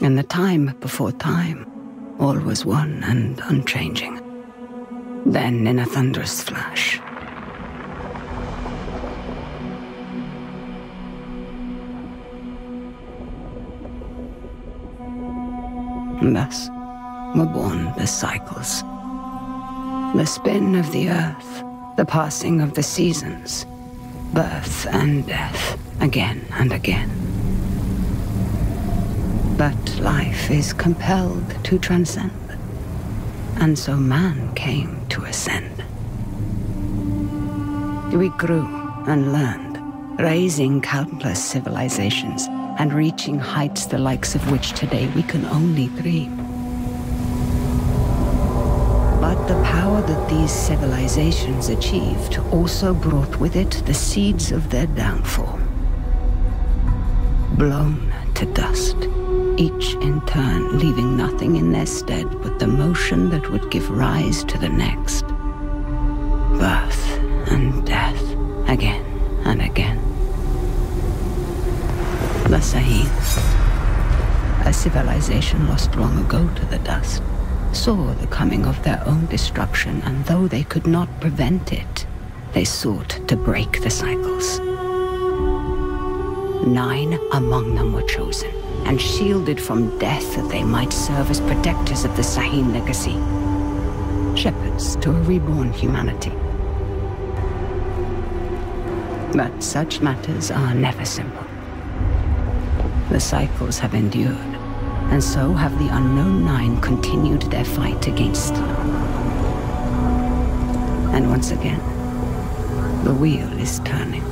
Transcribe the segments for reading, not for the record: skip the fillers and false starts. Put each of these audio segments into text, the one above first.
In the time before time, all was one and unchanging. Then, in a thunderous flash, thus were born the cycles. The spin of the earth, the passing of the seasons, birth and death, again and again. But life is compelled to transcend, and so man came to ascend. We grew and learned, raising countless civilizations and reaching heights the likes of which today we can only dream. But the power that these civilizations achieved also brought with it the seeds of their downfall. Blown to dust, each in turn leaving nothing in their stead but the motion that would give rise to the next. Birth and death, again and again. The Saheens, a civilization lost long ago to the dust, saw the coming of their own destruction, and though they could not prevent it, they sought to break the cycles. 9 among them were chosen, and shielded from death that they might serve as protectors of the Saheen legacy. Shepherds to a reborn humanity. But such matters are never simple. The cycles have endured, and so have the unknown 9 continued their fight against them. And once again, the wheel is turning.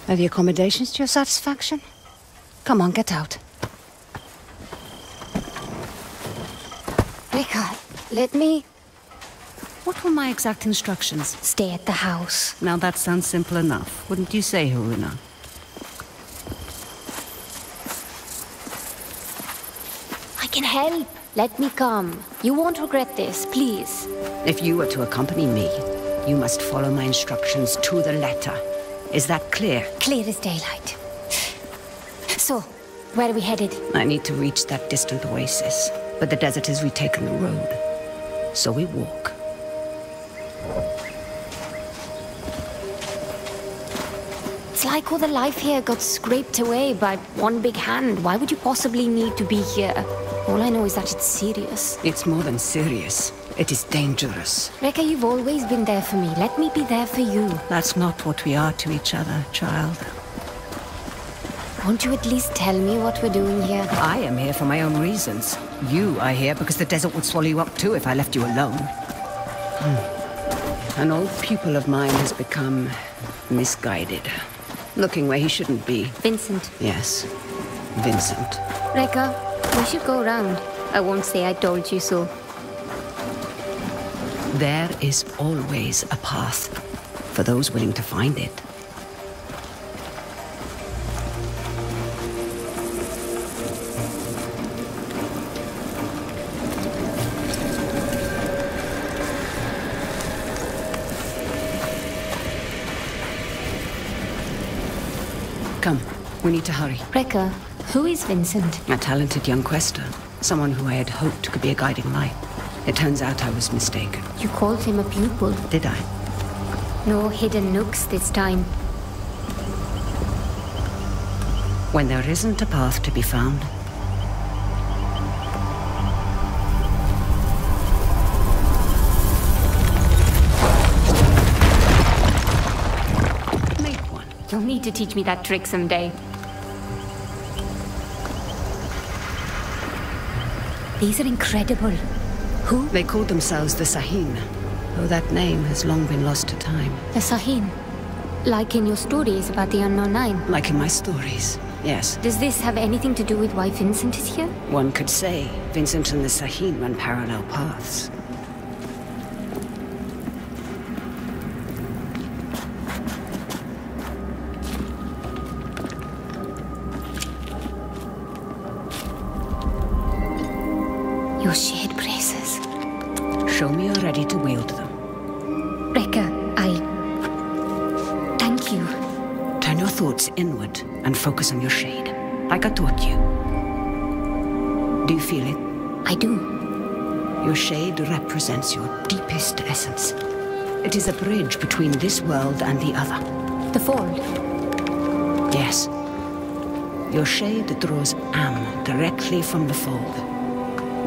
Are the accommodations to your satisfaction? Come on, get out. Rika, let me... What were my exact instructions? Stay at the house. Now that sounds simple enough, wouldn't you say, Haruna? I can help. Let me come. You won't regret this, please. If you were to accompany me, you must follow my instructions to the letter. Is that clear? Clear as daylight. So, where are we headed? I need to reach that distant oasis, but the desert has retaken the road. So we walk. It's like all the life here got scraped away by one big hand. Why would you possibly need to be here? All I know is that it's serious. It's more than serious. It is dangerous. Rekka, you've always been there for me. Let me be there for you. That's not what we are to each other, child. Won't you at least tell me what we're doing here? I am here for my own reasons. You are here because the desert would swallow you up too if I left you alone. An old pupil of mine has become misguided. Looking where he shouldn't be. Vincent. Yes, Vincent. Rekka, we should go around. I won't say I told you so. There is always a path for those willing to find it. Come, we need to hurry. Rekka, who is Vincent? A talented young quester. Someone who I had hoped could be a guiding light. It turns out I was mistaken. You called him a pupil. Did I? No hidden nooks this time. When there isn't a path to be found. Make one. You'll need to teach me that trick someday. These are incredible. Who? They called themselves the Sahin, though that name has long been lost to time. The Sahin. Like in your stories about the Unknown Nine. Like in my stories, yes. Does this have anything to do with why Vincent is here? One could say Vincent and the Sahin run parallel paths. Your shared braces. Show me you're ready to wield them. Rekka, thank you. Turn your thoughts inward and focus on your shade, like I taught you. Do you feel it? I do. Your shade represents your deepest essence. It is a bridge between this world and the other. The fold. Yes. Your shade draws Am directly from the fold.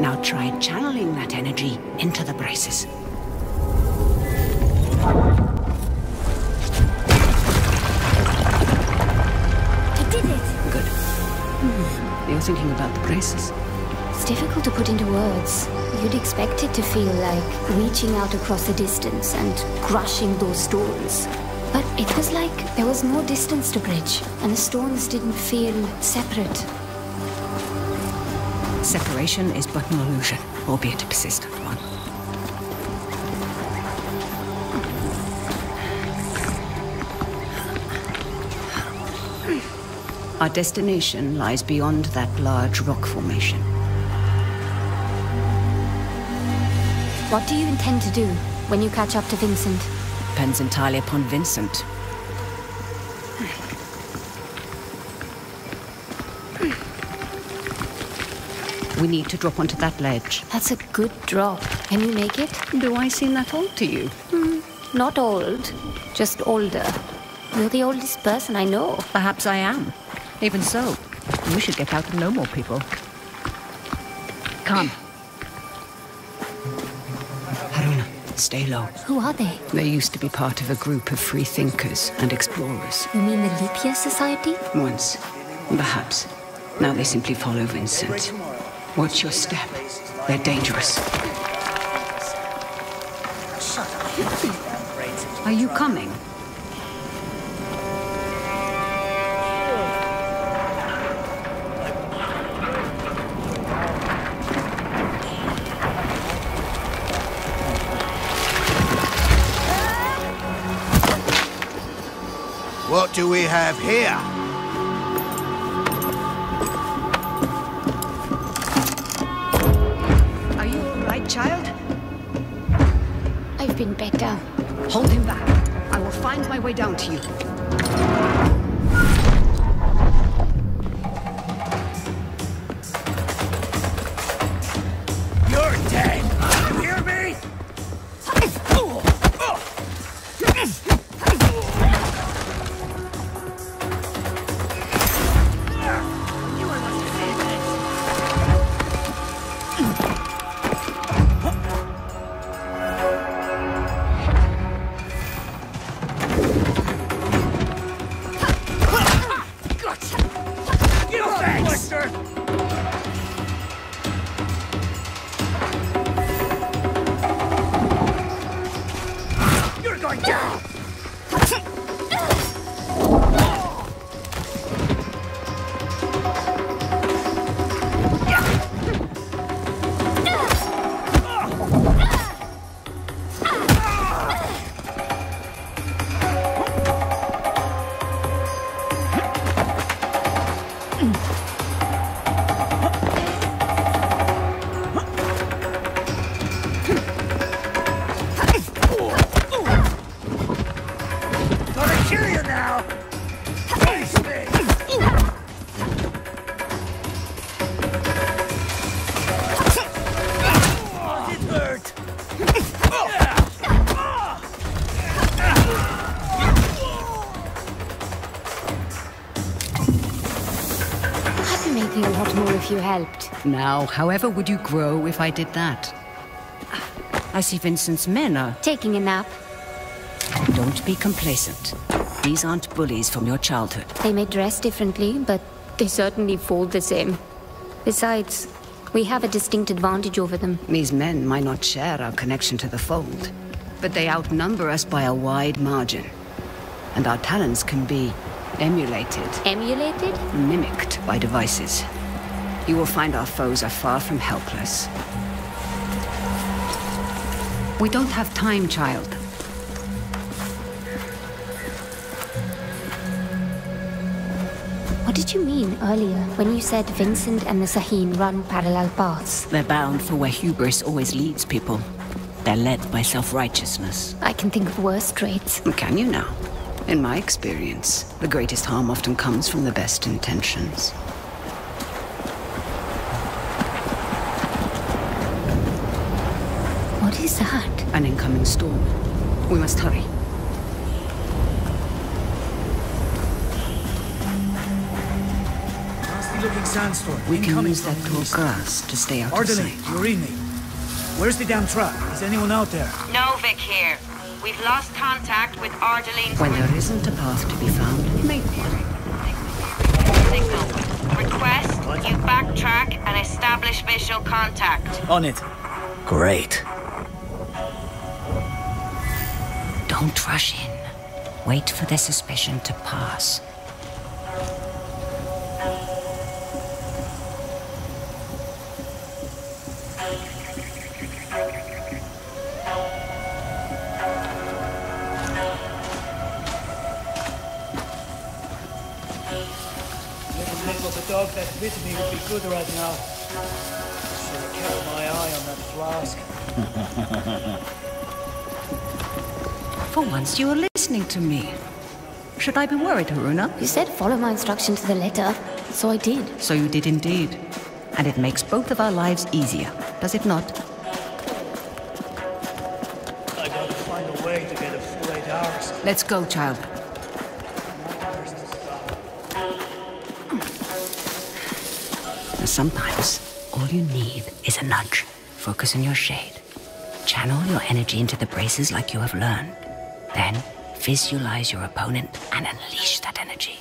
Now try channeling that energy into the braces. I did it! Good. You're thinking about the braces. It's difficult to put into words. You'd expect it to feel like reaching out across the distance and crushing those stones. But it was like there was no distance to bridge, and the stones didn't feel separate. Separation is but an illusion, albeit a persistent one. Our destination lies beyond that large rock formation. What do you intend to do when you catch up to Vincent? Depends entirely upon Vincent. We need to drop onto that ledge. That's a good drop. Can you make it? Do I seem that old to you? Not old, just older. You're the oldest person I know. Perhaps I am. Even so, you should get out and know more people. Come. Haruna, stay low. Who are they? They used to be part of a group of free thinkers and explorers. You mean the Leap Year Society? Once, perhaps. Now they simply follow Vincent. Watch your step. They're dangerous. Are you coming? What do we have here? Are you all right, child? I've been better. Hold him back. I will find my way down to you. You're dead! You hear me? Maybe a lot more if you helped. Now, however would you grow if I did that? I see Vincent's men are... Taking a nap. Don't be complacent. These aren't bullies from your childhood. They may dress differently, but they certainly fall the same. Besides, we have a distinct advantage over them. These men might not share our connection to the fold, but they outnumber us by a wide margin. And our talents can be emulated. Emulated? Mimicked by devices. You will find our foes are far from helpless. We don't have time, child. What did you mean earlier when you said Vincent and the Saheen run parallel paths? They're bound for where hubris always leads people. They're led by self-righteousness. I can think of worse traits. Can you now? In my experience, the greatest harm often comes from the best intentions. What is that? An incoming storm. We must hurry. Nasty-looking sandstorm. We can incoming use that from the tall east. grass to stay out of Ardelie, sight. you read me. Where's the damn truck? Is anyone out there? Novik here. We've lost contact with Ardelie. When there isn't a path to be found, make one. Signal. Request you backtrack and establish visual contact. On it. Great. Don't rush in. Wait for their suspicion to pass. The dog that bit me would be good right now. Should have kept my eye on that flask. For once, you are listening to me. Should I be worried, Haruna? You said follow my instruction to the letter, so I did. So you did indeed. And it makes both of our lives easier, does it not? I gotta find a way to get a full 8 hours. Let's go, child. Sometimes, all you need is a nudge. Focus on your shade. Channel your energy into the braces like you have learned. Then, visualize your opponent and unleash that energy.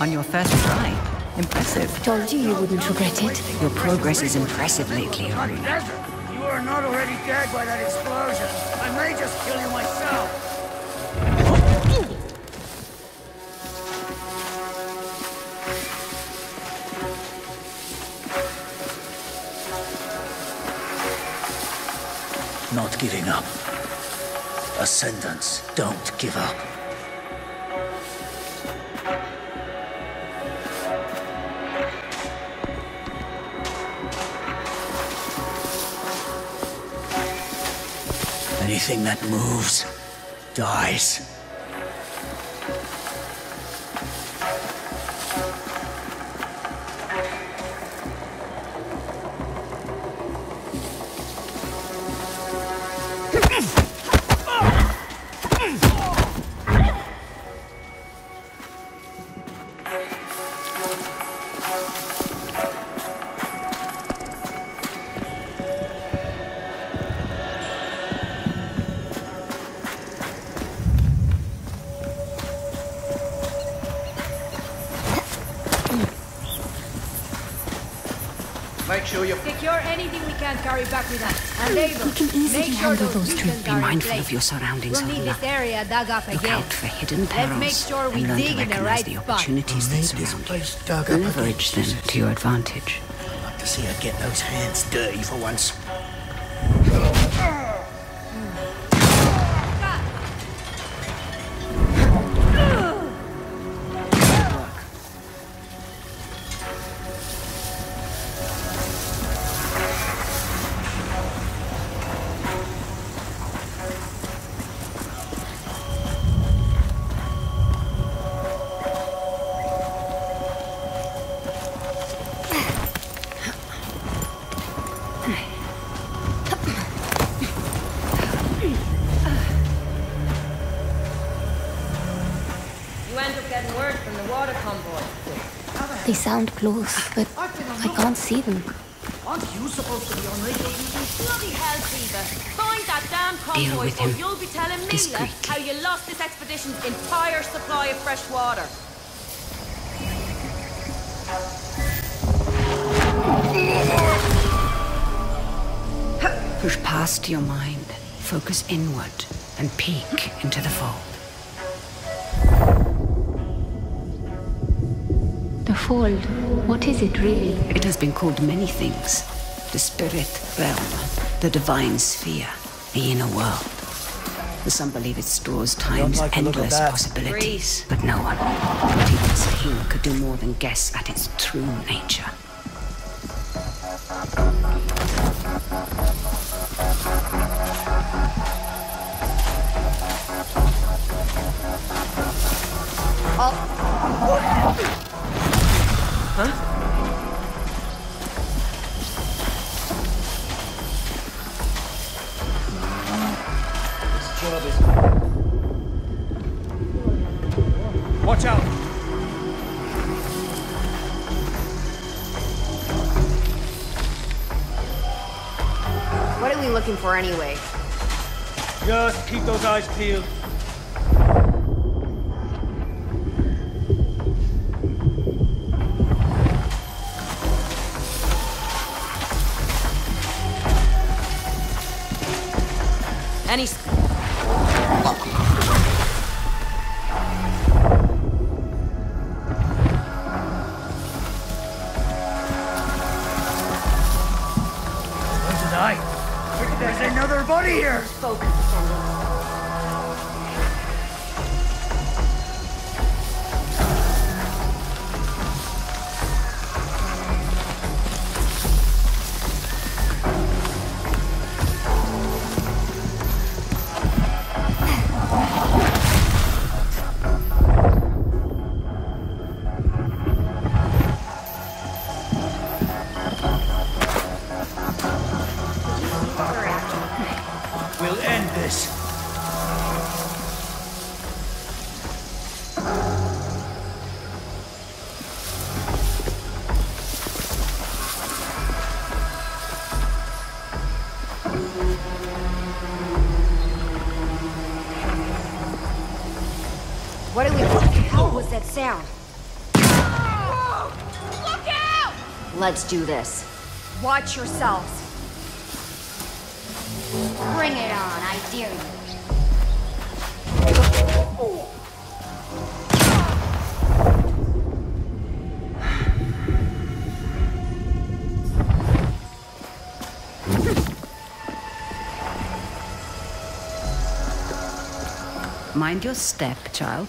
On your first try. Impressive. Told you you wouldn't regret it. Your progress is impressive lately, Haruna. You are not already dead by that explosion. I may just kill you myself. Not giving up. Ascendants don't give up. Anything that moves dies. Make sure you secure anything we can carry back with us. And Abel, We can easily make sure handle those those two. beacons Be are in mindful place. of your surroundings, We'll need Arla. this area dug up Look again. out for hidden perils. Let's make sure we and learn dig to in the recognize right the spot. opportunities that Need this surround place you. dug up Leverage again, them to your advantage. I'd like to see her get those hands dirty for once. You end up getting word from the water convoy. They sound close, but I can't see them. Aren't you supposed to be on radio duty? Bloody hell, Fever. Find that damn Deal convoy with or him you'll be telling Mila discreetly. how you lost this expedition's entire supply of fresh water. Push past your mind, focus inward, and peek into the fold. The fold, what is it really? It has been called many things. The spirit realm, the divine sphere, the inner world. Some believe it stores time's like the look of endless that. possibilities, but no one, not even Sahim, could do more than guess at its true nature. This job is... Watch out! What are we looking for anyway? Just keep those eyes peeled. Any... Where's his eye? There's another body here! Focus, Descendant. We'll end this. What the hell was that sound? Look out! Let's do this. Watch yourselves. Bring it on, I dare you. Mind your step, child.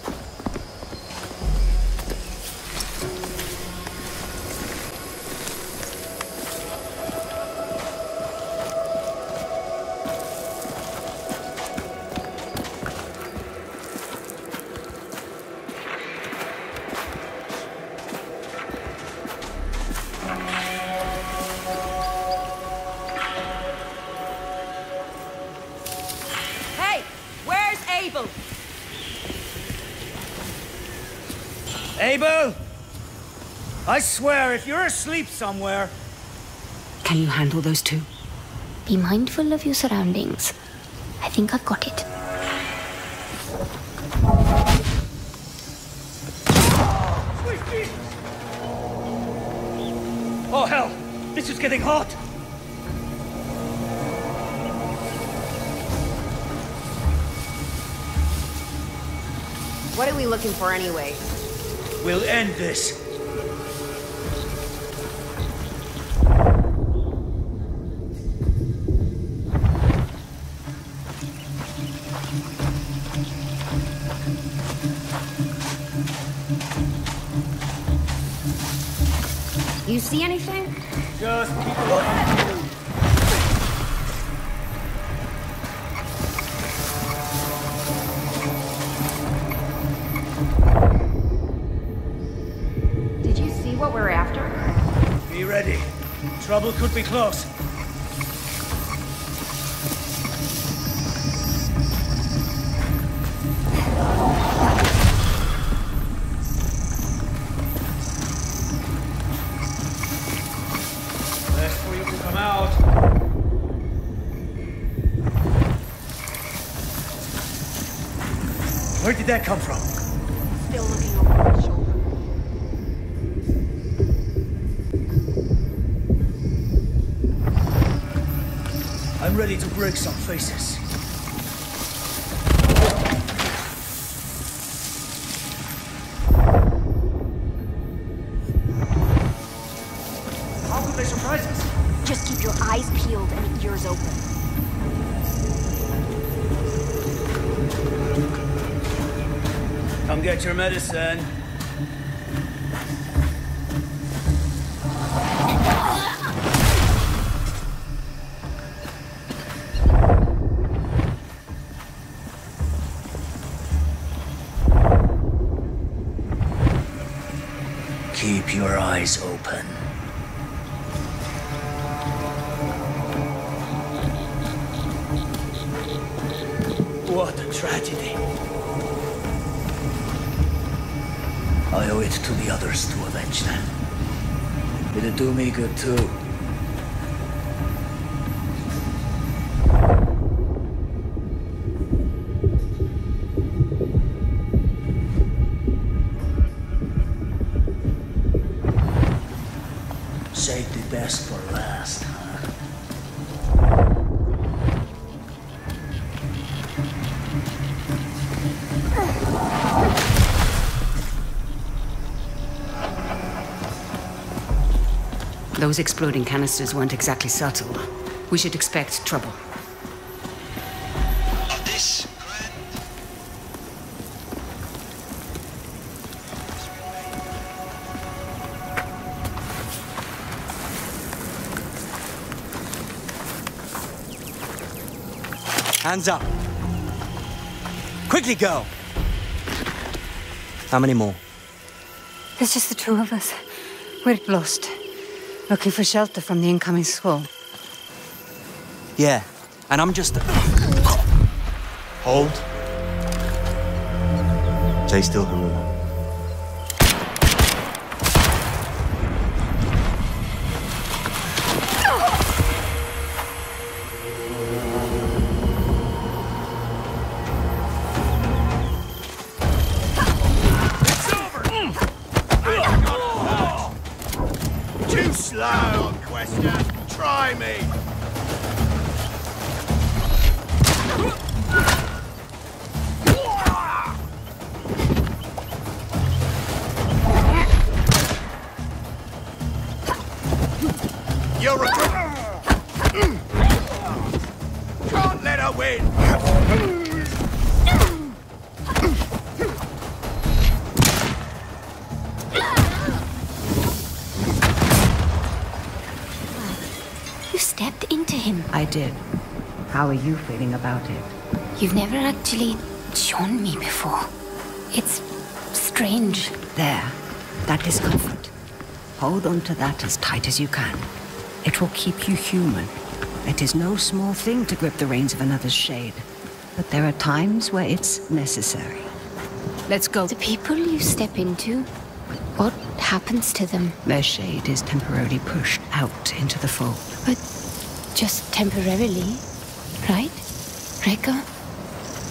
Abel? I swear, if you're asleep somewhere... Can you handle those two? Be mindful of your surroundings. I think I've got it. Oh, hell! This is getting hot! What are we looking for anyway? We'll end this. You see anything? Just keep looking. Did you see what we're after? Be ready. Trouble could be close. Best for you to come out. Where did that come from? Still looking over my shoulder. I'm ready to break some faces. How could they surprise us? Just keep your eyes peeled and ears open. Come get your medicine. Keep your eyes open. What a tragedy. I owe it to the others to avenge them. It'd do me good too. Save the best for last, huh? Those exploding canisters weren't exactly subtle. We should expect trouble. On this grand... Hands up. Quickly go. How many more? There's just the two of us. We're lost. Looking for shelter from the incoming squall. Yeah, and I'm just... Hold. Stay still, Haruna. Too slow, Quester. Try me. You're a... Can't let her win. You stepped into him. I did. How are you feeling about it? You've never actually shown me before. It's strange. There. That is comfort. Hold on to that as tight as you can. It will keep you human. It is no small thing to grip the reins of another's shade. But there are times where it's necessary. Let's go. The people you step into, happens to them? Their shade is temporarily pushed out into the fold. But just temporarily, right? Rekka?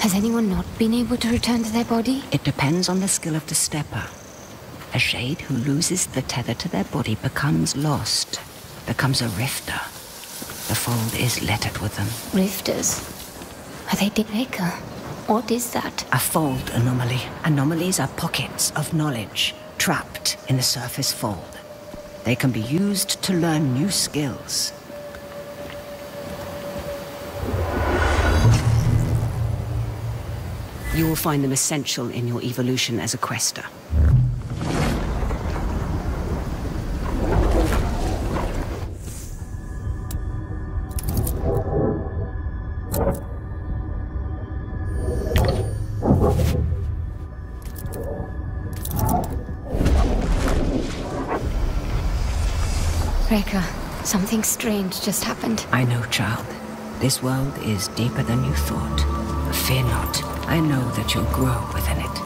Has anyone not been able to return to their body? It depends on the skill of the stepper. A shade who loses the tether to their body becomes lost, becomes a rifter. The fold is littered with them. Rifters? Are they Rekka? What is that? A fold anomaly. Anomalies are pockets of knowledge trapped in the surface fold. They can be used to learn new skills. You will find them essential in your evolution as a quester. Rekka, something strange just happened. I know, child. This world is deeper than you thought. Fear not. I know that you'll grow within it.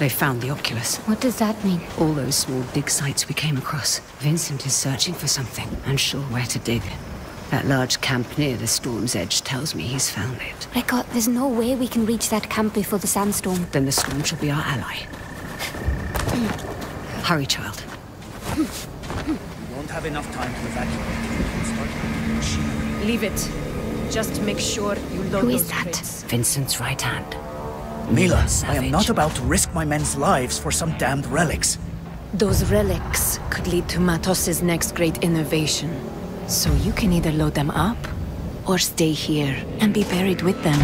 They found the oculus. What does that mean? All those small dig sites we came across. Vincent is searching for something, unsure where to dig. That large camp near the storm's edge tells me he's found it. Rekka, there's no way we can reach that camp before the sandstorm. Then the storm shall be our ally. Hurry, child. We won't have enough time to evacuate. Leave it. Just make sure you load Who is those that? crates. Vincent's right hand. Mila, I Savage. am not about to risk my men's lives for some damned relics. Those relics could lead to Matos's next great innovation. So you can either load them up, or stay here and be buried with them.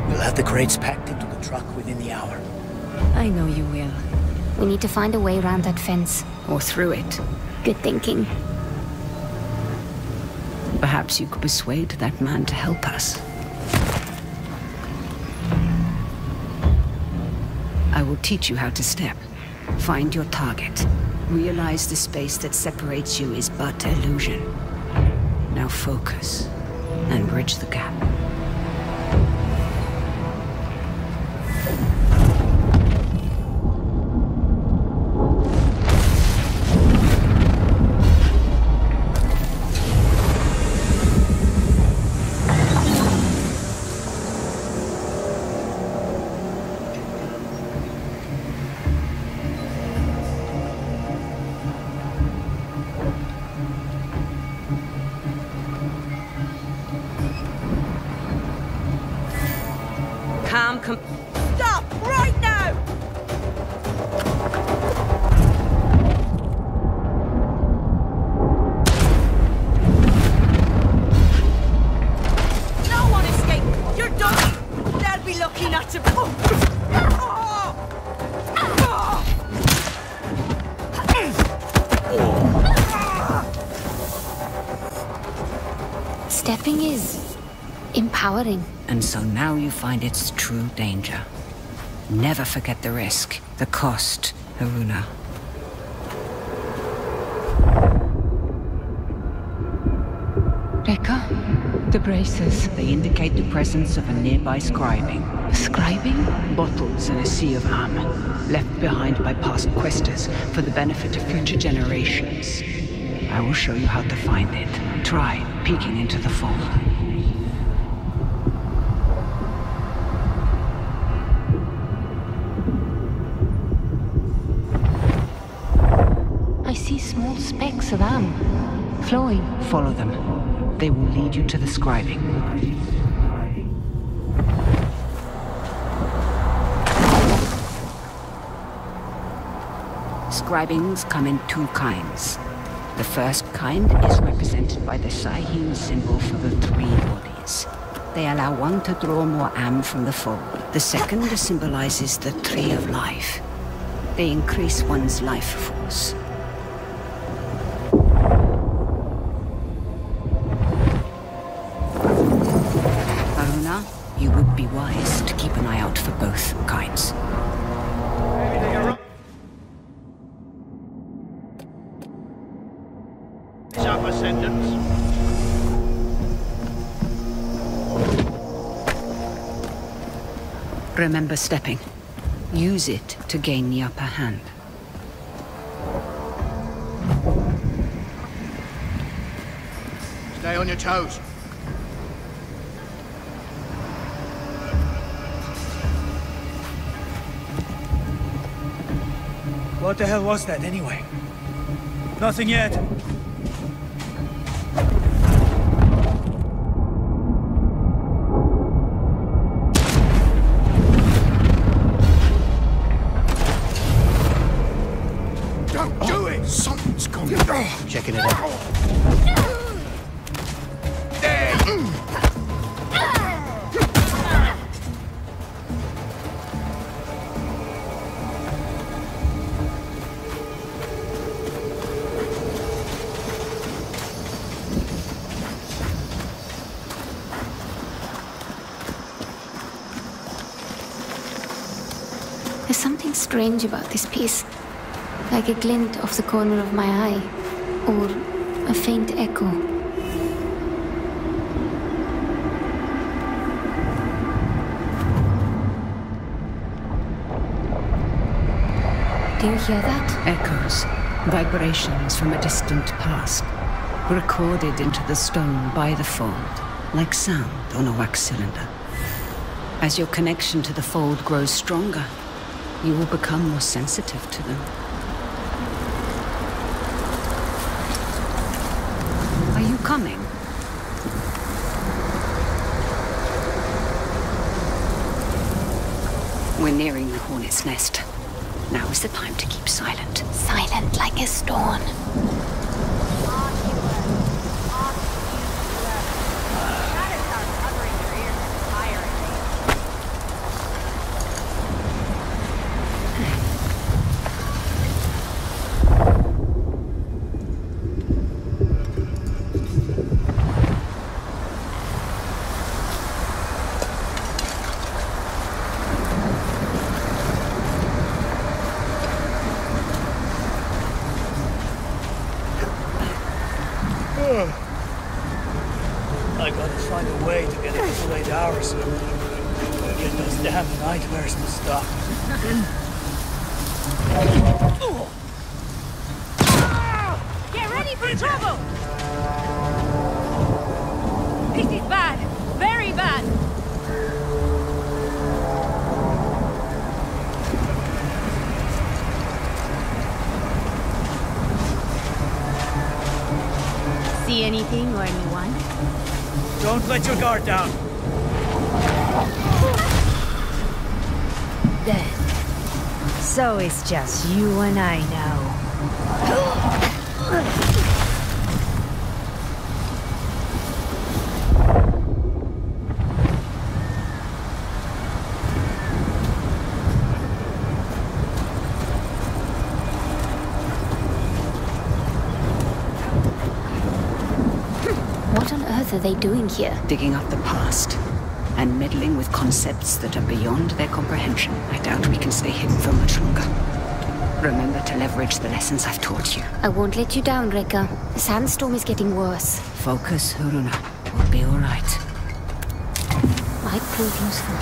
We'll have the crates packed into the truck within the hour. I know you will. We need to find a way around that fence. Or through it. Good thinking. Perhaps you could persuade that man to help us. I will teach you how to step. Find your target. Realize the space that separates you is but illusion. Now focus and bridge the gap. Stop right now! No one escape! You're done! They'll be lucky not to... Stepping is empowering. And so now you find its true danger. Never forget the risk, the cost, Haruna. Rekka? The braces. They indicate the presence of a nearby scribing. Scribing? Bottles in a sea of am, left behind by past questers for the benefit of future generations. I will show you how to find it. Try peeking into the fold. I see small specks of am flowing. Follow them. They will lead you to the scribing. Scribings come in two kinds. The first kind is represented by the Sahim symbol for the three bodies. They allow one to draw more am from the fold. The second symbolizes the tree of life. They increase one's life force. Haruna, you would be wise to keep an eye out for both kinds. Remember stepping. Use it to gain the upper hand. Stay on your toes. What the hell was that, anyway? Nothing yet. Don't do it! Something's gone. Checking it out. There! There's something strange about this piece. Like a glint off the corner of my eye. Or a faint echo. Do you hear that? Echoes, vibrations from a distant past, recorded into the stone by the fold, like sound on a wax cylinder. As your connection to the fold grows stronger, you will become more sensitive to them. Are you coming? We're nearing the hornet's nest. Now is the time to keep silent. Silent like a stone. I gotta find a way to get it to 8 hours. Get those damn nightmares to stop. Get ready for trouble! This is bad. Very bad. See anything or anyone? Don't let your guard down. Then, so it's just you and I now. What on earth are they doing here? Digging up the past and meddling with concepts that are beyond their comprehension. I doubt we can stay hidden for much longer. Remember to leverage the lessons I've taught you. I won't let you down, Rekka. The sandstorm is getting worse. Focus, Haruna. We'll be all right. Might prove useful.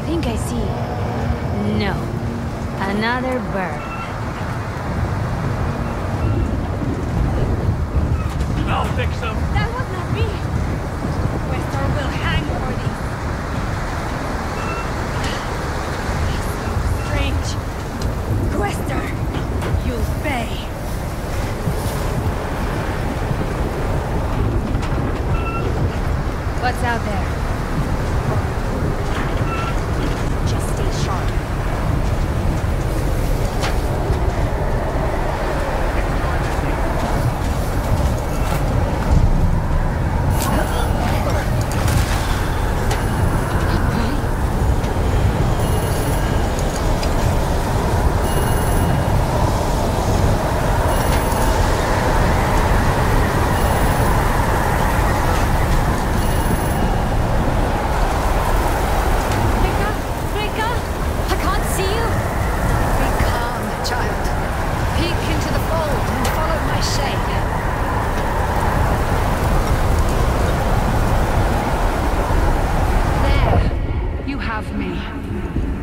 think I see... No. Another bird. I'll fix them. That was not me! Westar will hang for this. So strange. Westar, you'll pay. What's out there? Just stay sharp.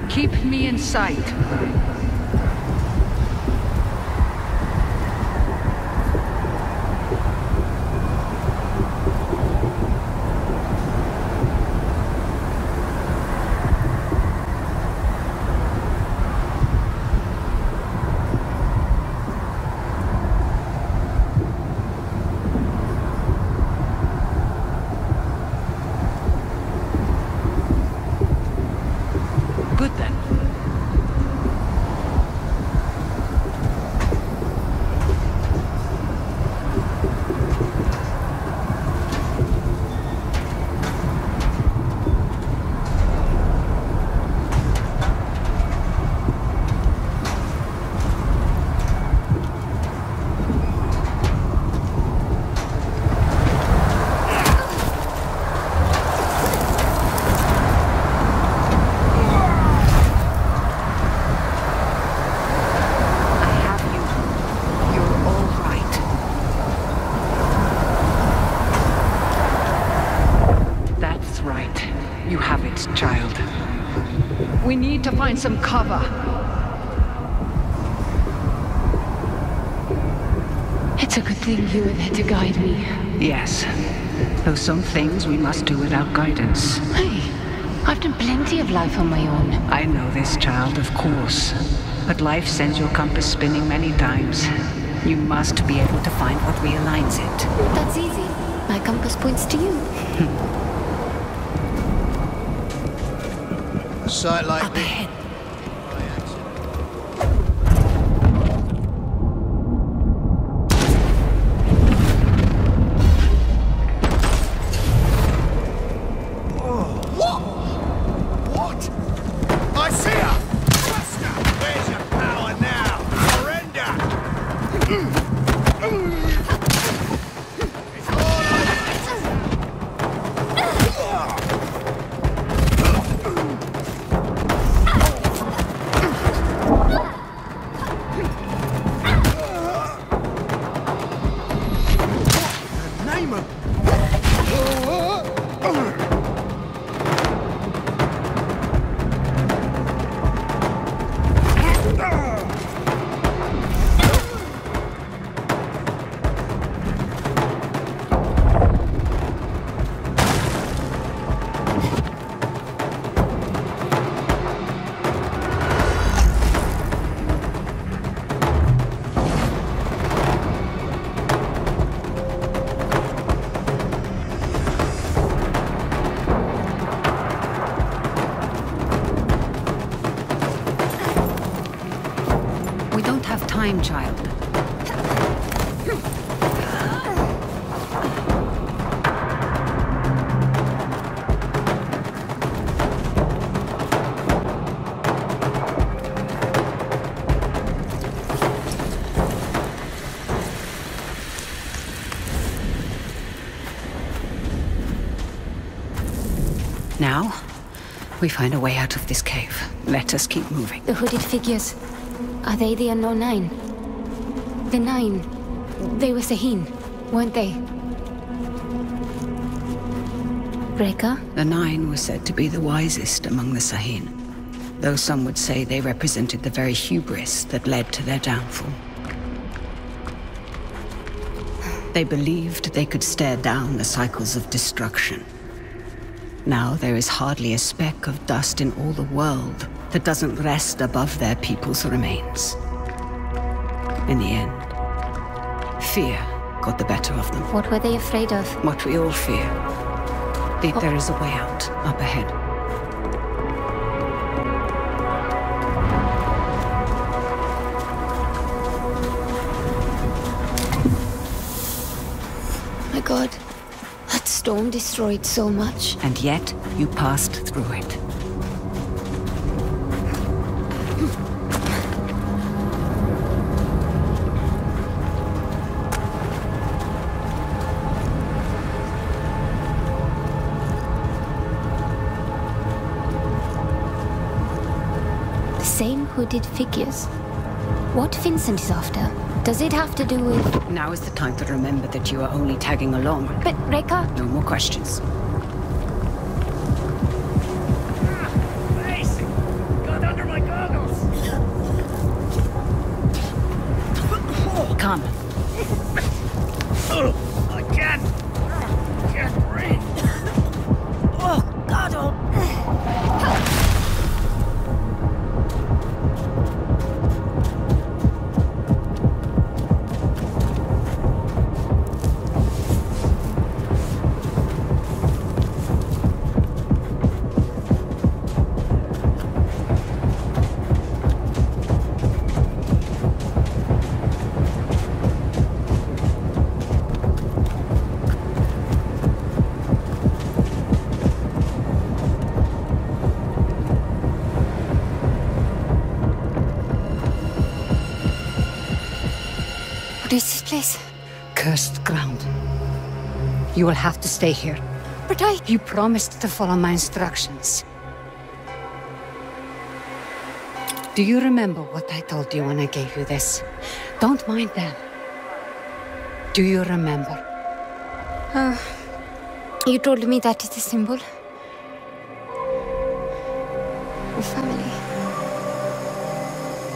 Keep me in sight. Good then. You have it, child. We need to find some cover. It's a good thing you were there to guide me. Yes. Though some things we must do without guidance. Hey, I've done plenty of life on my own. I know this, child, of course. But life sends your compass spinning many times. You must be able to find what realigns it. That's easy. My compass points to you. A sight like Up ahead. What? I see her! Where's your power now? Surrender! It's all name her! We don't have time, child. Now, we find a way out of this cave. Let us keep moving. The hooded figures. Are they the unknown nine? The nine. They were Sahin, weren't they? Reka? The Nine were said to be the wisest among the Sahin, though some would say they represented the very hubris that led to their downfall. They believed they could stare down the cycles of destruction. Now there is hardly a speck of dust in all the world that doesn't rest above their people's remains. In the end, fear got the better of them. What were they afraid of? What we all fear. There is a way out, up ahead. My God, that storm destroyed so much. And yet, you passed through it. Same hooded figures. What Vincent is after? Does it have to do with... Now is the time to remember that you are only tagging along. But, Reka... No more questions. Face! Got under my goggles! Come. I can't breathe. Oh, God, What is this place? Cursed ground. You will have to stay here. But You promised to follow my instructions. Do you remember what I told you when I gave you this? Don't mind them. Do you remember? You told me that is a symbol of family.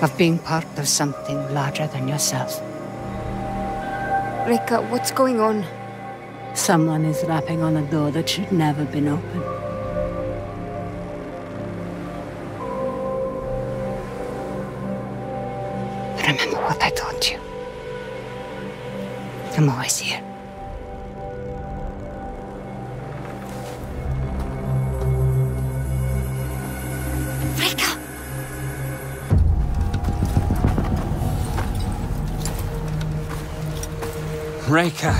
Of being part of something larger than yourself. Reka, what's going on? Someone is rapping on a door that should never have been open. Remember what I told you. I'm always here. Reka! Reka!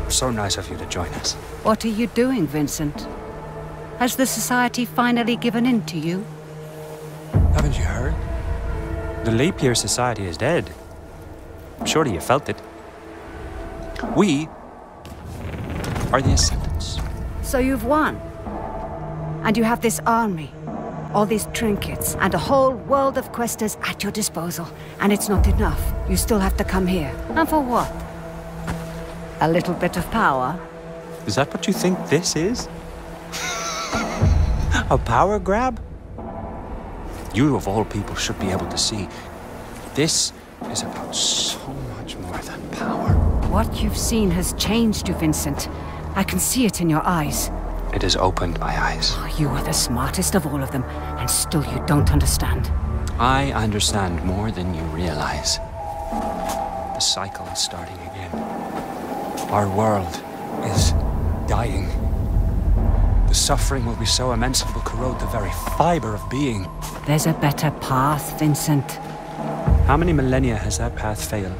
So nice of you to join us. What are you doing, Vincent? Has the Society finally given in to you? Haven't you heard? The Leap Year Society is dead. Surely you felt it. We are the Ascendants. So you've won. And you have this army, all these trinkets, and a whole world of questers at your disposal. And it's not enough. You still have to come here. And for what? A little bit of power? Is that what you think this is? A power grab? You of all people should be able to see. This is about so much more than power. What you've seen has changed you, Vincent. I can see it in your eyes. It has opened my eyes. You are the smartest of all of them, and still you don't understand. I understand more than you realize. The cycle is starting again. Our world is dying. The suffering will be so immense it will corrode the very fiber of being. There's a better path, Vincent. How many millennia has that path failed?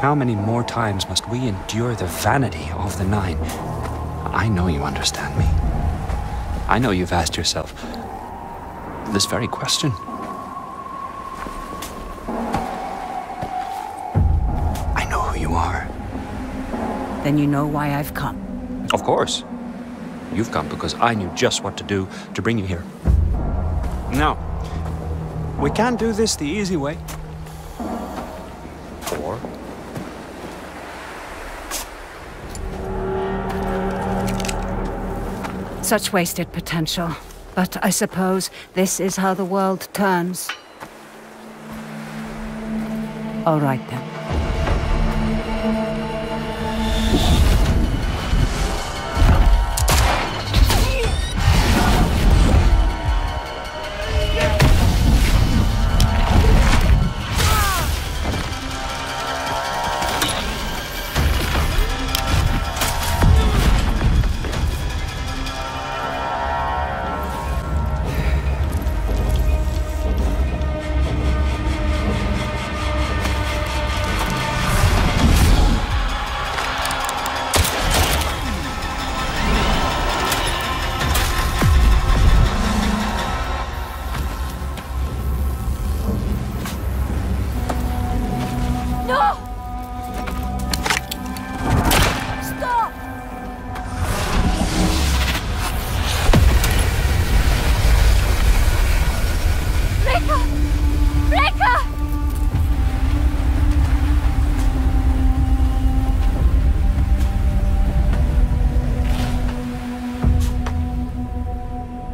How many more times must we endure the vanity of the Nine? I know you understand me. I know you've asked yourself this very question. I know who you are. Then you know why I've come. Of course. You've come because I knew just what to do to bring you here. Now, we can't do this the easy way. Or Such wasted potential. But I suppose this is how the world turns. All right, then.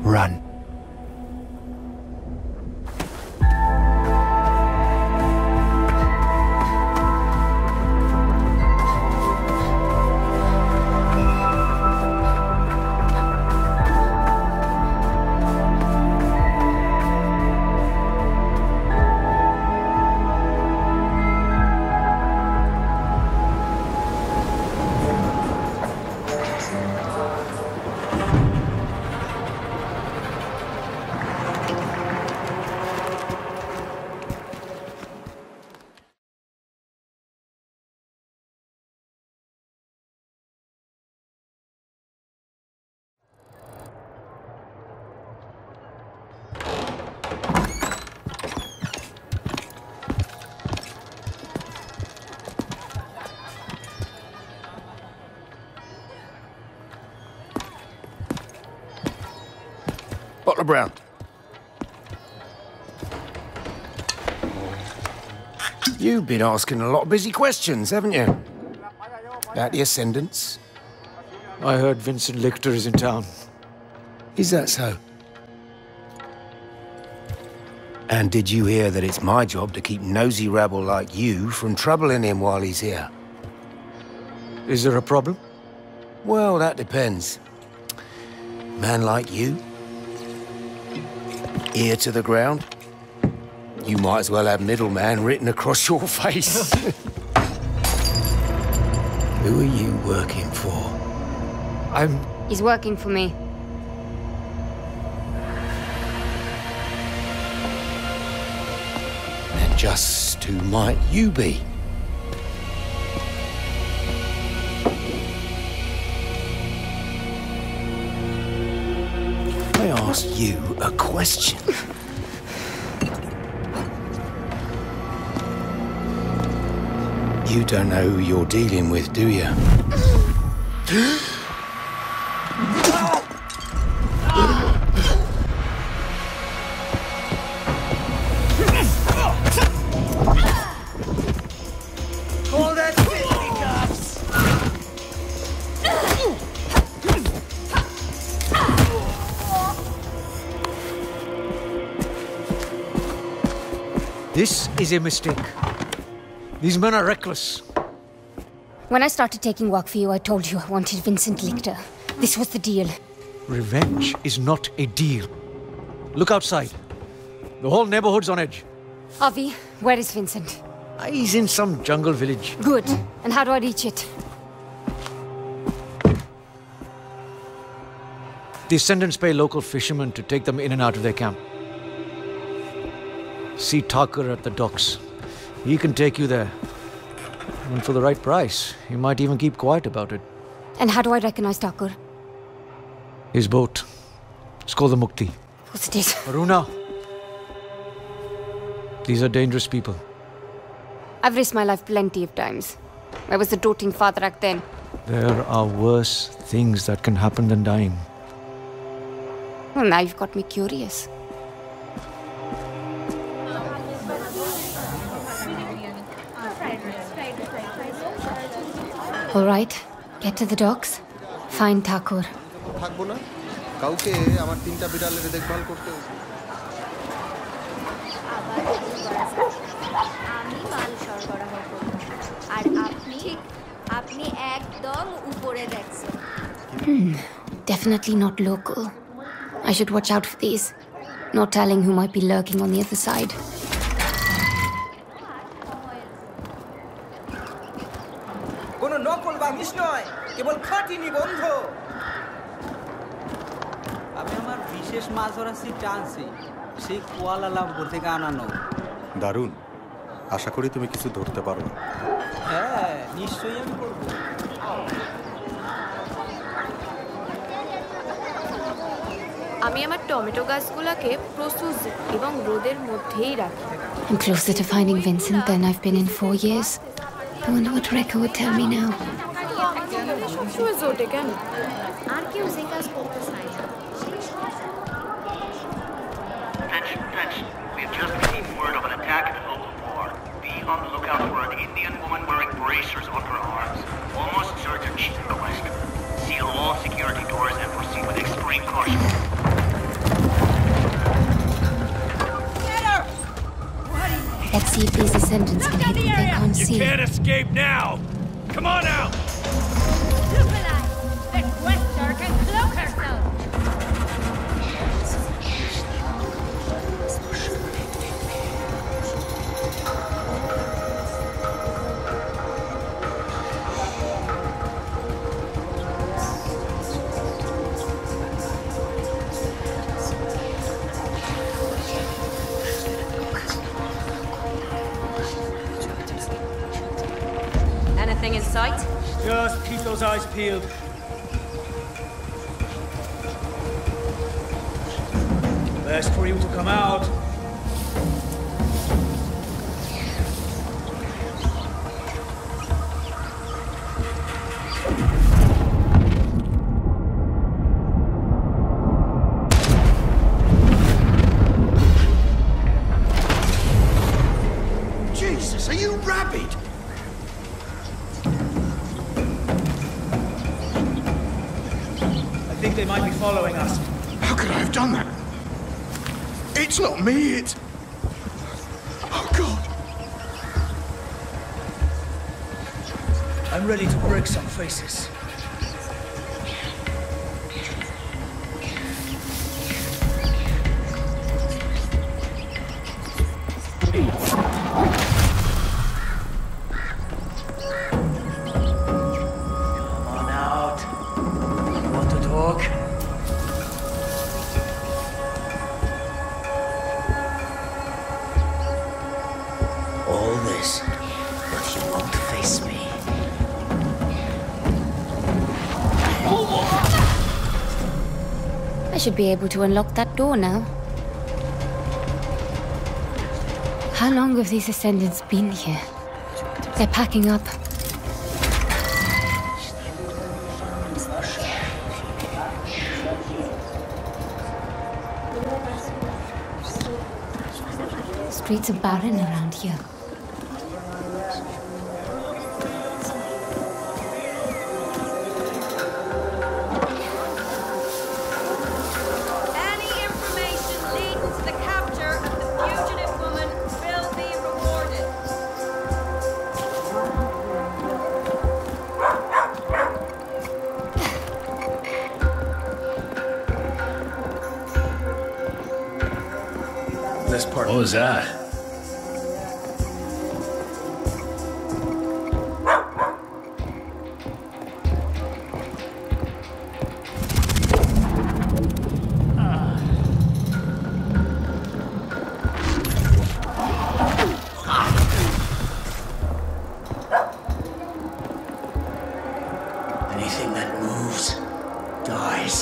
Run. Bottle of brown. You've been asking a lot of busy questions, haven't you? About the Ascendants? I heard Vincent Lichter is in town. Is that so? And did you hear that it's my job to keep nosy rabble like you from troubling him while he's here? Is there a problem? Well, that depends. Man like you, ear to the ground, you might as well have middleman written across your face. Who are you working for? He's working for me. And just who might you be? I asked you a question. You don't know who you're dealing with, do you? Call that fisticuffs! This is a mistake. These men are reckless. When I started taking work for you, I told you I wanted Vincent Lichter. This was the deal. Revenge is not a deal. Look outside. The whole neighborhood's on edge. Avi, where is Vincent? He's in some jungle village. Good. And how do I reach it? The Ascendants pay local fishermen to take them in and out of their camp. See Tucker at the docks. He can take you there. And for the right price, he might even keep quiet about it. And how do I recognize Tucker? His boat. It's called the Mukti. Of course it is. Aruna. These are dangerous people. I've risked my life plenty of times. I was a doting father back then. There are worse things that can happen than dying. Well, now you've got me curious. All right, get to the docks. Find Thakur. কাউকে আমার 3টা বিড়ালের দেখভাল করতে হবে। আমি মাল সরবরাহ করব আর আপনি একদম উপরে রাখছেন। Definitely not local. I should watch out for these. Not telling who might be lurking on the other side. কোনো নকল বা মিস নয়, কেবল খাঁটি নিবন্ধ। আমি আমার বিশেষ মাছ ধরার সিটটা আনছি, সেই কুয়ালালামপুর থেকে আনানো। দারুণ, আশা করি তুমি কিছু ধরতে পারো। হ্যাঁ, নিশ্চয়ই আমি করব। আমি আমার টমেটো গাছগুলোকে প্রস্তুত এবং রোদের মধ্যেই রাখি। I'm closer to finding Vincent than I've been in 4 years. I wonder what Rekha would tell me now. সবসময় জোটে কেন? আর কেউ যে কাজ করতে চায় না। Attention. We have just received word of an attack at a local bar. Be on the lookout for an Indian woman wearing bracers on her arms. Almost certain she's in the west. Seal all security doors and proceed with extreme caution. Let's see if these ascendants can hit what they can't see. You can't escape now! Come on out! That Wester can cloak herself! Anything in sight? Just keep those eyes peeled. Best for you to come out. Jesus, are you rabid? I think they might be following us. How could I have done that? It's not me, it's... Oh, God. I'm ready to break some faces. I should be able to unlock that door now. How long have these ascendants been here? They're packing up. Streets are barren around here. Any information leading to the capture of the fugitive woman will be rewarded. This part. What was that? Anything that moves dies.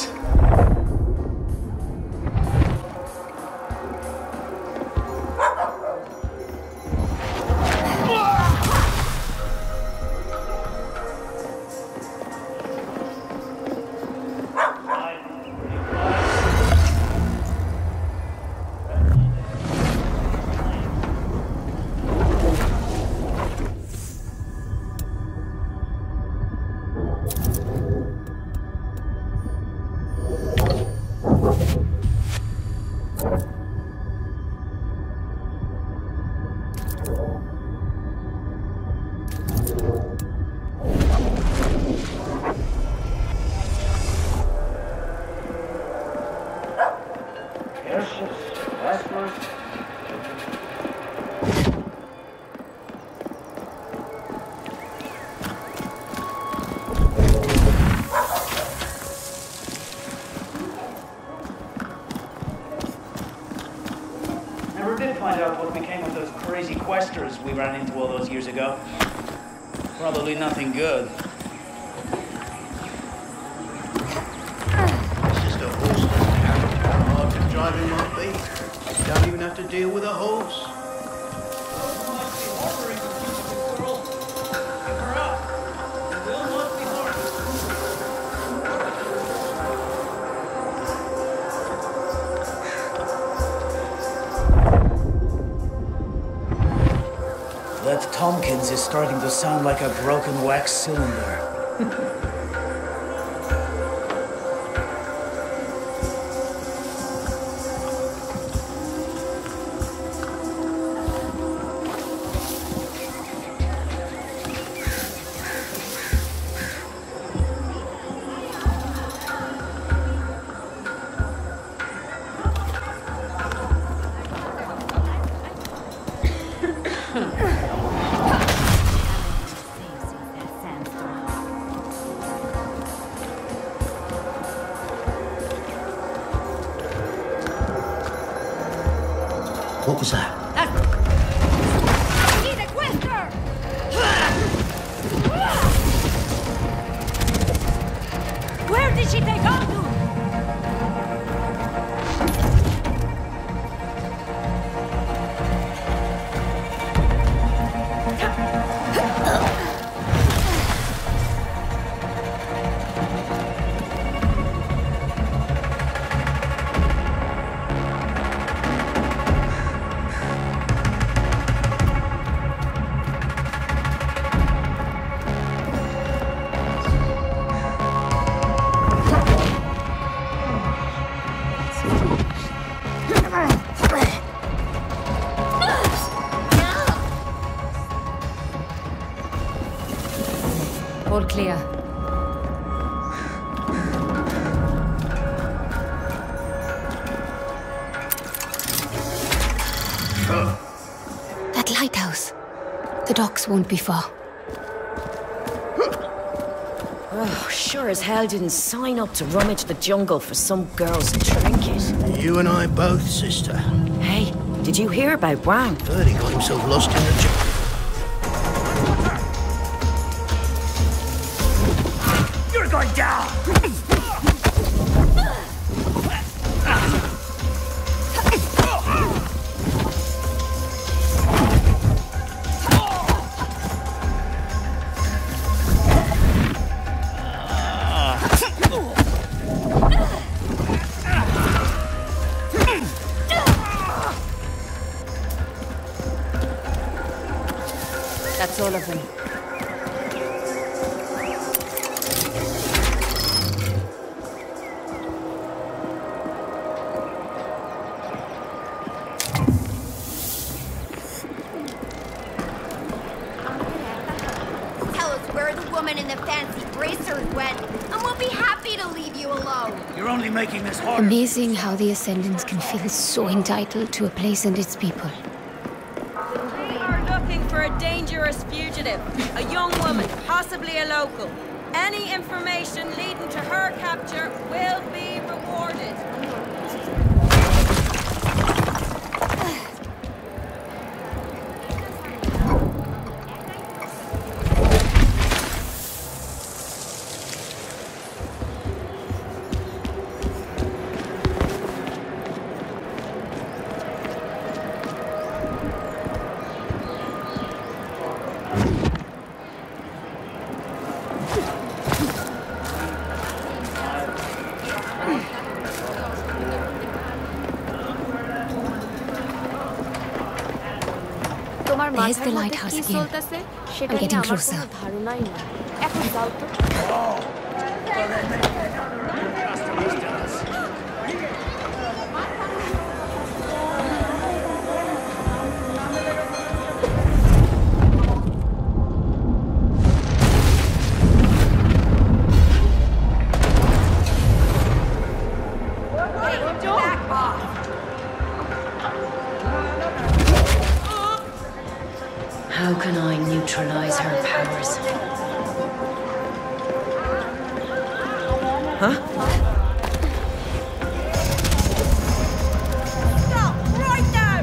airships, westward. Never did find out what became of those crazy questers we ran into all those years ago. Probably nothing good. It's just a horseless carriage. How hard can driving might be. You don't even have to deal with a horse. That Tompkins is starting to sound like a broken wax cylinder. What was that? Where did she take off to? All clear. That lighthouse. The docks won't be far. Oh, sure as hell didn't sign up to rummage the jungle for some girl's trinket. You and I both, sister. Hey, did you hear about Wang? Heard he got himself lost in the jungle. You're going down! That's all of them. Tell us where the woman in the fancy bracers went, and we'll be happy to leave you alone. You're only making this harder. Amazing how the Ascendants can feel so entitled to a place and its people. We are looking for a dangerous fugitive, a young woman, possibly a local. Any information leading to her capture will be rewarded. There's the lighthouse again. I'm getting closer. Back off! How can I neutralize her powers? Huh? Stop right now!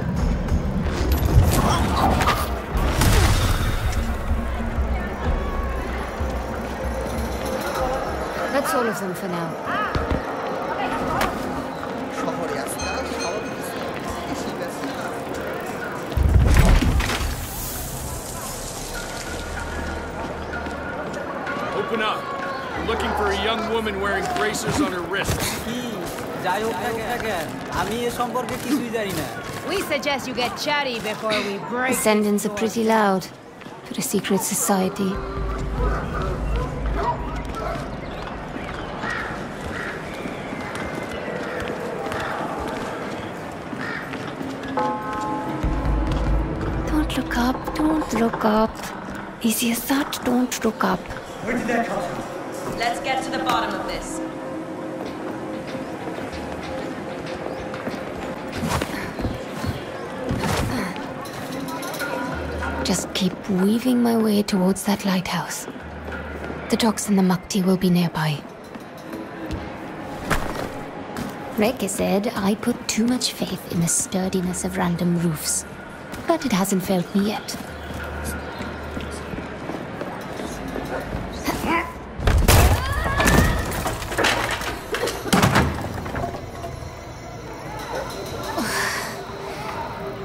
That's all of them for now. Open up. I'm looking for a young woman wearing bracers on her wrists. We suggest you get chatty before we break. Descendants are pretty loud for a secret society. Don't look up, don't look up. Easy as that, don't look up. Where did that come from? Let's get to the bottom of this. Just keep weaving my way towards that lighthouse. The docks and the Mukti will be nearby. Reke said I put too much faith in the sturdiness of random roofs, but it hasn't failed me yet.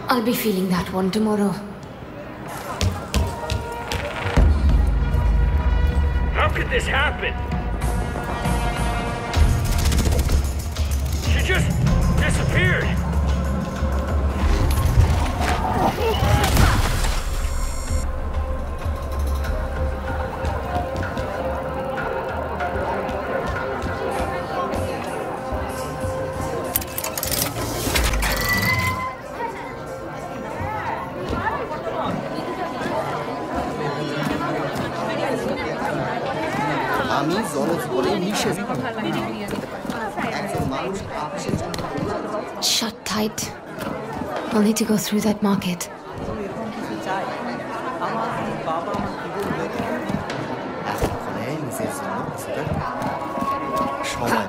I'll be feeling that one tomorrow. How could this happen? She just disappeared. Shut tight. I'll need to go through that market.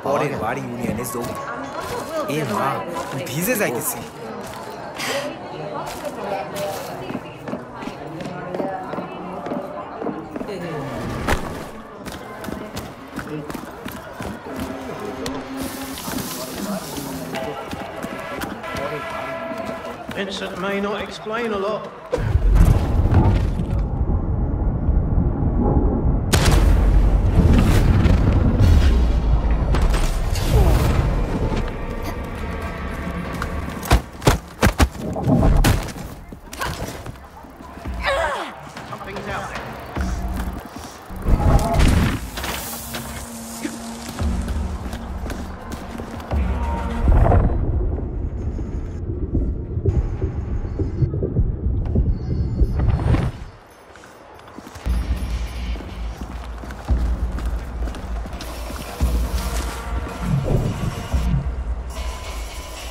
পরের বার ইউনিয়নে যোগ এ মা ভিজে যাইতেছি Vincent may not explain a lot. Something's out there.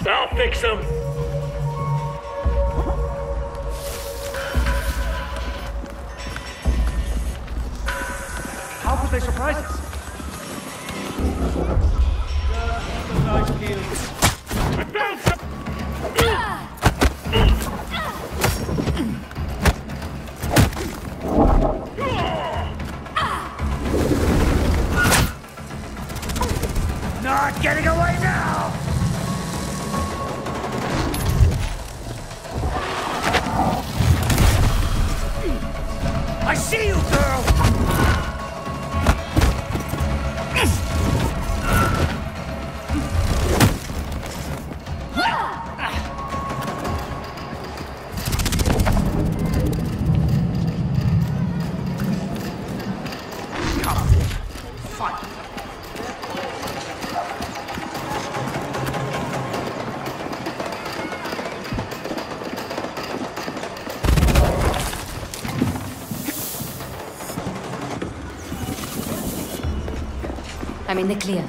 I'll fix them. How could they surprise us? I found some. Not getting away now! I see you, girl! Come on, fight! I'm in the clear.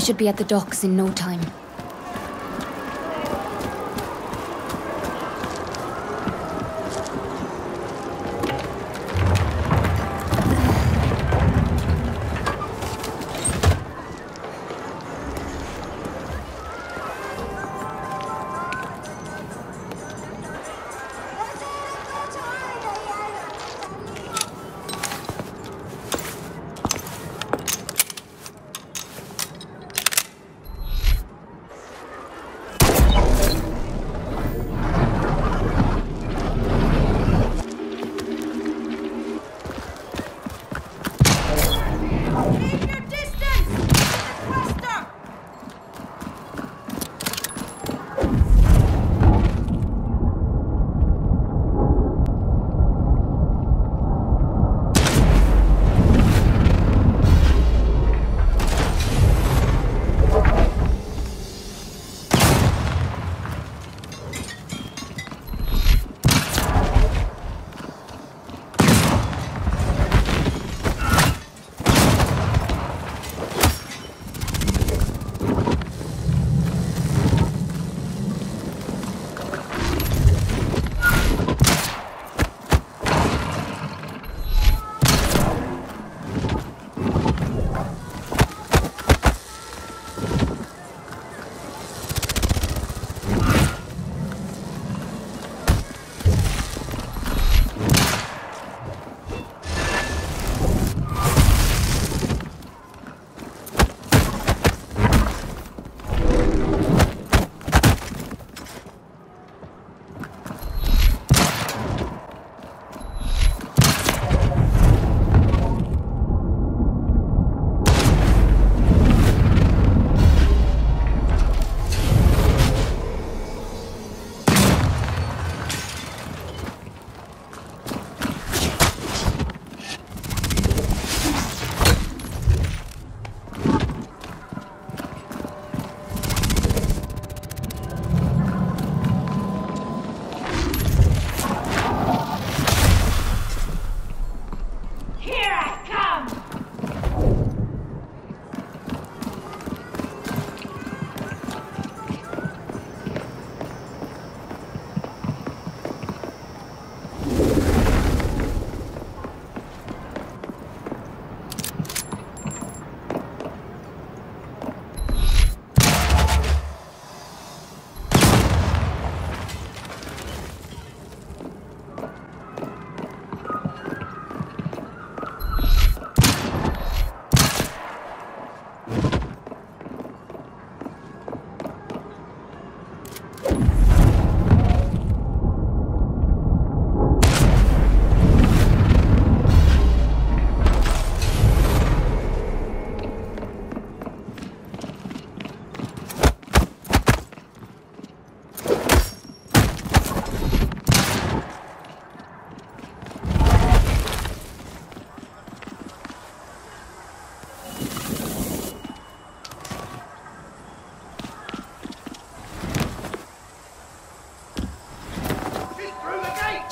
should be at the docks in no time.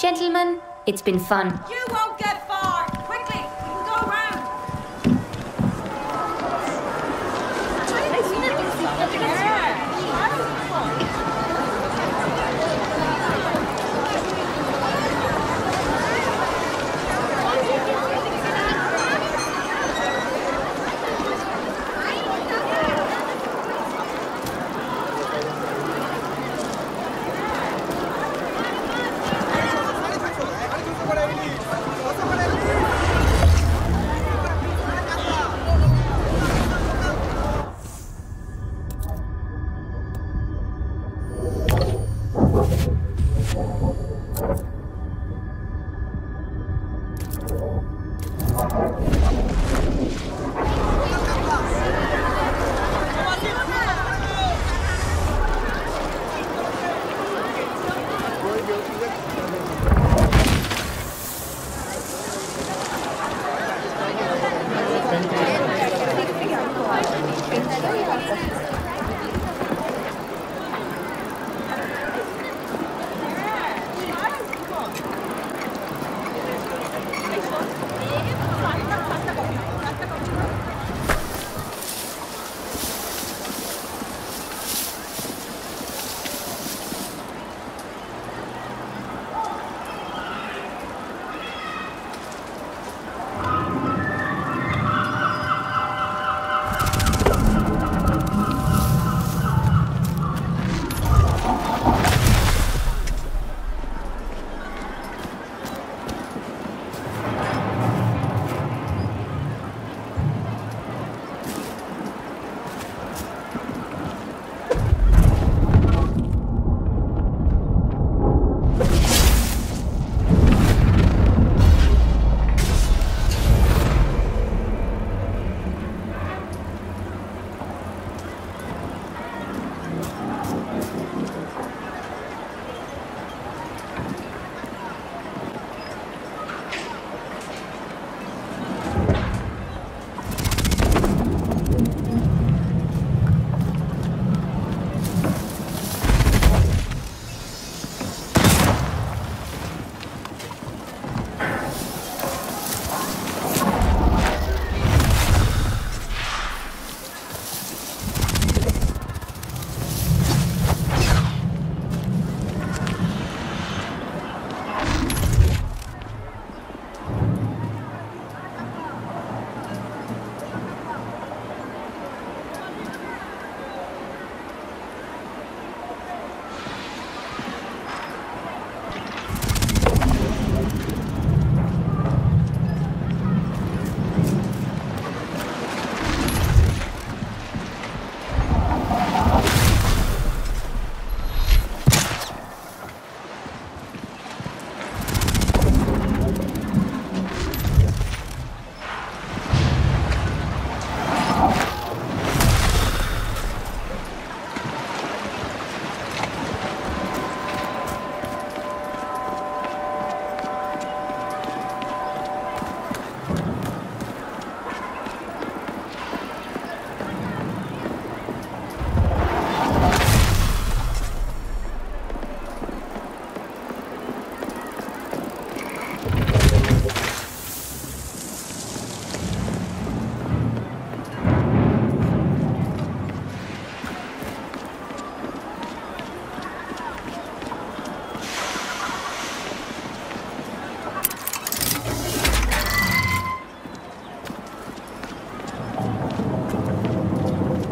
Gentlemen, it's been fun. You won't get far! Quickly, we can go round!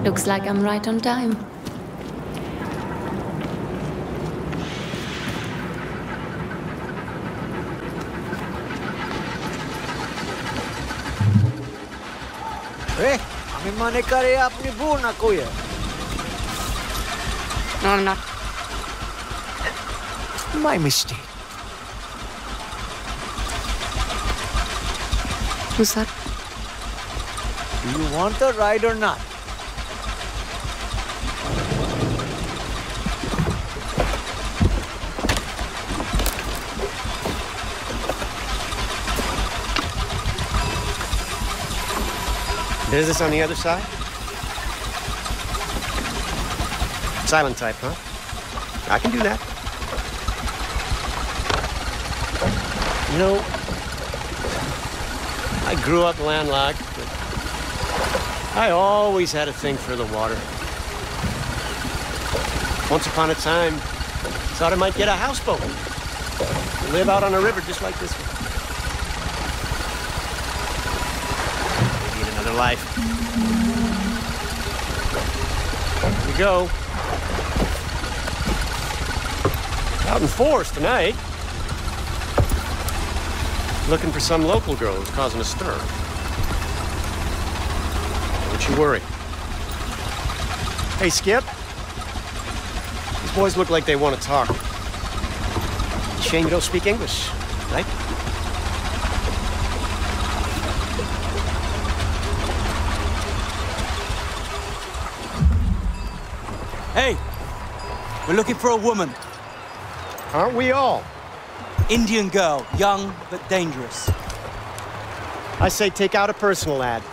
Looks like I'm right on time. আমি মনে করে আপনি বউ না কইয়া। No, I'm not. My mistake. Who's that? Do you want the ride or not? Is this on the other side? Silent type, huh? I can do that. You know, I grew up landlocked, but I always had a thing for the water. Once upon a time, thought I might get a houseboat. Live out on a river just like this one. Maybe in another life. Here we go. Out in force tonight. Looking for some local girl who's causing a stir. Don't you worry. Hey, Skip. These boys look like they want to talk. Shame you don't speak English, right? Hey! We're looking for a woman. Aren't we all? Indian girl, young but dangerous. I say take out a personal ad.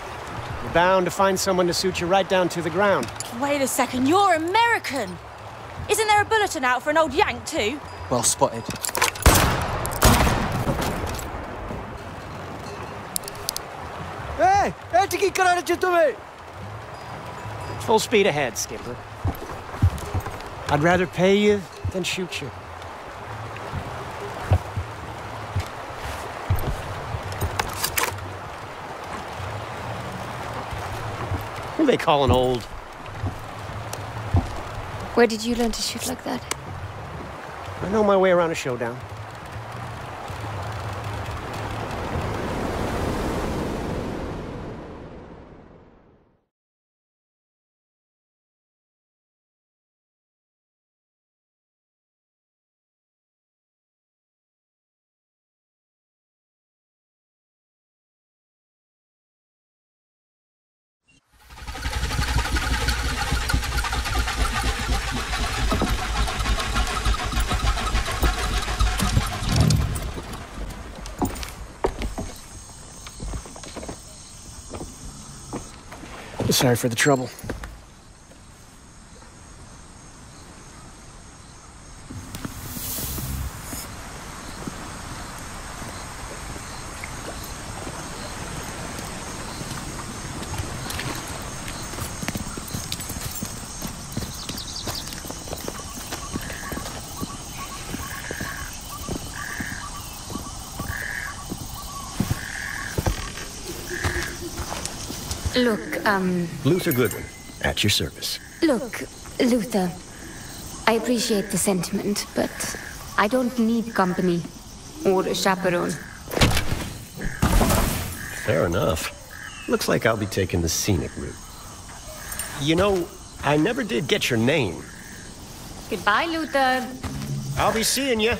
You're bound to find someone to suit you right down to the ground. Wait a second, you're American! Isn't there a bulletin out for an old Yank too? Well spotted. Hey! Hey, কি করাচ্ছ তুমি? Full speed ahead, Skipper. I'd rather pay you than shoot you. Who are they calling old? Where did you learn to shoot like that? I know my way around a showdown. Sorry for the trouble. Look, Luther Goodwin, at your service. Look, Luther. I appreciate the sentiment, but I don't need company or a chaperone. Fair enough. Looks like I'll be taking the scenic route. You know, I never did get your name. Goodbye, Luther. I'll be seeing you.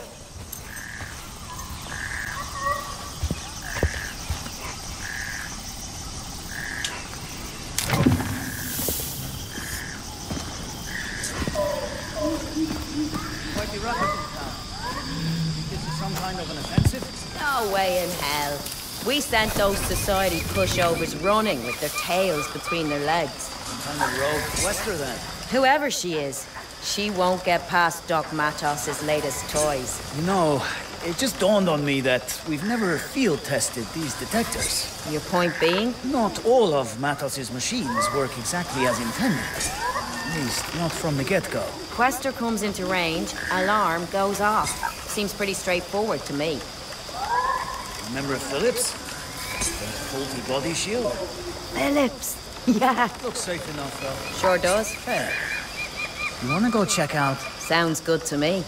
No way in hell. We sent those society pushovers running with their tails between their legs. Some kind of rogue quester, then. Whoever she is, she won't get past Doc Matos's latest toys. You know, it just dawned on me that we've never field-tested these detectors. Your point being? Not all of Matos's machines work exactly as intended. At least, not from the get-go. Quester comes into range, alarm goes off. Seems pretty straightforward to me. Remember Phillips? The faulty body shield? Phillips? Yeah. Looks safe enough, though. Sure does. Hey, you wanna go check out? Sounds good to me.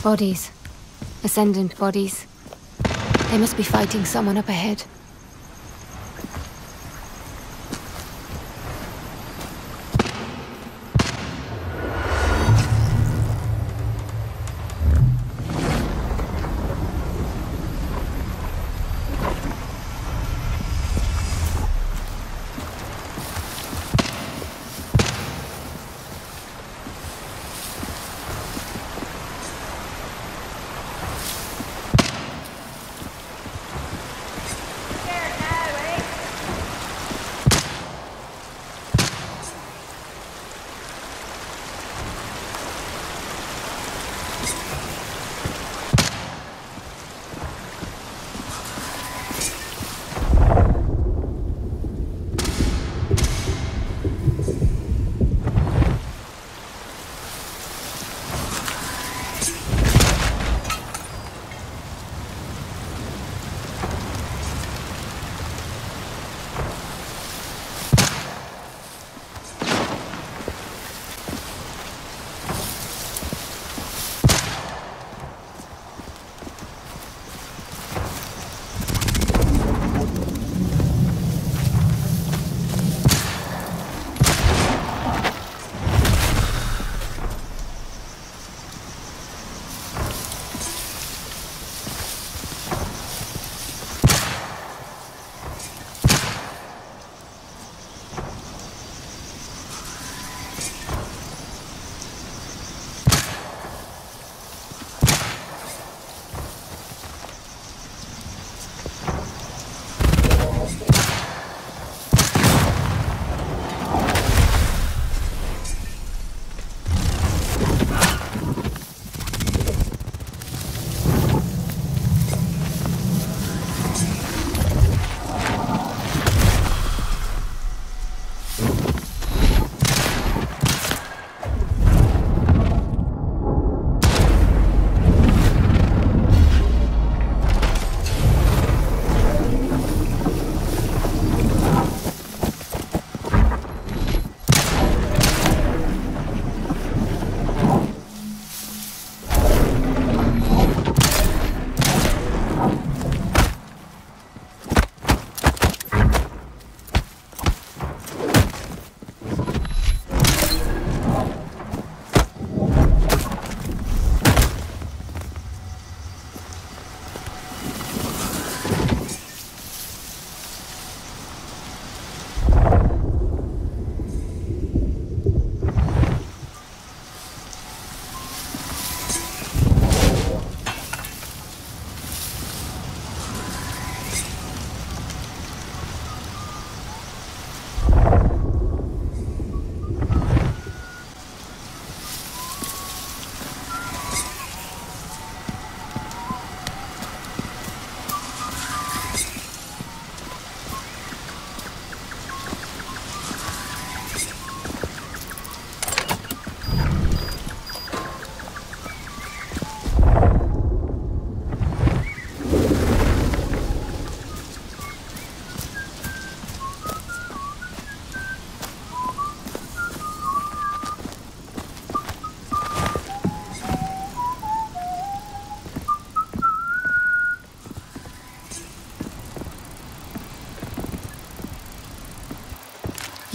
Bodies. Ascendant bodies. They must be fighting someone up ahead.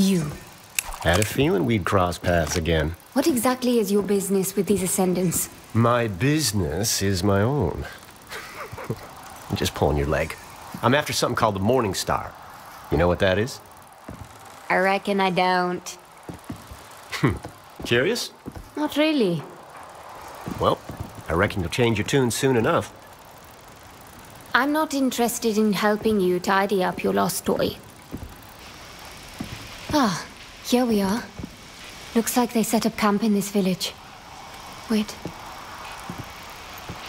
You. Had a feeling we'd cross paths again. What exactly is your business with these ascendants? My business is my own. I'm just pulling your leg. I'm after something called the Morning Star. You know what that is? I reckon I don't. Curious? Not really. Well, I reckon you'll change your tune soon enough. I'm not interested in helping you tidy up your lost toy. Ah, here we are. Looks like they set up camp in this village. Wait.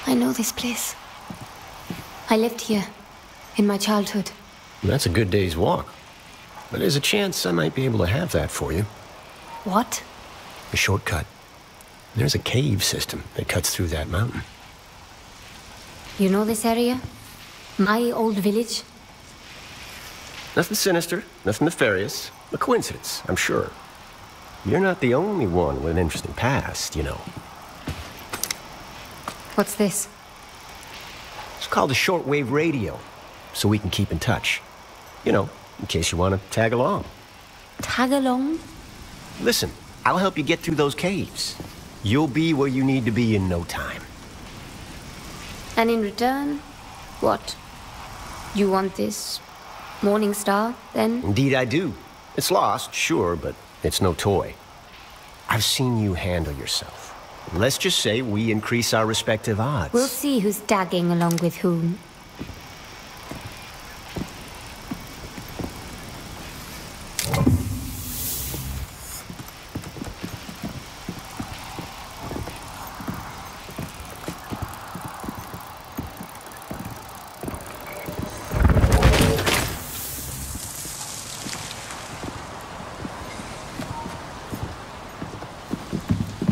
I know this place. I lived here, in my childhood. That's a good day's walk. But there's a chance I might be able to have that for you. What? A shortcut. There's a cave system that cuts through that mountain. You know this area? My old village? Nothing sinister, nothing nefarious. A coincidence, I'm sure. You're not the only one with an interesting past, you know. What's this? It's called a shortwave radio, so we can keep in touch. You know, in case you want to tag along. Tag along? Listen, I'll help you get through those caves. You'll be where you need to be in no time. And in return, what? You want this Morning Star, then? Indeed I do. It's lost, sure, but it's no toy. I've seen you handle yourself. Let's just say we increase our respective odds. We'll see who's tagging along with whom.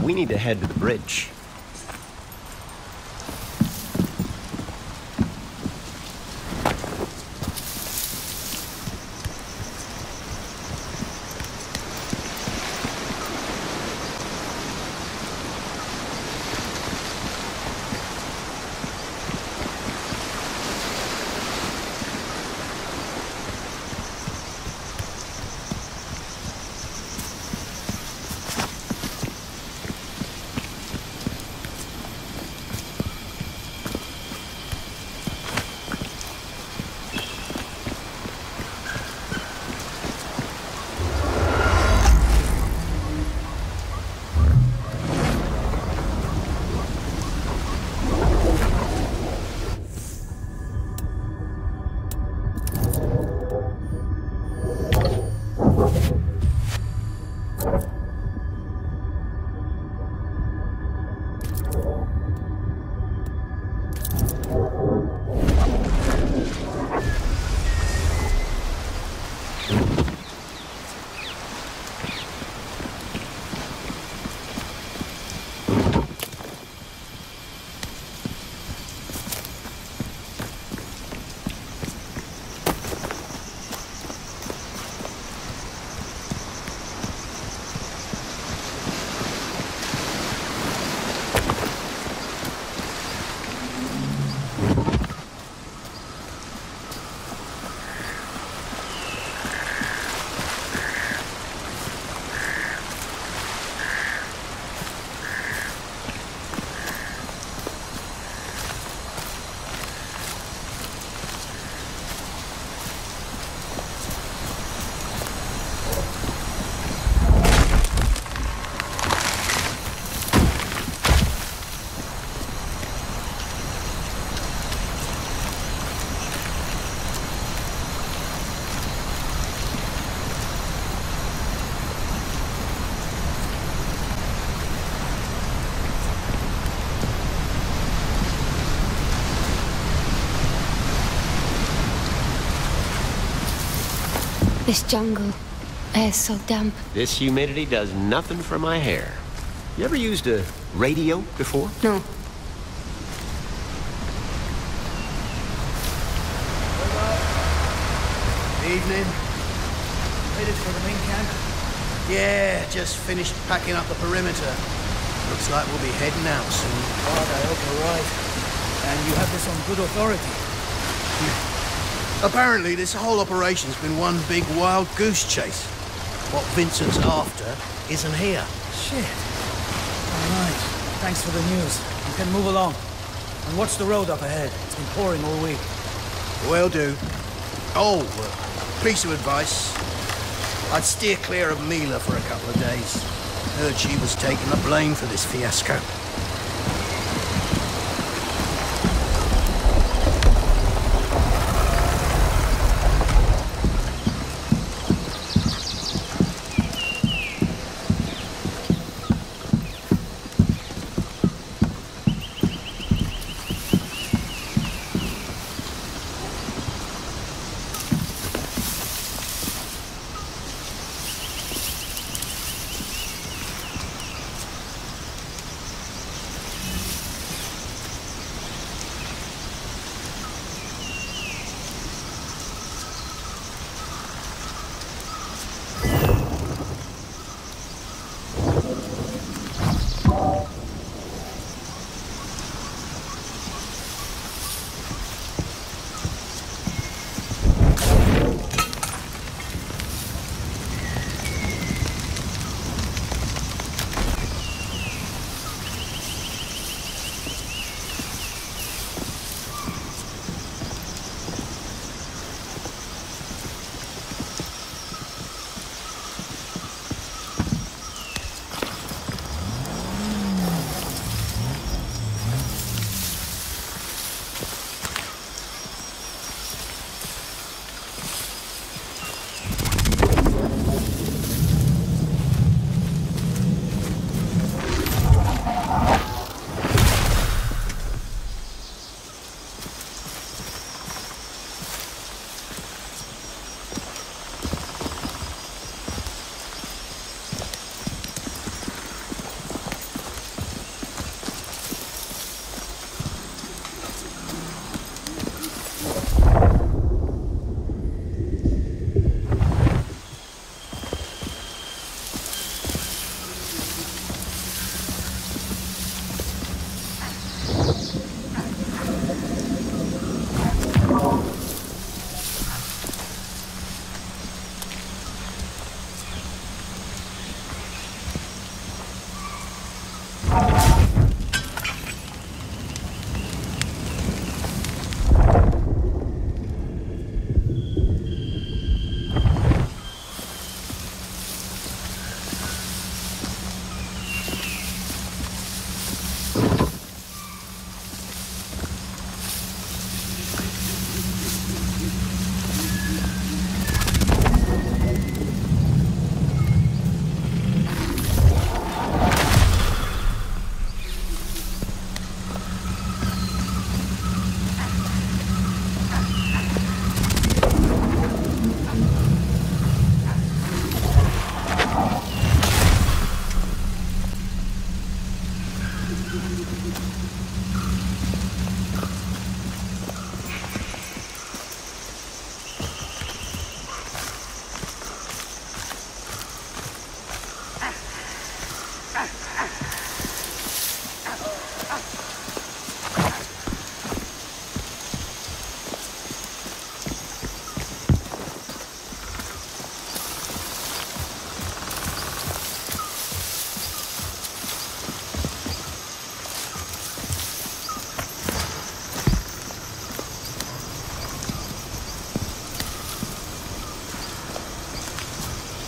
We need to head to the bridge. This jungle air's so damp. This humidity does nothing for my hair. You ever used a radio before? No. Evening. Headed for the main camp? Yeah, just finished packing up the perimeter. Looks like we'll be heading out soon. God, I hope you're right. And you have this on good authority. Apparently, this whole operation's been one big wild goose chase. what Vincent's after isn't here. Shit. All right. Thanks for the news. You can move along. And watch the road up ahead. It's been pouring all week. Will do. Oh, piece of advice. I'd steer clear of Mila for a couple of days. Heard she was taking the blame for this fiasco.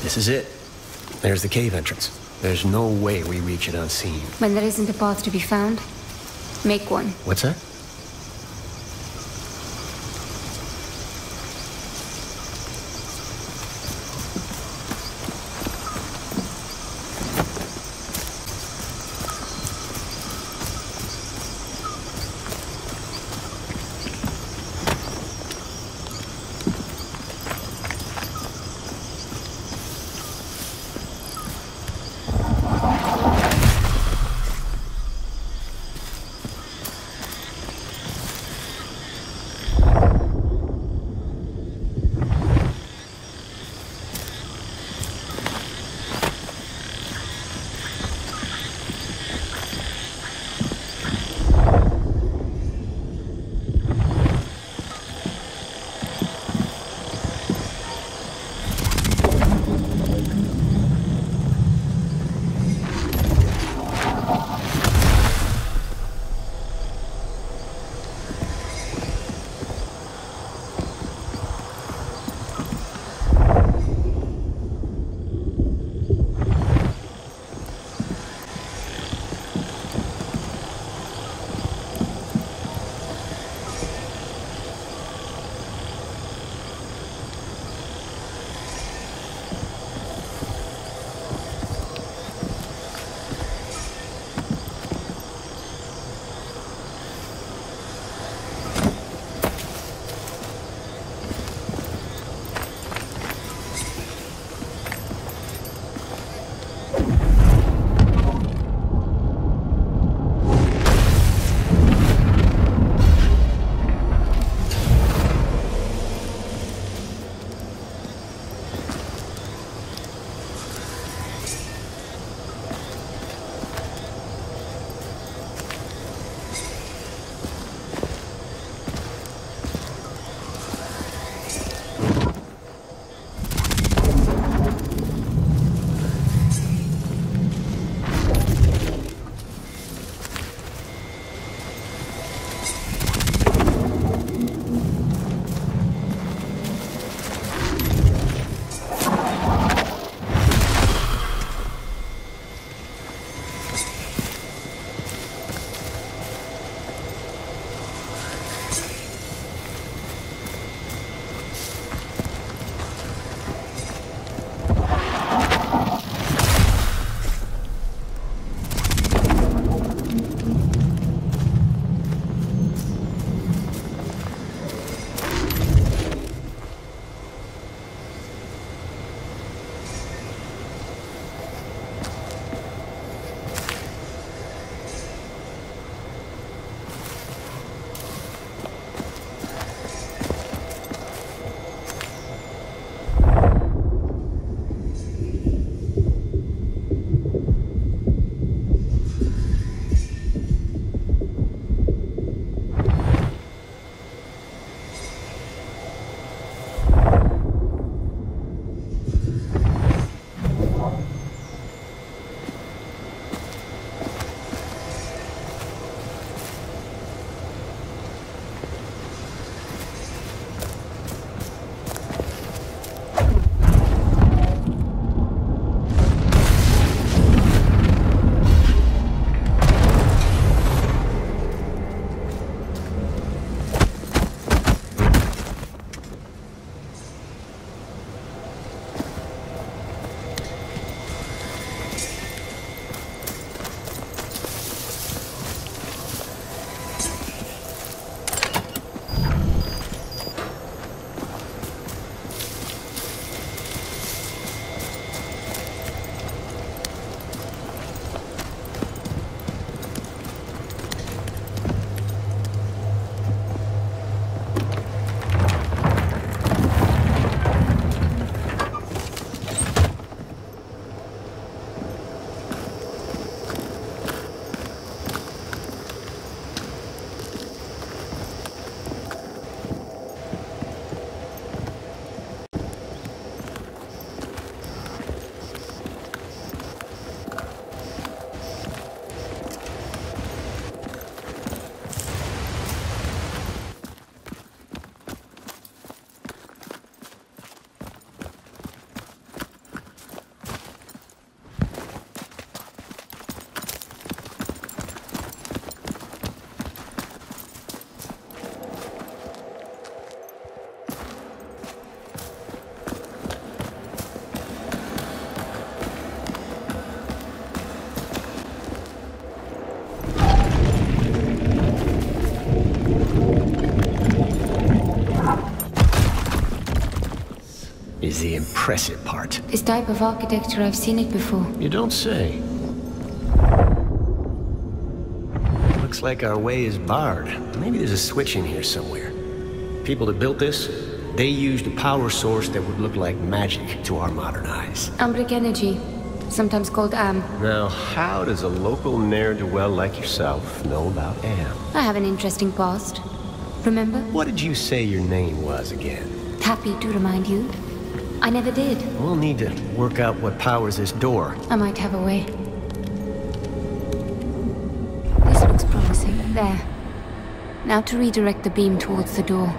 This is it. There's the cave entrance. There's no way we reach it unseen. When there isn't a path to be found, make one. What's that? is the impressive part. This type of architecture, I've seen it before. You don't say. Looks like our way is barred. Maybe there's a switch in here somewhere. People that built this, they used a power source that would look like magic to our modern eyes. Ambric energy, sometimes called AM. Now, how does a local ne'er-do-well like yourself know about AM? I have an interesting past. Remember? What did you say your name was again? Happy to remind you. I never did. We'll need to work out what powers this door. I might have a way. This looks promising. There. Now to redirect the beam towards the door.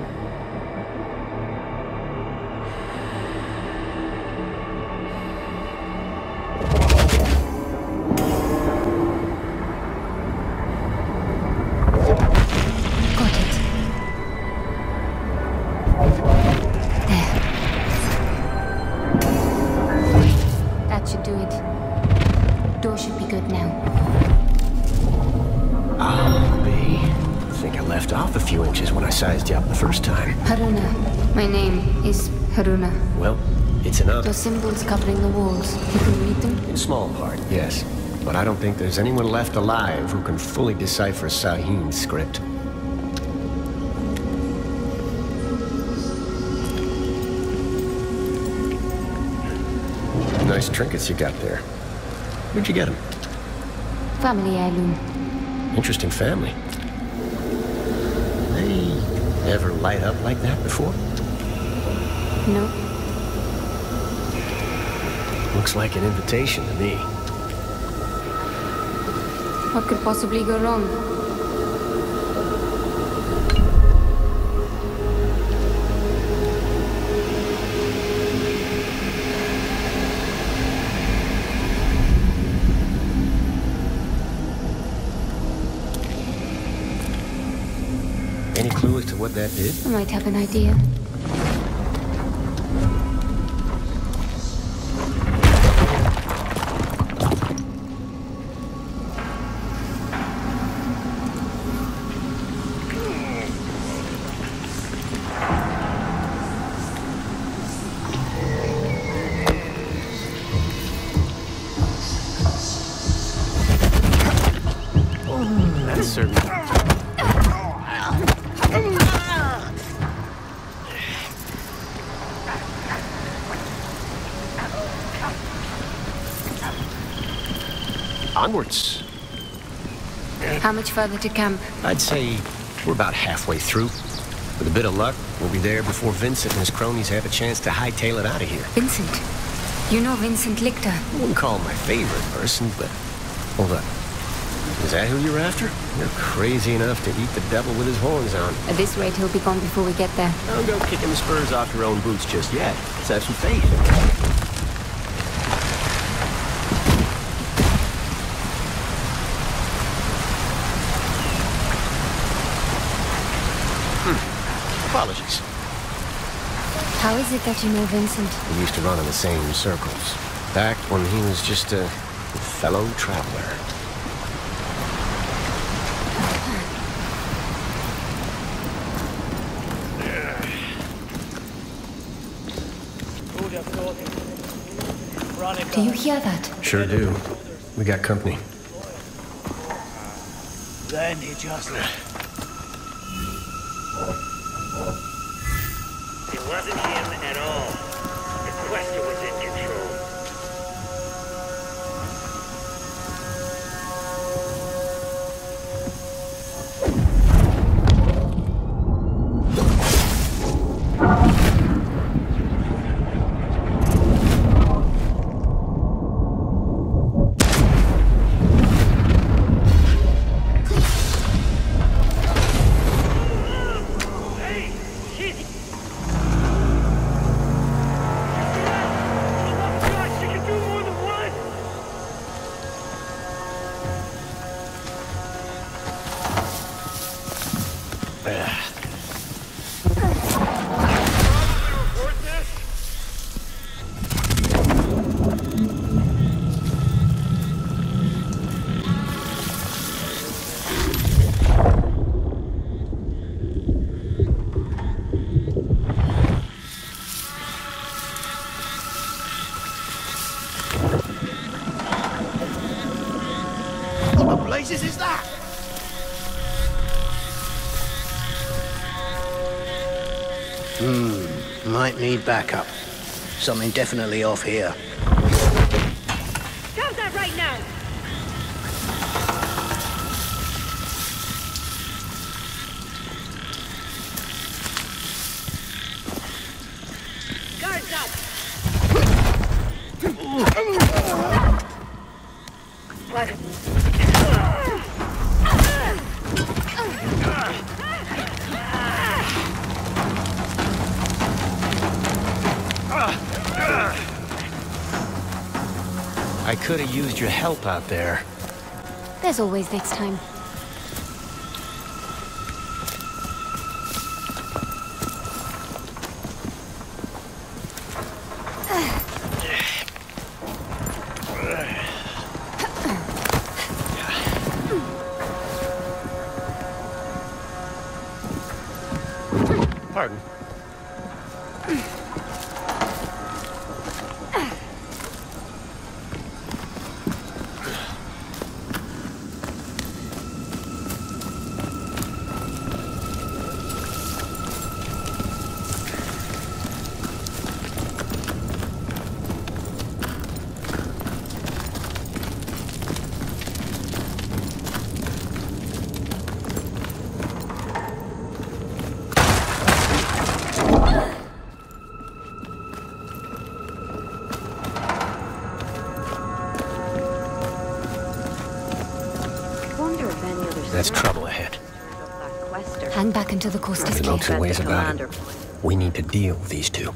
Sized you up the first time. Haruna. My name is Haruna. Well, it's enough. Those symbols covering the walls, you can read them? In small part, yes. But I don't think there's anyone left alive who can fully decipher Sahin's script. Nice trinkets you got there. Where'd you get them? Family heirloom. Interesting family. Ever light up like that before? No. Looks like an invitation to me. What could possibly go wrong? Any clue as to what that did? I might have an idea. That's certain. Onwards. How much further to camp? I'd say we're about halfway through. With a bit of luck, we'll be there before Vincent and his cronies have a chance to hightail it out of here. Vincent? You know Vincent Lichter? I wouldn't call him my favorite person, but... Hold up. Is that who you're after? You're crazy enough to eat the devil with his horns on. At this rate, he'll be gone before we get there. Don't go kicking the spurs off your own boots just yet. Let's have some faith. Apologies. How is it that you know Vincent? We used to run in the same circles. Back when he was just a fellow traveler. Do you hear that? Sure do. We got company. Then he just... It wasn't him at all. The Quester was in control. blazes is that? Might need backup. Something definitely off here. Stop that right now! Guards up! What? I could have used your help out there. There's always next time. Pardon. There's trouble ahead. Hang back until the coast is There's clear. no two ways about it. We need to deal with these two.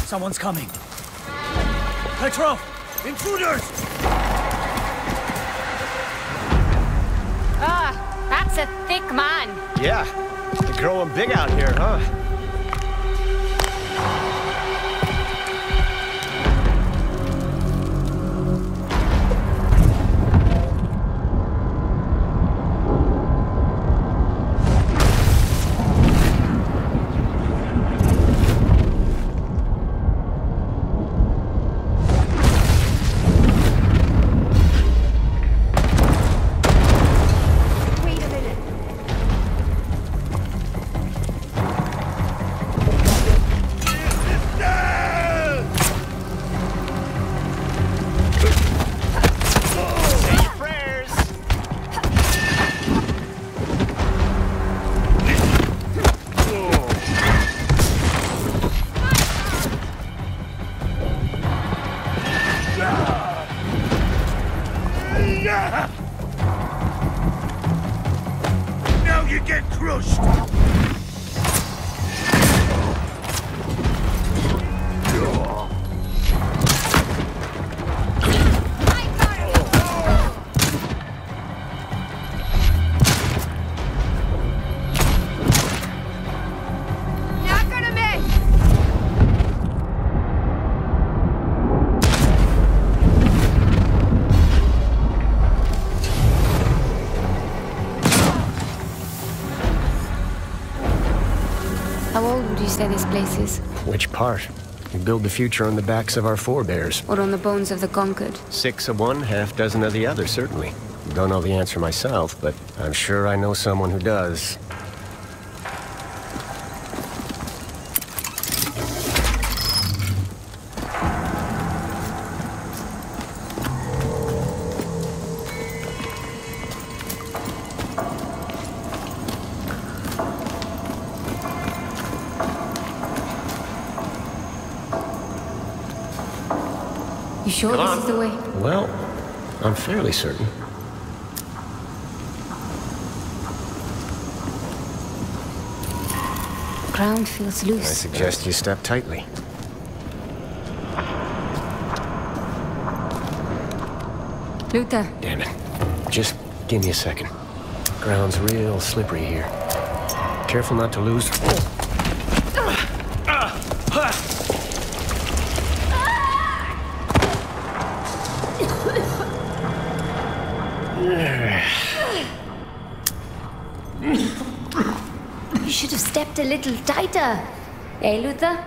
Someone's coming. Petrov! Intruders! Ah, that's a thick man. Yeah, they're growing big out here, huh? Now you get crushed! Not gonna miss! How old would you say this place is? Which part? We build the future on the backs of our forebears. Or on the bones of the conquered? 6 of one, half dozen of the other, certainly. Don't know the answer myself, but I'm sure I know someone who does. You sure this is the way? Well, I'm fairly certain. Ground feels I loose. suggest you step tightly. Luther. Damn it. Just give me a second. Ground's real slippery here. Careful not to lose. You should have stepped a little tighter. Hey, Luther?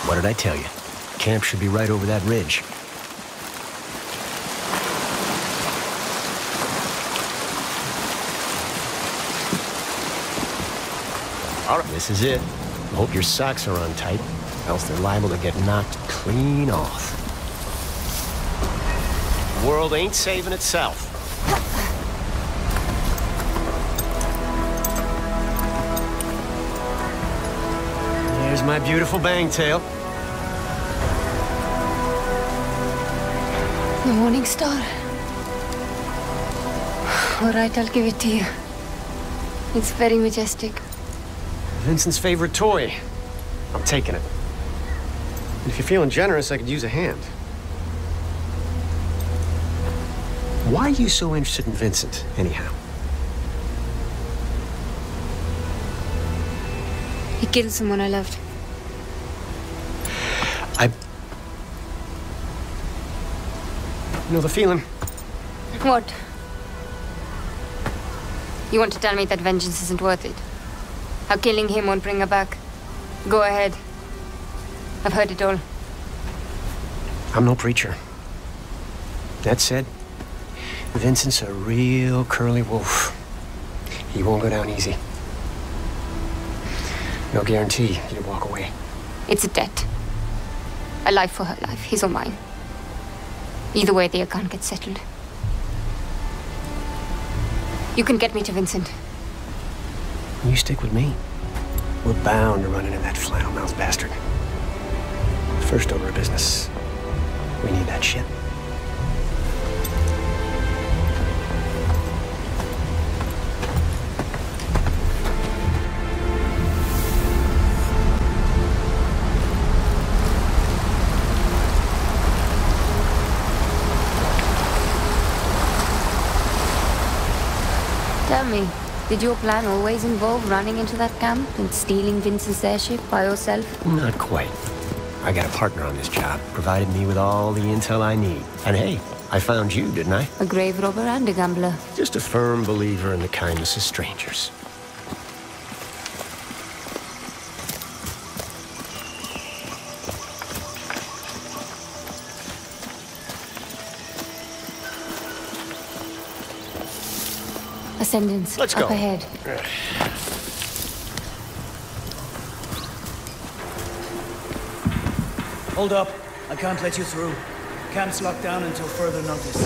What did I tell you? Camp should be right over that ridge. All right, this is it. Hope your socks are on tight, else they're liable to get knocked clean off. The world ain't saving itself. There's my beautiful bangtail. The morning star. All right, I'll give it to you. It's very majestic. Vincent's favorite toy. I'm taking it. And if you're feeling generous, I could use a hand. Why are you so interested in Vincent, anyhow? He killed someone I loved. You know the feeling? What? You want to tell me that vengeance isn't worth it? How killing him won't bring her back? Go ahead. I've heard it all. I'm no preacher. That said, Vincent's a real curly wolf. He won't go down easy. No guarantee he'll walk away. It's a debt. A life for her life, his or mine. Either way, the account gets settled. You can get me to Vincent. You stick with me. We're bound to run into that flannel-mouthed bastard. First order of business, we need that ship. Tell me, did your plan always involve running into that camp and stealing Vincent's airship by yourself? Not quite. I got a partner on this job, provided me with all the intel I need. And hey, I found you, didn't I? A grave robber and a gambler. Just a firm believer in the kindness of strangers. Ascendance. Let's go. Up ahead. Hold up. I can't let you through. Camp's locked down until further notice.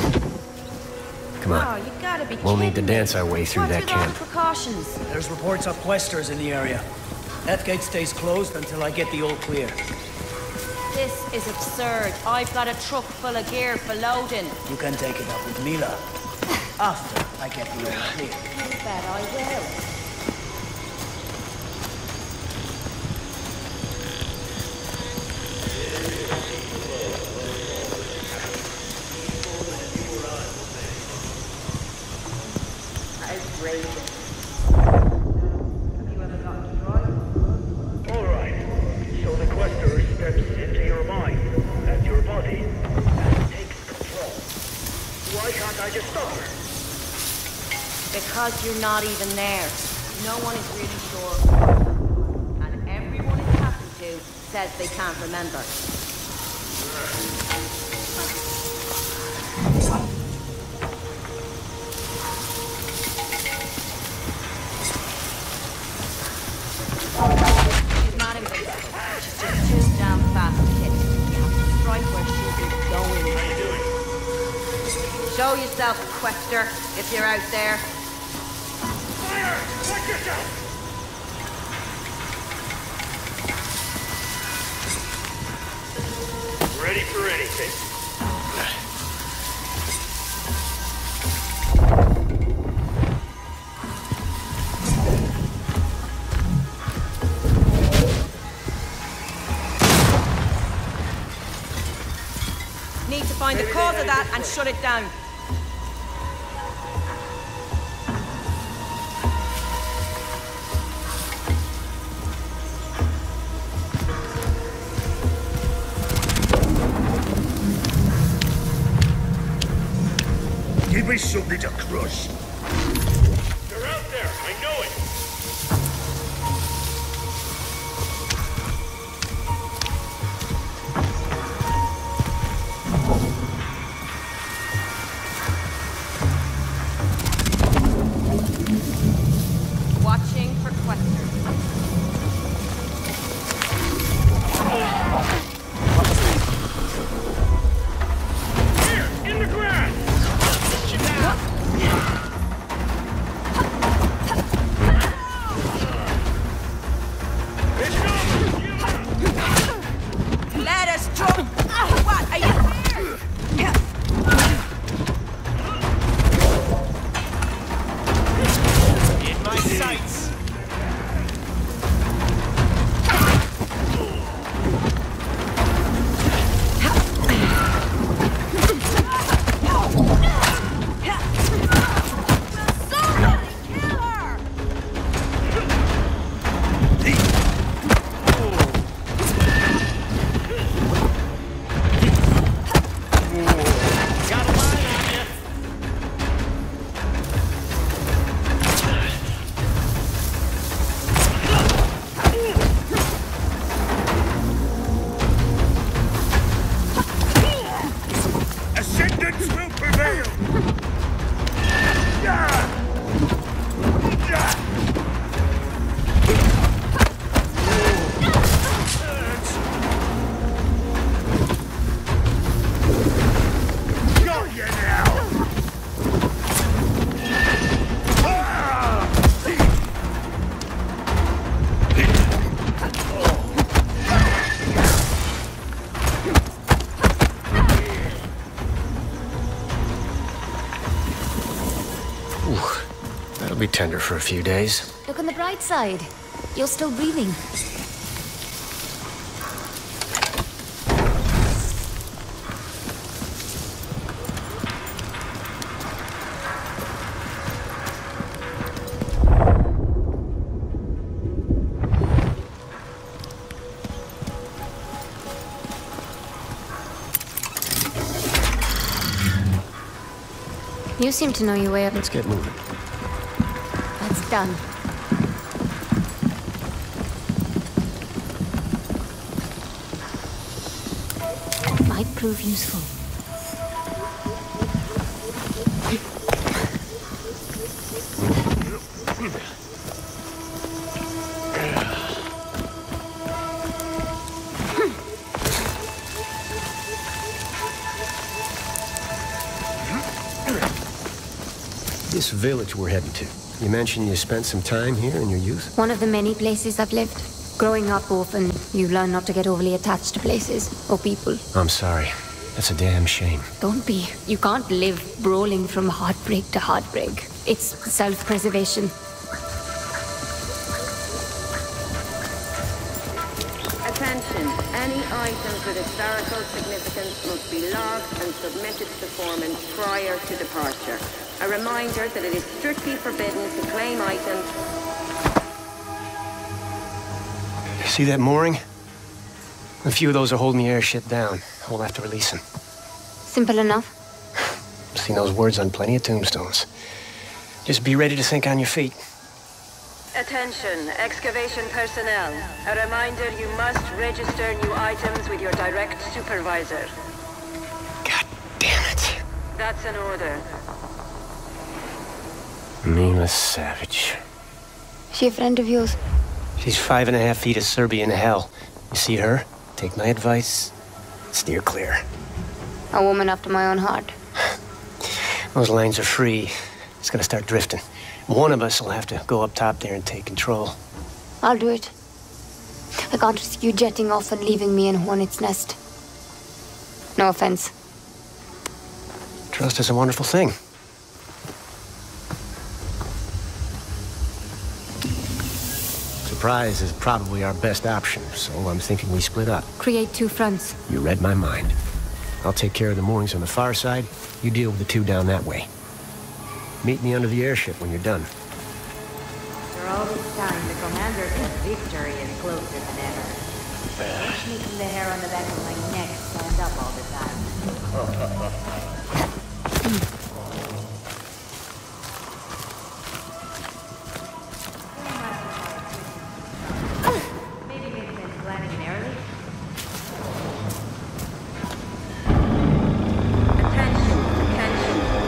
Come on. Oh, you gotta be We'll need to kidding dance me. our way through What that with all camp. the precautions? There's reports of questers in the area. That gate stays closed until I get the all clear. This is absurd. I've got a truck full of gear for loading. You can take it up with Mila. After I get the all clear. You bet I will. Alright, so the quester steps into your mind and your body and takes control. Why can't I just stop her? Because you're not even there. No one is really sure. And everyone it's happened to says they can't remember. She's not invincible. She's just too damn fast to hit. You have to strike where she's going. How you doing? Show yourself, Quester, if you're out there. Fire! Watch yourself! Need to find the cause of that and shut it down. Give me something to crush. They're out there. I know it. Watching for questers. Here, in the ground. Let us drop. What are you? In my sights. Ascendance will prevail! Got you now! That'll be tender for a few days. Look on the bright side. You're still breathing. You seem to know your way up. Let's get moving. That's done. Might prove useful. This village we're heading to. You mentioned you spent some time here in your youth? One of the many places I've lived. Growing up orphan, you learn not to get overly attached to places or people. I'm sorry. That's a damn shame. Don't be. You can't live brawling from heartbreak to heartbreak. It's self-preservation. Attention. Any items with historical significance must be logged and submitted to foreman prior to departure. A reminder that it is strictly forbidden to claim items. See that mooring? A few of those are holding the airship down. We'll have to release them. Simple enough. Seen those words on plenty of tombstones. Just be ready to think on your feet. Attention, excavation personnel. A reminder you must register new items with your direct supervisor. God damn it. That's an order. Mila Savage. She a friend of yours? She's 5.5 feet of Serbian hell. You see her? Take my advice. Steer clear. A woman after my own heart. Those lines are free. It's gonna start drifting. One of us will have to go up top there and take control. I'll do it. I can't risk you jetting off and leaving me in Hornet's Nest. No offense. Trust is a wonderful thing. Surprise is probably our best option, so I'm thinking we split up. Create two fronts. You read my mind. I'll take care of the moorings on the far side. You deal with the two down that way. Meet me under the airship when you're done. For all this time, the commander's victory is closer than ever. It's making the hair on the back of my neck stand up all the time. Maybe makes sense planning an air leak. Attention.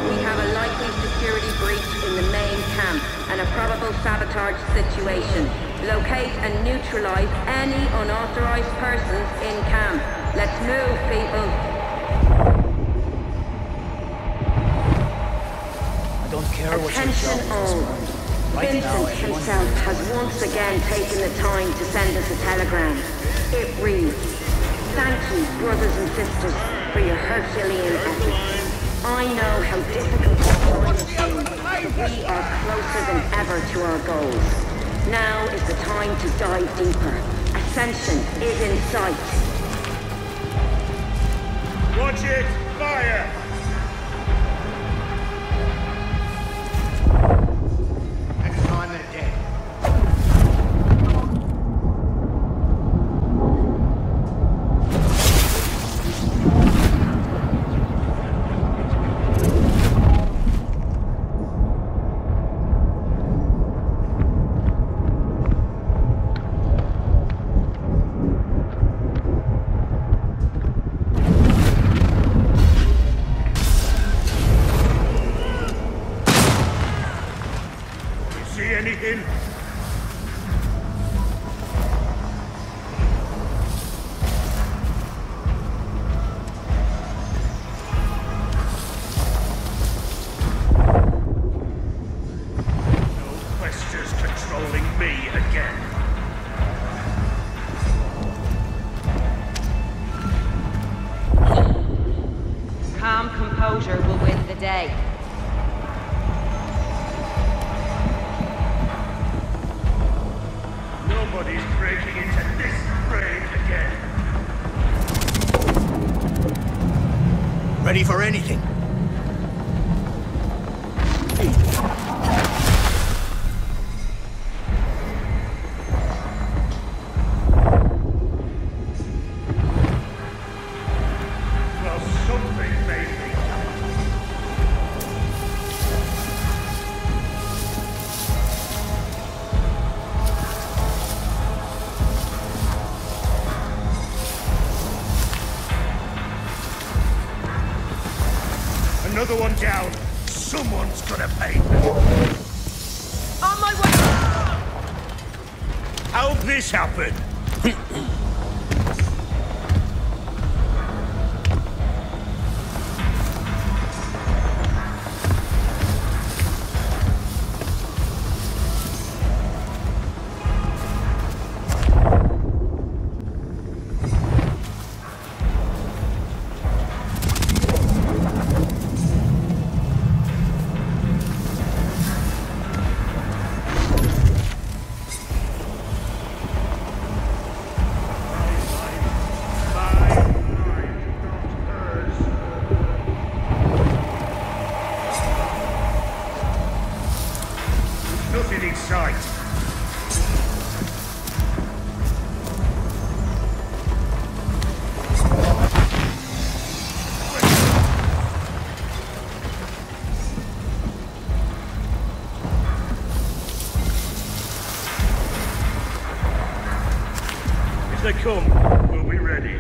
We have a likely security breach in the main camp and a probable sabotage situation. Locate and neutralize any unauthorized persons in camp. Let's move, people. I don't care what your job is, all. Right now, Vincent himself has once again taken the time to send us a telegram. It reads, "Thank you, brothers and sisters, for your Herculean efforts. I know how difficult the time has been, but we are closer than ever to our goals. Now is the time to dive deeper. Ascension is in sight." Watch it! Fire! Next time they're dead. See anything? No questers controlling me again. Calm composure will win the day. Nobody's breaking into this brain again. Ready for anything? Well, something made me. Another one down. Someone's gonna pay. On my way! How'd this happen? Nothing in sight. If they come, we'll be ready.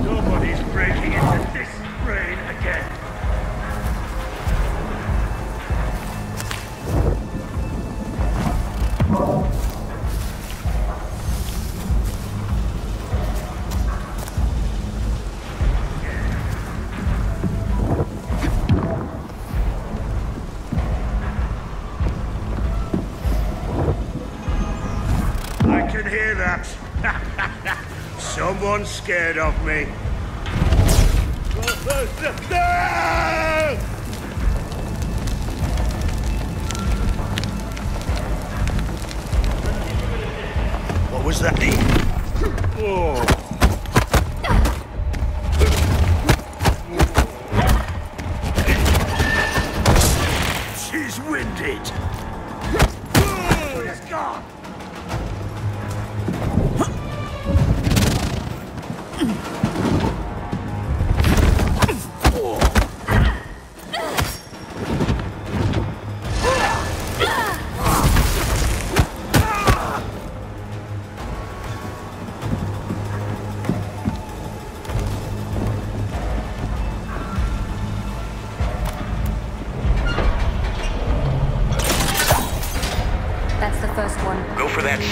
Nobody's breaking into this brain again. hear that? Someone's scared of me. What was that? Oh. She's winded. Oh, it's gone.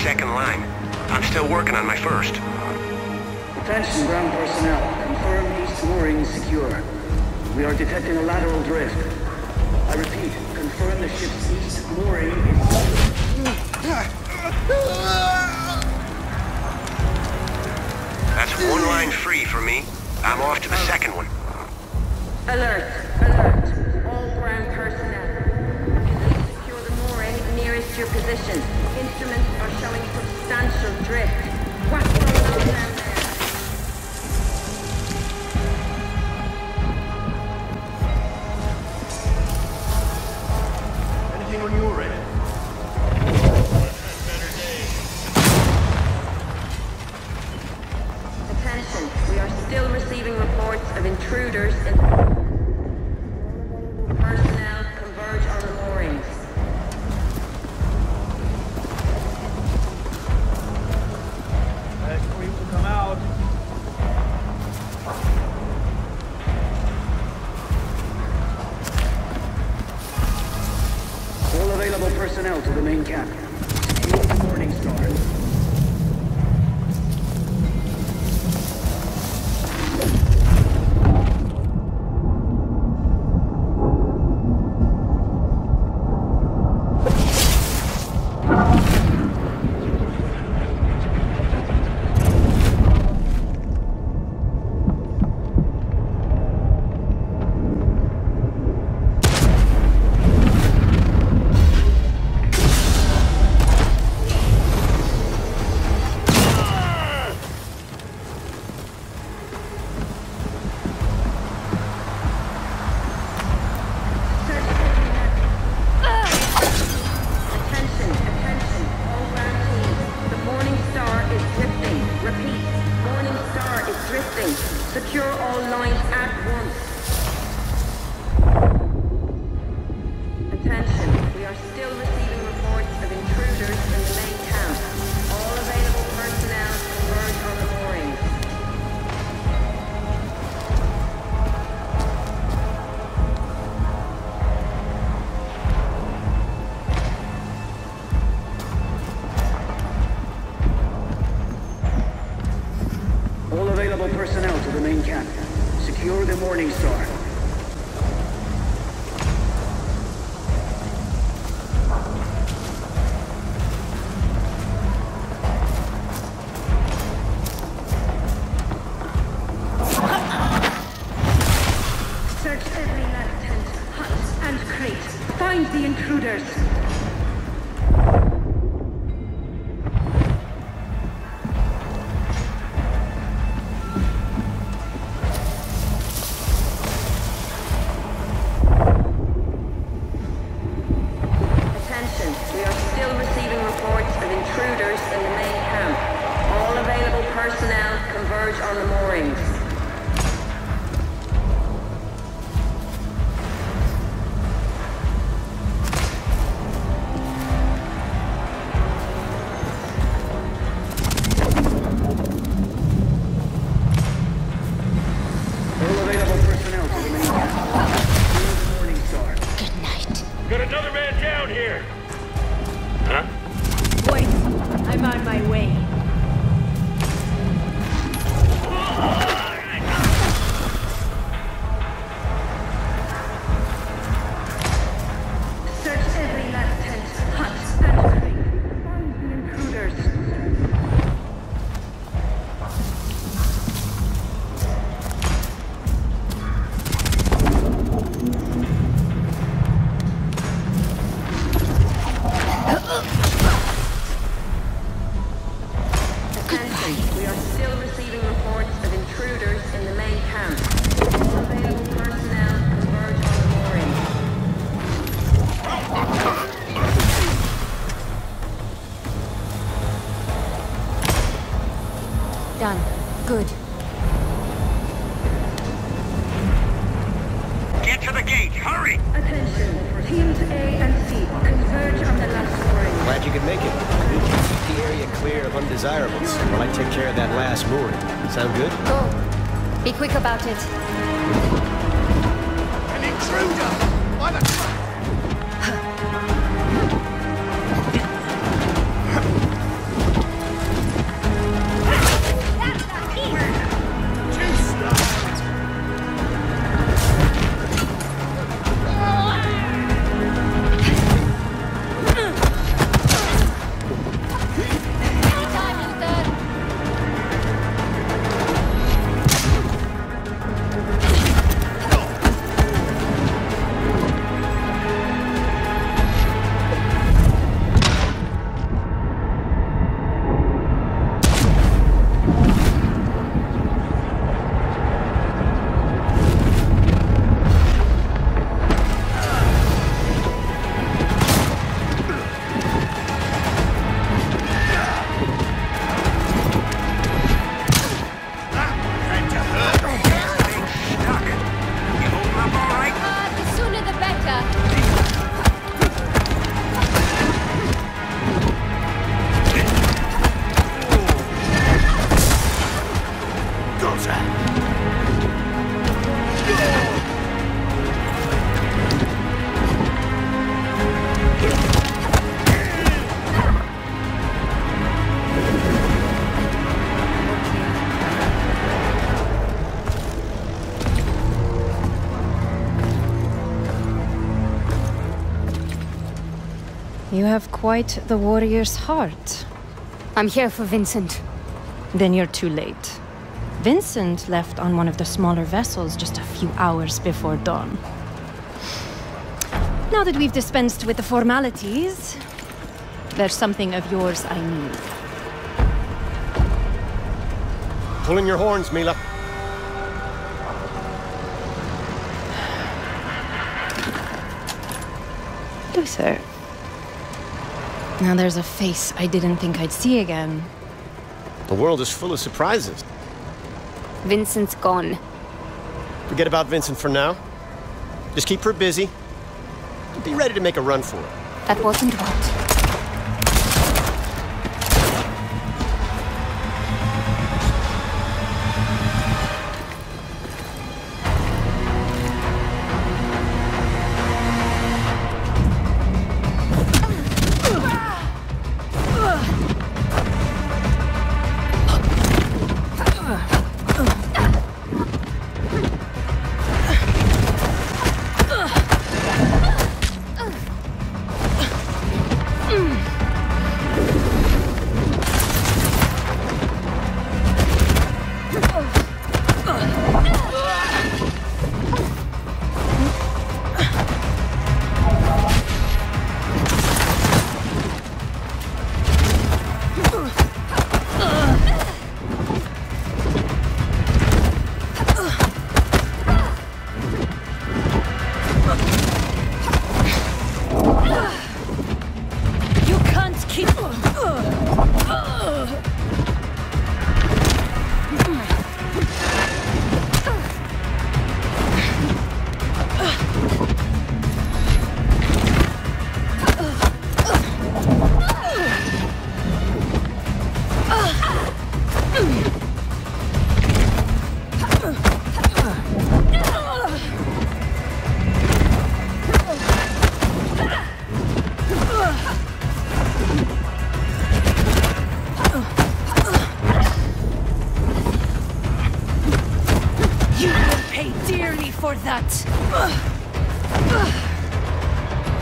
Second line. I'm still working on my first. Attention, ground personnel. Confirm east mooring secure. We are detecting a lateral drift. I repeat, confirm the ship's east mooring is... That's one line free for me. I'm off to the second one. Alert! Alert! All ground personnel. Please secure the mooring nearest your position. Instruments are showing substantial drift. What's going on down there? Anything on your end? Attention, we are still receiving reports of intruders in... Personnel converge on the moorings. Come out. All available personnel to the main camp. Secure the Morning Star. Secure all lines at once. Attention, we are still receiving reports of intruders in the main camp. All available personnel converge on the moorings. All available personnel to the main camp. Secure the Morning Star. Search every last tent, hut, and crate. Find the intruders. We are still receiving reports of intruders in the main camp. All available personnel converge on the moorings. All available personnel to the main camp. Secure the Morning Star. Good night. Got another man down here! Huh? Wait, I'm on my way. Search every last tent, hut, and crate. Find the intruders. Teams A and C, converge on the last mooring. Glad you could make it. We can keep the area clear of undesirables while I take care of that last mooring. Sound good? Go. Be quick about it. An intruder! By the truck! You have quite the warrior's heart. I'm here for Vincent. Then you're too late. Vincent left on one of the smaller vessels just a few hours before dawn. Now that we've dispensed with the formalities, there's something of yours I need. Pull in your horns, Mila. Luther. Now there's a face I didn't think I'd see again. The world is full of surprises. Vincent's gone. Forget about Vincent for now. Just keep her busy. Be ready to make a run for it. That wasn't what.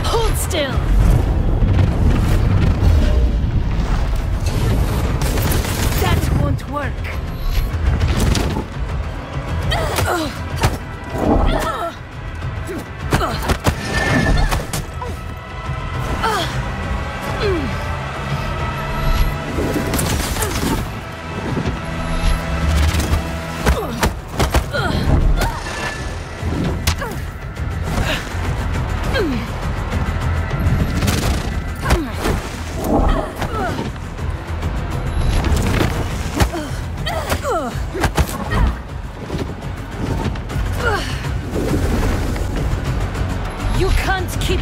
Hold still! That won't work. You can't keep...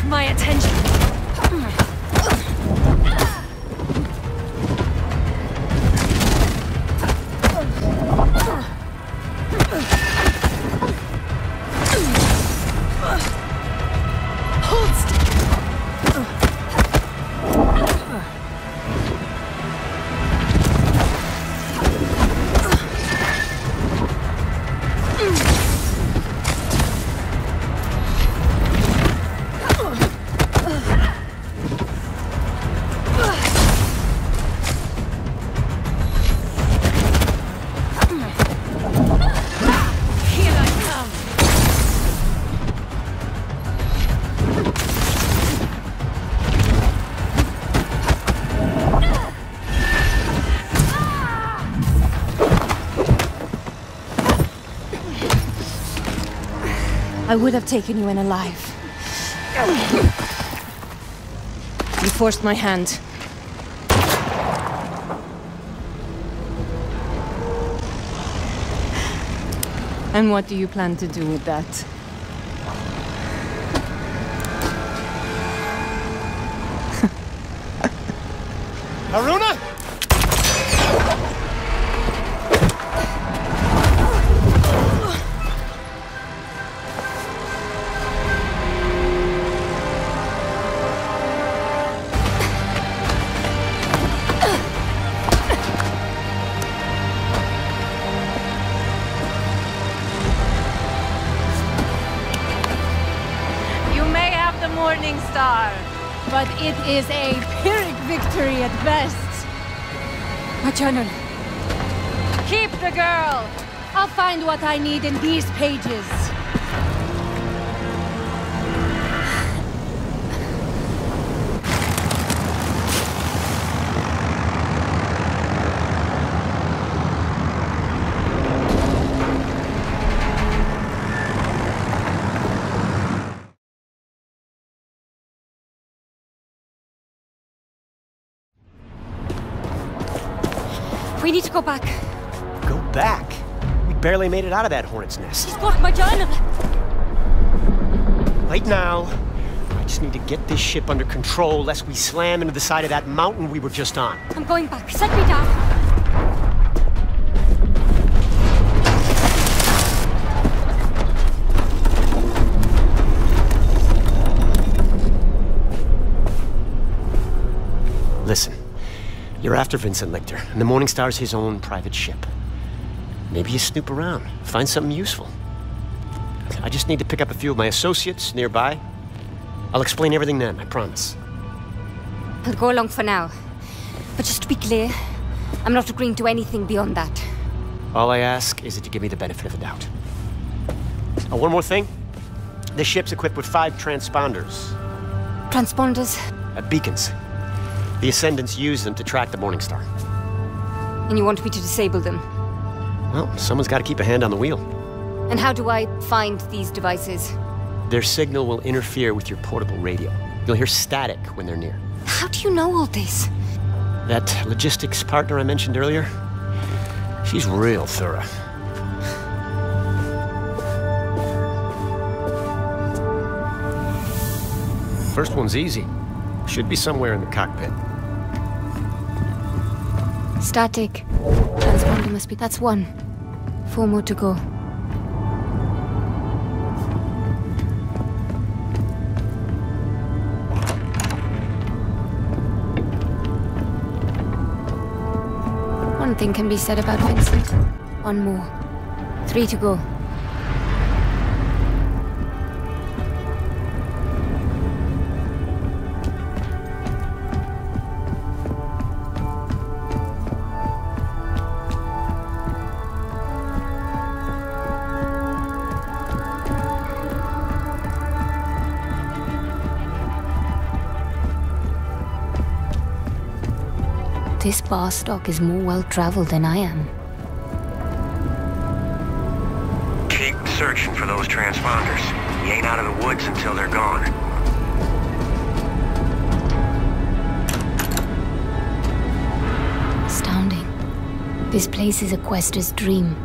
My attention. Hold still. I would have taken you in alive. You forced my hand. And what do you plan to do with that? Haruna? Morning Star, but it is a Pyrrhic victory at best. My journal. Keep the girl. I'll find what I need in these pages. We need to go back. Go back? We barely made it out of that hornet's nest. She's got my journal. Right now, I just need to get this ship under control lest we slam into the side of that mountain we were just on. I'm going back. Set me down. Listen. You're after Vincent Lichter, and the Morning Star's his own private ship. Maybe you snoop around, find something useful. I just need to pick up a few of my associates nearby. I'll explain everything then, I promise. I'll go along for now. But just to be clear, I'm not agreeing to anything beyond that. All I ask is that you give me the benefit of the doubt. Oh, one more thing. This ship's equipped with 5 transponders. Transponders? Beacons. The Ascendants use them to track the Morningstar. And you want me to disable them? Well, someone's got to keep a hand on the wheel. And how do I find these devices? Their signal will interfere with your portable radio. You'll hear static when they're near. How do you know all this? That logistics partner I mentioned earlier, she's real thorough. First one's easy. Should be somewhere in the cockpit. Static. Transponder must be... That's 1. 4 more to go. One thing can be said about Vincent. 1 more. 3 to go. This bar stock is more well-traveled than I am. Keep searching for those transponders. You ain't out of the woods until they're gone. Astounding. This place is a quester's dream.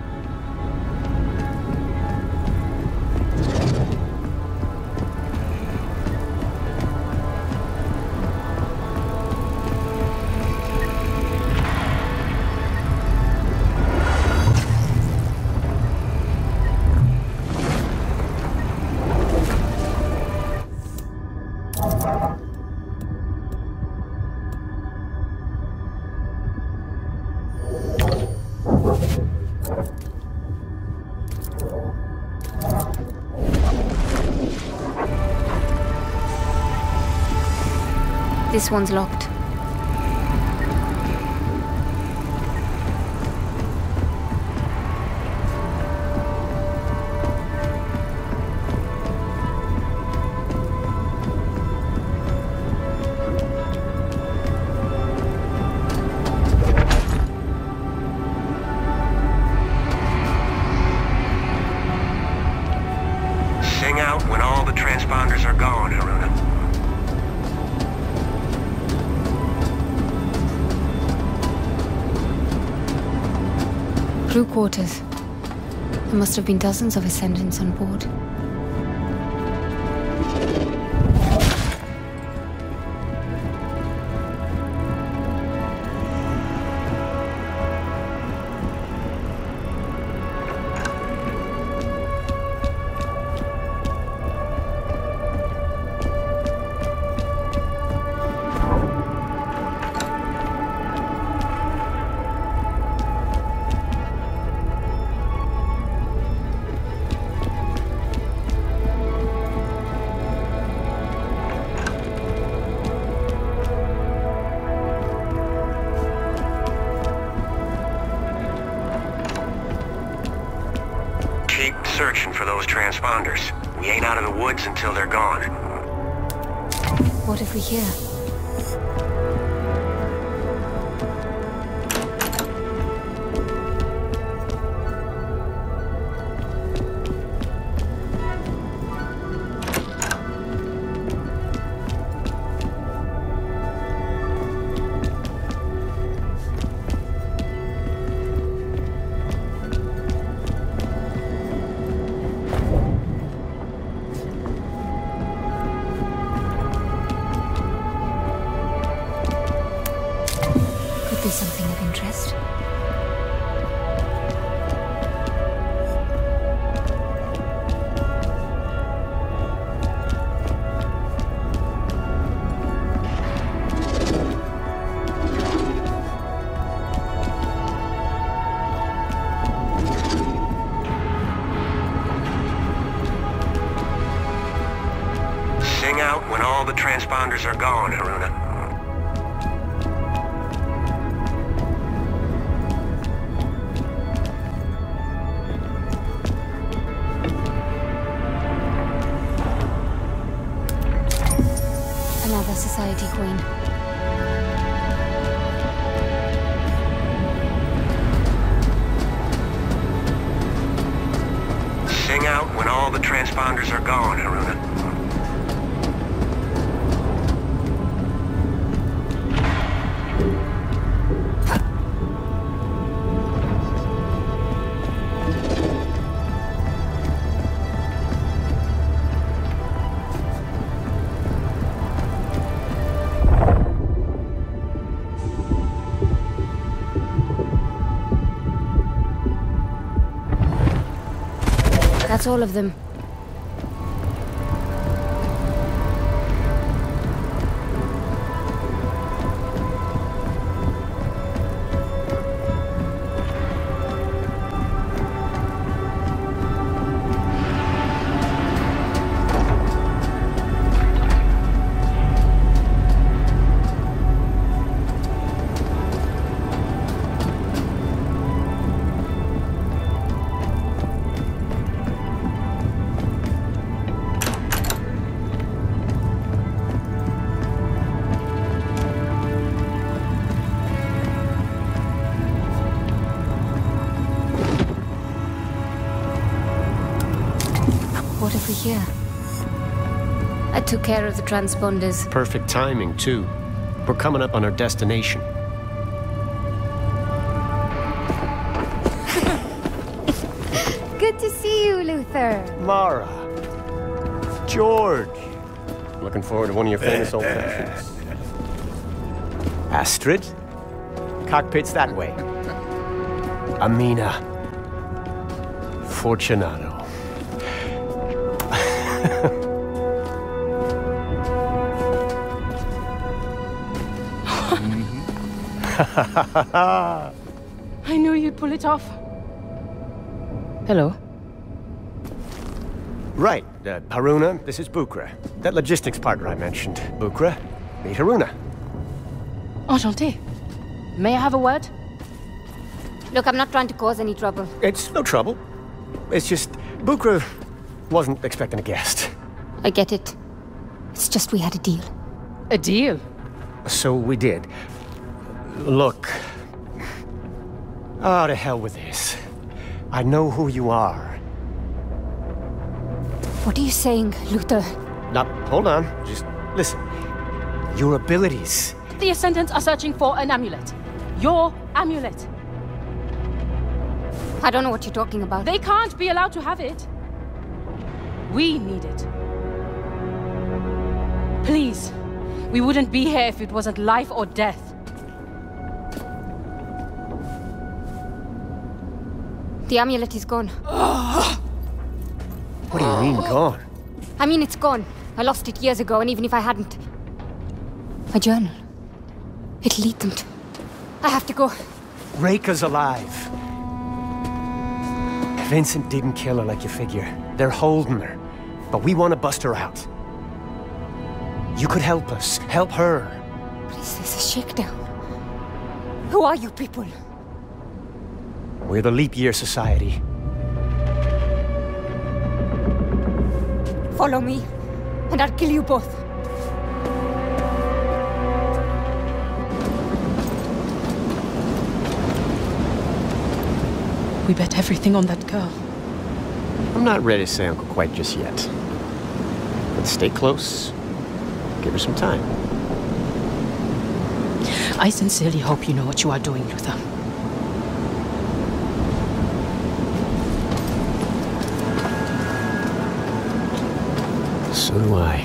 This one's locked. Sing out when all the transponders are gone, Haruna. Crew quarters. There must have been dozens of Ascendants on board. Keep searching for those transponders. We ain't out of the woods until they're gone. What if we hear? Be something of interest. Sing out when all the transponders are gone, Haruna. energy coin. Sing out when all the transponders are gone, Haruna. That's all of them. What have we here? I took care of the transponders. Perfect timing, too. We're coming up on our destination. Good to see you, Luther. Mara. George. Looking forward to one of your famous old fashions. Astrid. Cockpit's that way. Amina. Fortunato. I knew you'd pull it off. Hello. Right, Haruna, this is Bukra. That logistics partner I mentioned. Bukra, meet Haruna. Enchanté. May I have a word? Look, I'm not trying to cause any trouble. It's no trouble. It's just, Bukra wasn't expecting a guest. I get it. It's just we had a deal. A deal? So we did. Look. Oh, to hell with this. I know who you are. What are you saying, Luther? Now, hold on. Just listen. Your abilities. The Ascendants are searching for an amulet. Your amulet. I don't know what you're talking about. They can't be allowed to have it. We need it. Please. We wouldn't be here if it wasn't life or death. The amulet is gone. What do you mean, gone? I mean, it's gone. I lost it years ago, and even if I hadn't... My journal. It leaked. I have to go. Reika's alive. Vincent didn't kill her like you figure. They're holding her. But we want to bust her out. You could help us. Help her. Please, there's a shakedown. Who are you people? We're the Leap Year Society. Follow me, and I'll kill you both. We bet everything on that girl. I'm not ready to say Uncle quite just yet. But stay close. Give her some time. I sincerely hope you know what you are doing, Luther. So do I.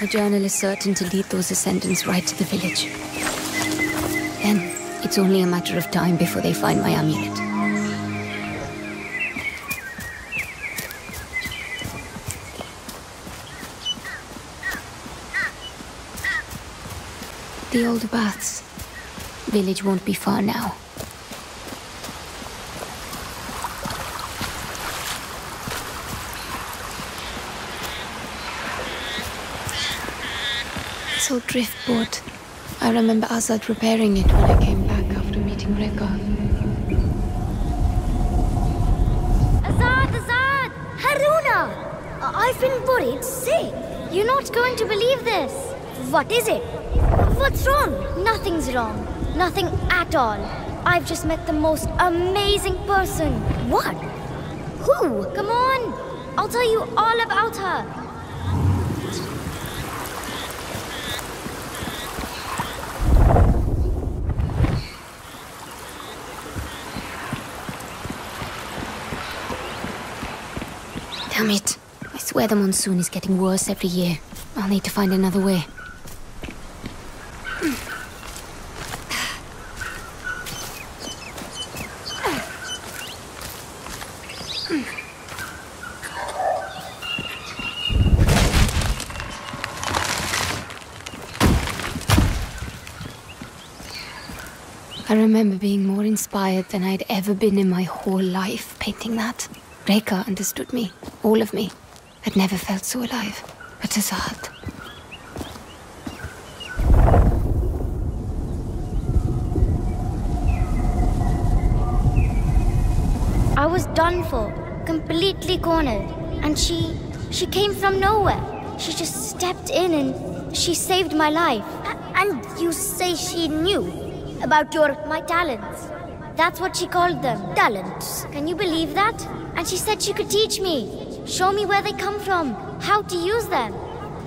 The journal is certain to lead those Ascendants right to the village. Then, it's only a matter of time before they find my amulet. The older baths. Village won't be far now. special driftboat. I remember Azad repairing it when I came back after meeting Reka. Azad! Haruna! I've been worried sick. You're not going to believe this. What is it? What's wrong? Nothing's wrong. Nothing at all. I've just met the most amazing person. What? Who? Come on! I'll tell you all about her. Damn it. I swear the monsoon is getting worse every year. I'll need to find another way. I remember being more inspired than I'd ever been in my whole life painting that. Reka understood me, all of me. I'd never felt so alive. But Azad. I was done for, completely cornered. And she came from nowhere. She just stepped in and she saved my life. And you say she knew about my talents? That's what she called them, talents. Can you believe that? And she said she could teach me, show me where they come from, how to use them.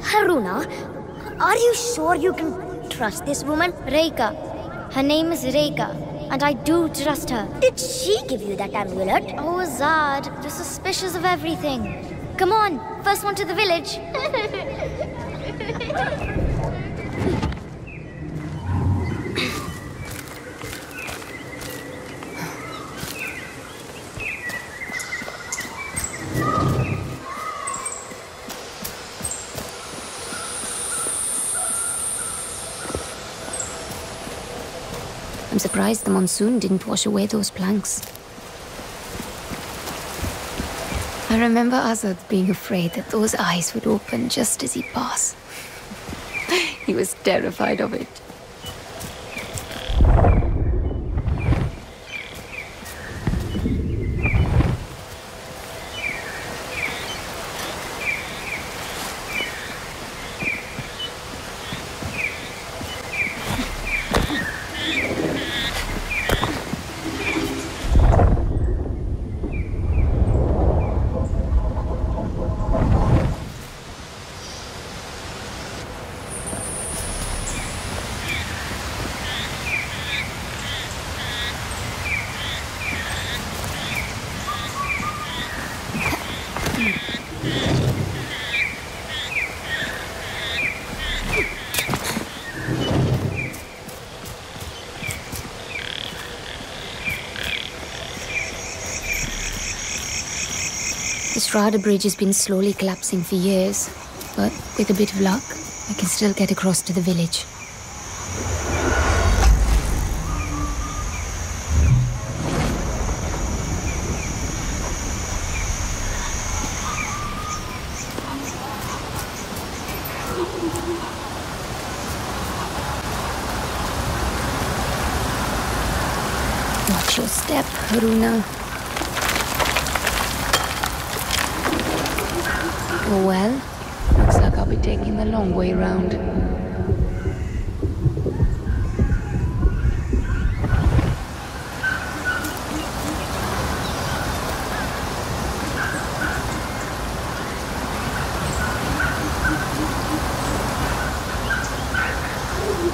Haruna, are you sure you can trust this woman? Reka. Her name is Reka, and I do trust her. Did she give you that amulet? Oh, Azad, you're suspicious of everything. Come on, first one to the village. I'm surprised the monsoon didn't wash away those planks. I remember Azad being afraid that those eyes would open just as he passed. He was terrified of it. The Strada Bridge has been slowly collapsing for years, but with a bit of luck, I can still get across to the village. Watch your step, Haruna. Oh well, looks like I'll be taking the long way round.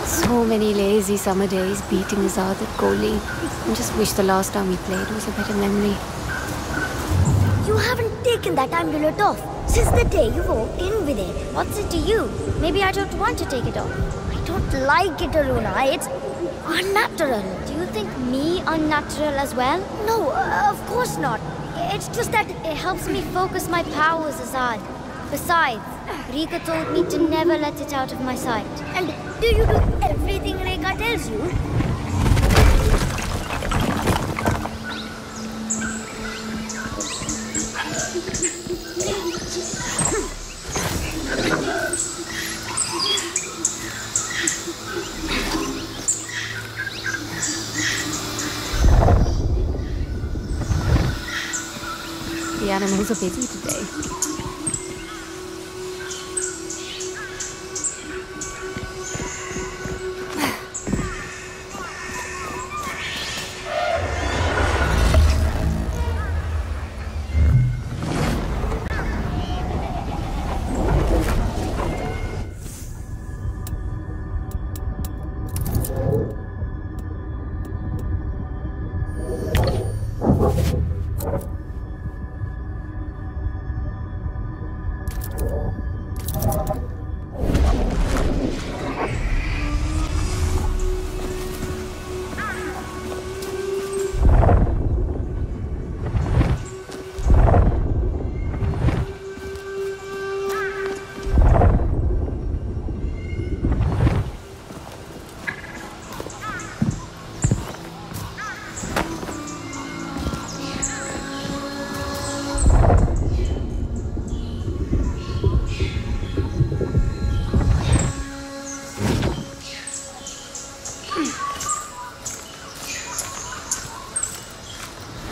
So many lazy summer days beating Azad at goalie. I just wish the last time we played was a better memory. You haven't taken that amulet off since the day you walked in with it. What's it to you? Maybe I don't want to take it off. I don't like it, Aruna. It's unnatural. Do you think me unnatural as well? No, of course not. It's just that it helps me focus my powers, Azad. Besides, Reka told me to never let it out of my sight. And do you do everything Reka tells you? animals are busy today.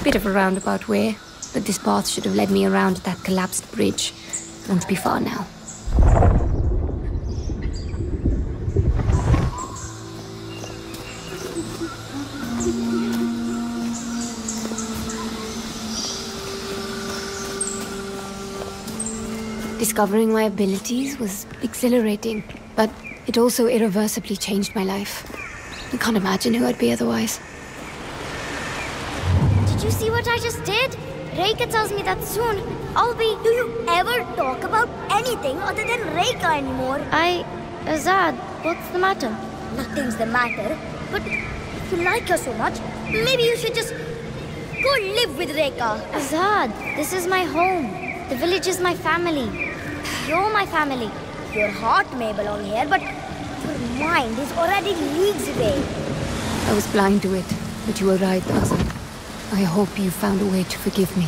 Bit of a roundabout way, but this path should have led me around that collapsed bridge. Won't be far now. Discovering my abilities was exhilarating, but it also irreversibly changed my life. I can't imagine who I'd be otherwise. Did you see what I just did? Reika tells me that soon I'll be... Do you ever talk about anything other than Reika anymore? Azad, what's the matter? Nothing's the matter, but if you like her so much, maybe you should just go live with Reika. Azad, this is my home. The village is my family. You're my family. Your heart may belong here, but your mind is already leagues away. I was blind to it, but you were right, Azad. I hope you found a way to forgive me.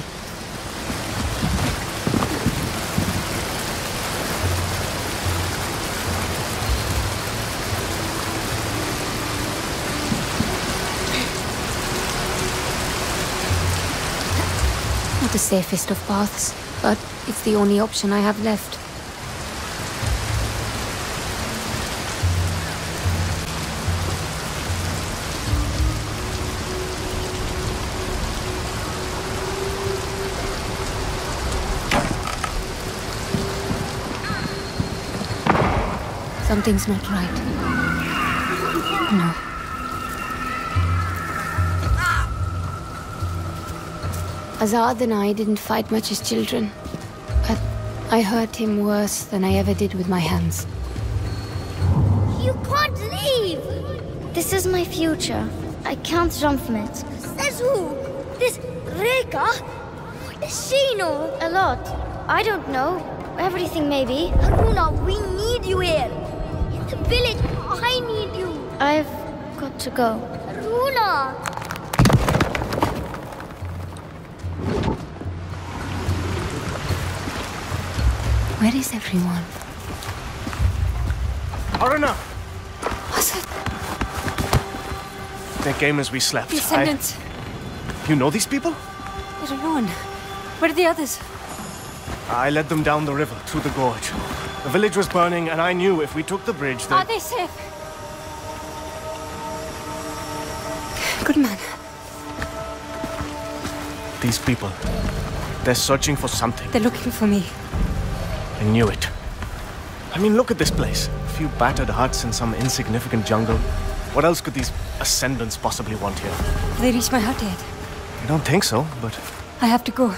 Not the safest of paths, but it's the only option I have left. Something's not right. No. Azad and I didn't fight much as children, but I hurt him worse than I ever did with my hands. You can't leave! This is my future. I can't jump from it. Says who? This Reika? What does she know? A lot. I don't know. Everything, maybe. Haruna, we need you here. In the village, I need you. I've got to go. Haruna! Where is everyone? Haruna! What's it? They came as we slept. Descendants. You know these people? I don't know. Where are the others? I led them down the river, through the gorge. The village was burning, and I knew if we took the bridge, Are they safe? Good man. These people, they're searching for something. They're looking for me. I knew it. I mean, look at this place. A few battered huts in some insignificant jungle. What else could these ascendants possibly want here? Have they reached my hut yet? I don't think so, but... I have to go.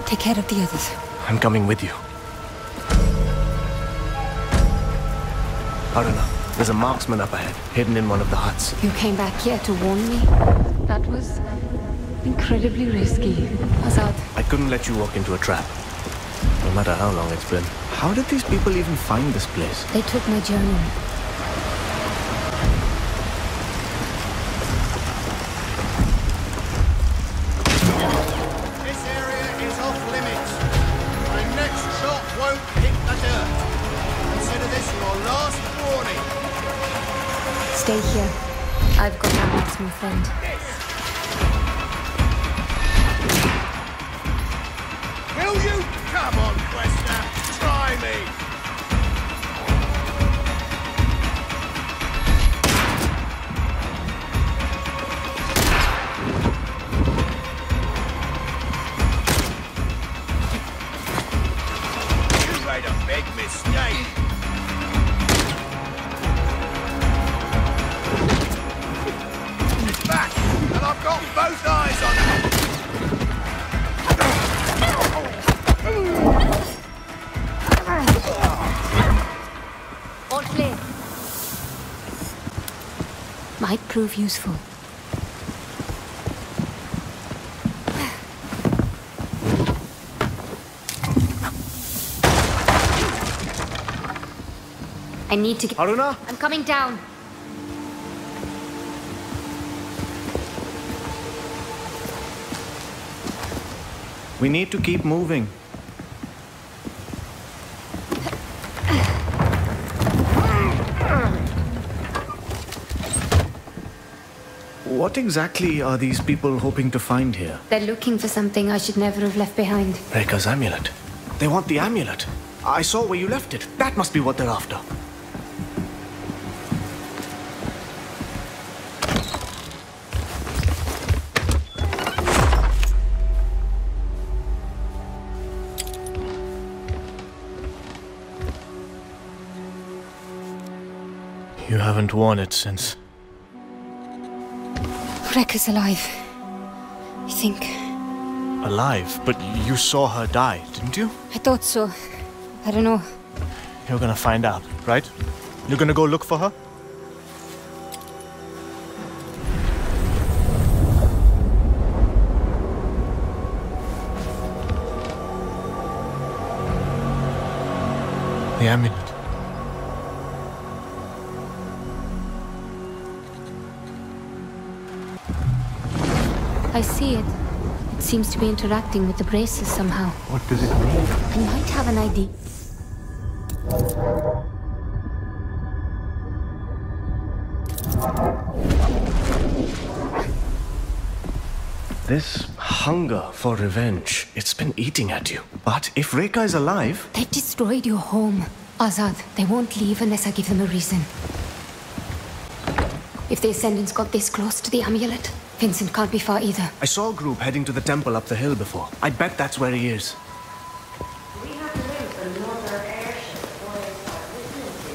Take care of the others. I'm coming with you. Haruna, there's a marksman up ahead, hidden in one of the huts. You came back here to warn me? That was incredibly risky, Azad. I couldn't let you walk into a trap. No matter how long it's been. How did these people even find this place? They took my journal. This area is off limits. My next shot won't hit the dirt. Consider this your last warning. Stay here. I've got my marksman friend. Oh, you... Come on, Quester. Try me. You made a big mistake. He's back, and I've got both eyes on him. All clear. Might prove useful. I need to get... Aruna? I'm coming down. We need to keep moving. What exactly are these people hoping to find here? They're looking for something I should never have left behind. Rekha's amulet. They want the amulet. I saw where you left it. That must be what they're after. You haven't worn it since... Rekha's alive. I think. Alive? But you saw her die, didn't you? I thought so. I don't know. You're gonna find out, right? You're gonna go look for her? The amulet. I see it. It seems to be interacting with the braces somehow. What does it mean? I might have an ID. This hunger for revenge, it's been eating at you. But if Rekha is alive... They've destroyed your home. Azad, they won't leave unless I give them a reason. If the Ascendants got this close to the amulet, Vincent can't be far either. I saw a group heading to the temple up the hill before. I bet that's where he is. We have to lose another airship before they start listening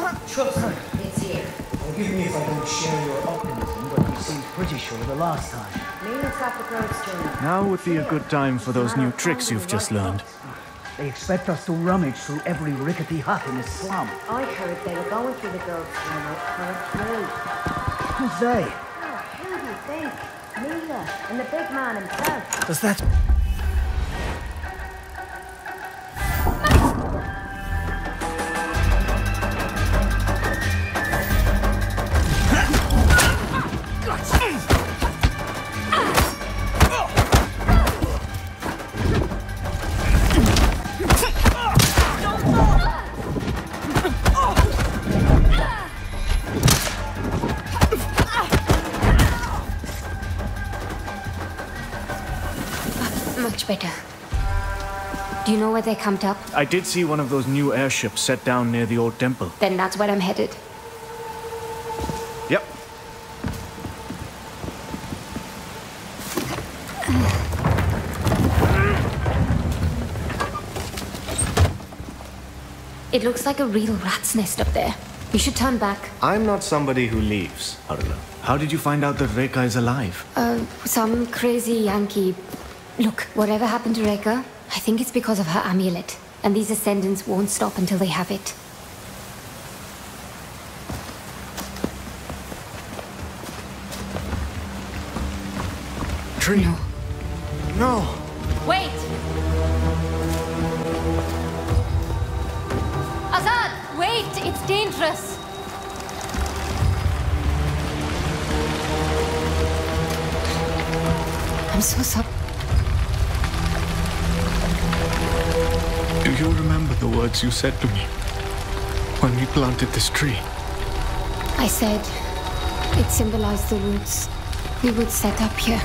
to. Trust me. It's here. Forgive me if I don't share your optimism, but you seemed pretty sure the last time. Leland's got the probes journey. Now would be a good time for those new tricks you've just learned. They expect us to rummage through every rickety hut in this slum. I heard they were going through the girls' journal for a clue. Who's they? Oh, who do you think? Mila and the big man himself. Does that... Much better. Do you know where they camped up? I did see one of those new airships set down near the old temple. Then that's where I'm headed. Yep. It looks like a real rat's nest up there. You should turn back. I'm not somebody who leaves, Harula. How did you find out that Rekha is alive? Some crazy Yankee. Look, whatever happened to Rekha, I think it's because of her amulet. And these Ascendants won't stop until they have it. Tree. No. No! Wait! Azad! Wait! It's dangerous! I'm so sorry. Do you remember the words you said to me when we planted this tree? I said, It symbolized the roots we would set up here.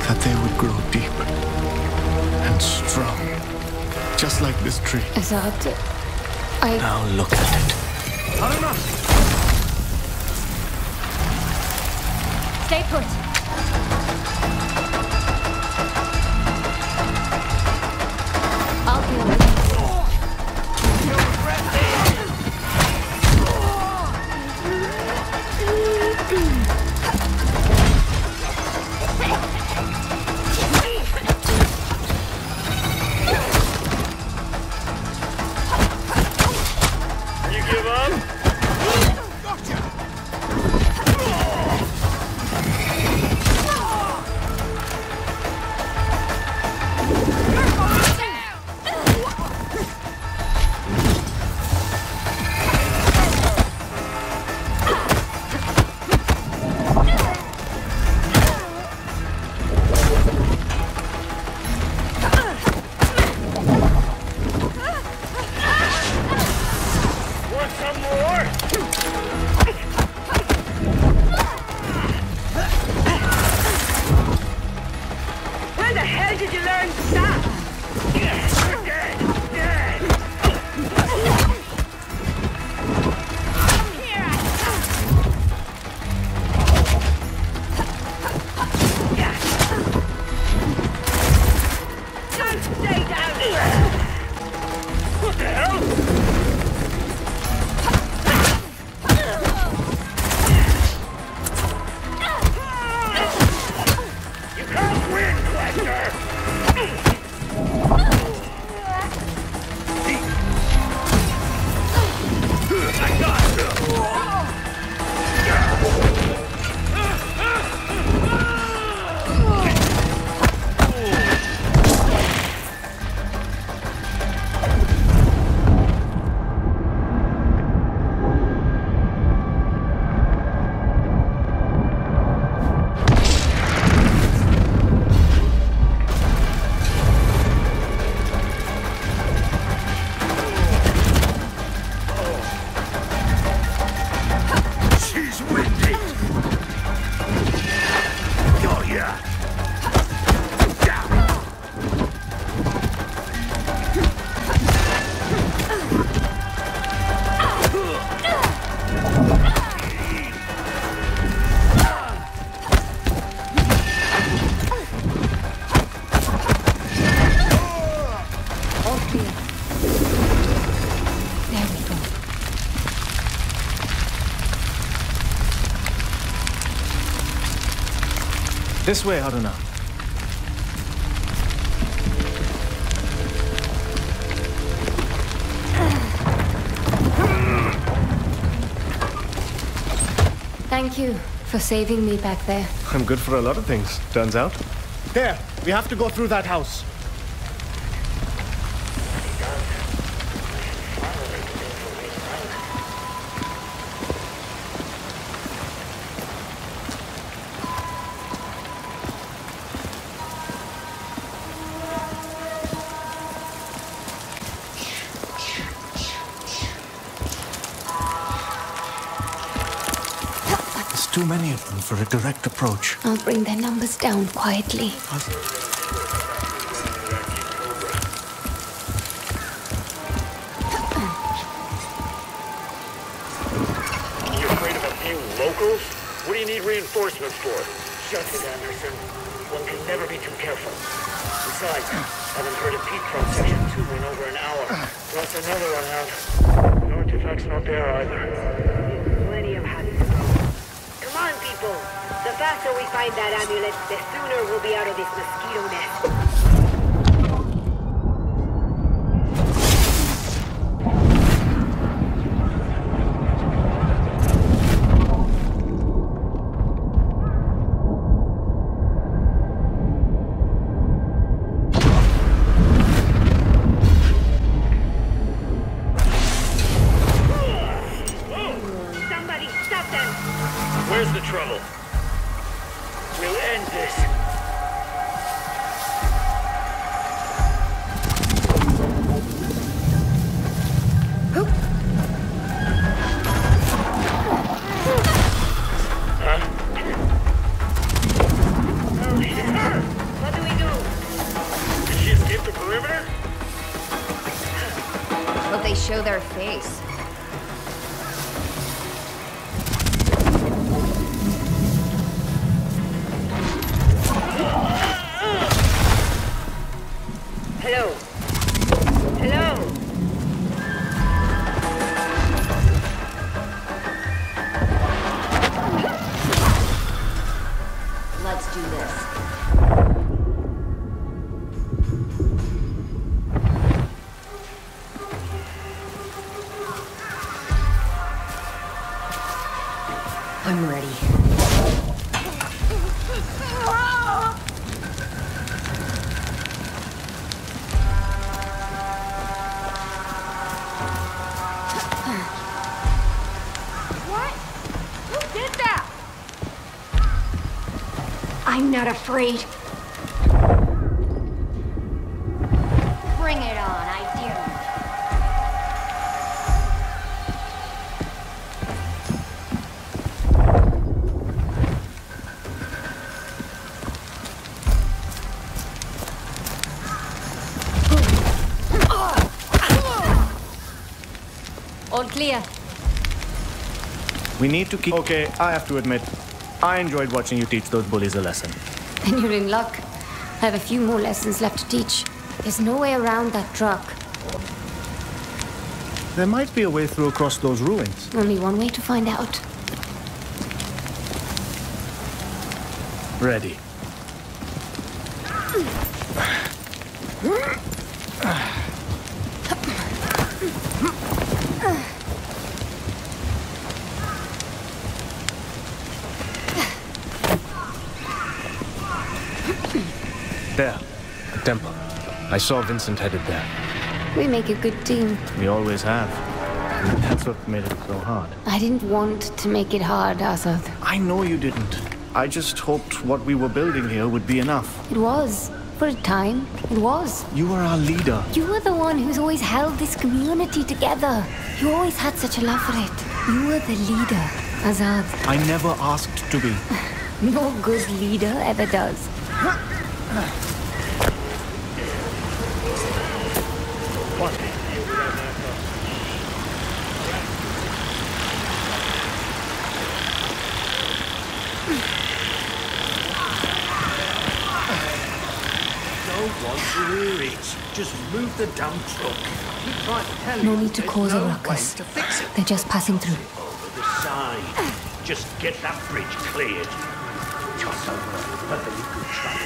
That they would grow deep and strong, just like this tree. Azad, Now look at it. Stay put. I'll be on the This way, Haruna. Thank you for saving me back there. I'm good for a lot of things, turns out. There! We have to go through that house. Too many of them for a direct approach. I'll bring their numbers down quietly. You afraid of a few locals? What do you need reinforcements for? Shut it, Anderson. One can never be too careful. Besides, haven't heard of Pete from Section 2 in over an hour. Plus another one out. No artifact's not there either. Plenty of hunts. Come on, people. The faster we find that amulet, the sooner we'll be out of this mosquito nest. Where's the trouble? We'll end this. But they show their face. Hello? Hello? Let's do this. I'm ready. What? Who did that? I'm not afraid. Bring it on, I dare you. All clear. We need to keep... Okay, I have to admit, I enjoyed watching you teach those bullies a lesson. Then you're in luck. I have a few more lessons left to teach. There's no way around that truck. There might be a way through across those ruins. Only one way to find out. Ready. There, the temple. I saw Vincent headed there. We make a good team. We always have. And that's what made it so hard. I didn't want to make it hard, Azad. I know you didn't. I just hoped what we were building here would be enough. It was. For a time, it was. You were our leader. You were the one who's always held this community together. You always had such a love for it. You were the leader, Azad. I never asked to be. No good leader ever does. Just move the damn truck. No need to cause a ruckus. They're just passing through. Over the side. Just get that bridge cleared. Toss over a perfectly good truck.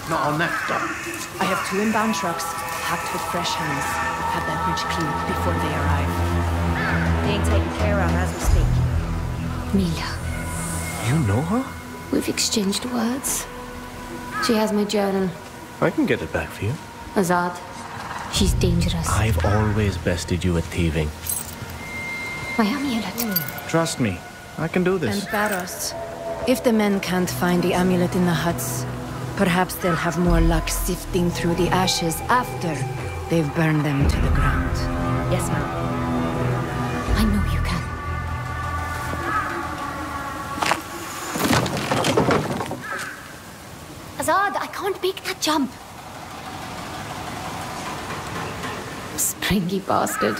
Not on that dump. I have 2 inbound trucks, packed with fresh hands. Have that bridge cleared before they arrive. Being taken care of as we speak. Mila. You know her? We've exchanged words. She has my journal. I can get it back for you. Azad, she's dangerous. I've always bested you at thieving. My amulet. Trust me, I can do this. And Barros. If the men can't find the amulet in the huts, perhaps they'll have more luck sifting through the ashes after they've burned them to the ground. Yes, ma'am. I know you can. Azad, I can't make that jump. Springy bastard.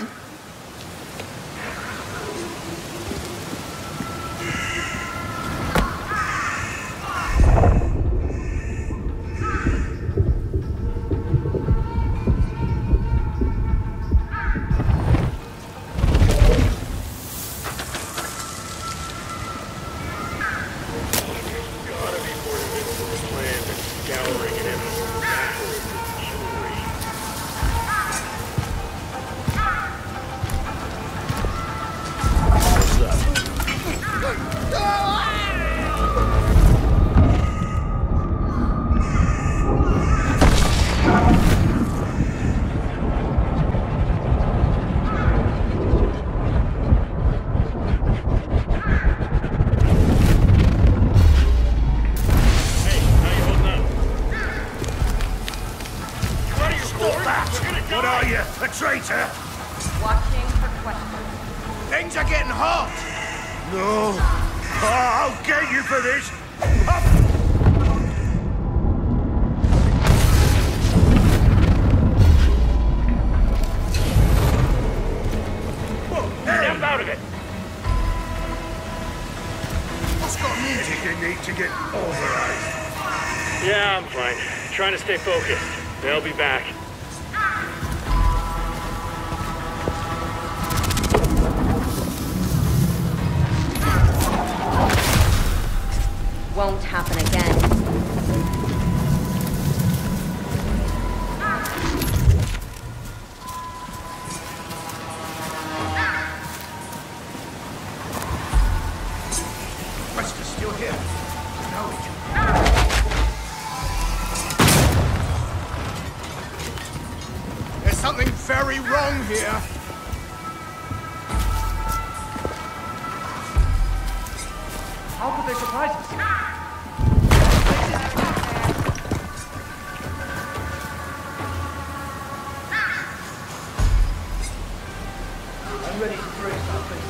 What are you, a traitor? Watching for questions. Things are getting hot. No. I'll get you for this. need to get override. Yeah, I'm fine. Trying to stay focused. They'll be back. Won't happen again. Wester's still here. No. There's something very wrong here. How could they surprise us? I'm ready to throw something.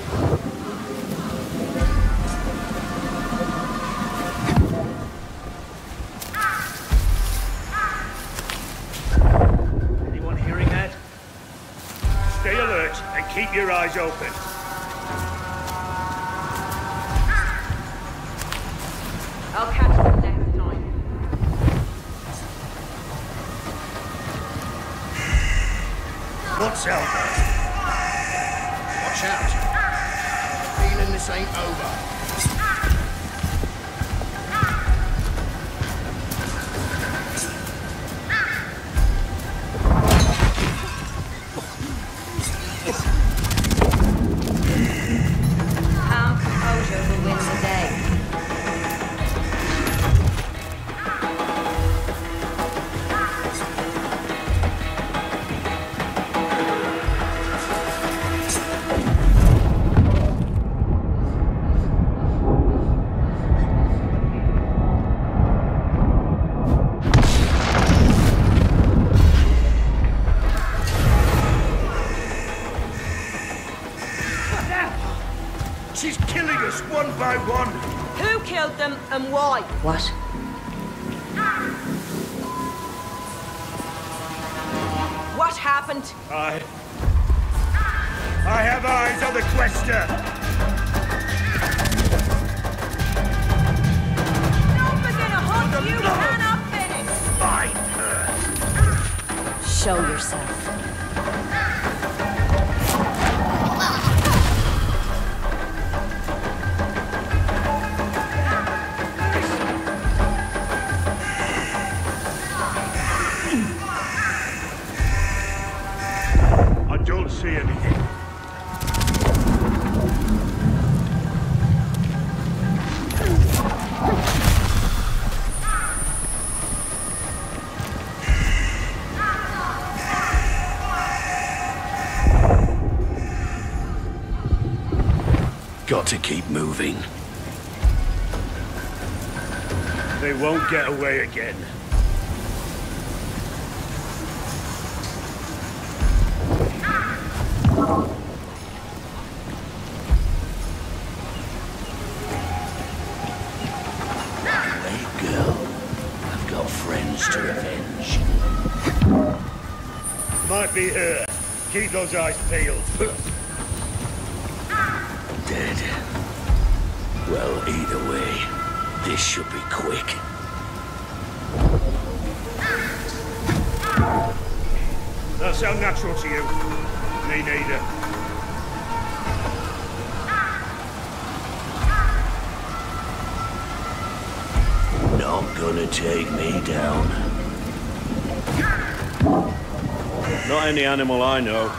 Anyone hearing that? Stay alert and keep your eyes open. I'll catch them next time. What's out there? Watch out. Feeling this ain't over. Calm composure will win the day. She's killing us one by one. Who killed them and why? What? What happened? I have eyes on the Quester. Don't begin a hunt you cannot finish. Find her. Show yourself. I don't see anything. Got to keep moving. They won't get away again. Hey, girl. I've got friends to avenge. Might be her. Keep those eyes peeled. Dead. Well, either way, this should be quick. That sound natural to you? Me neither. Not gonna take me down. Not any animal I know.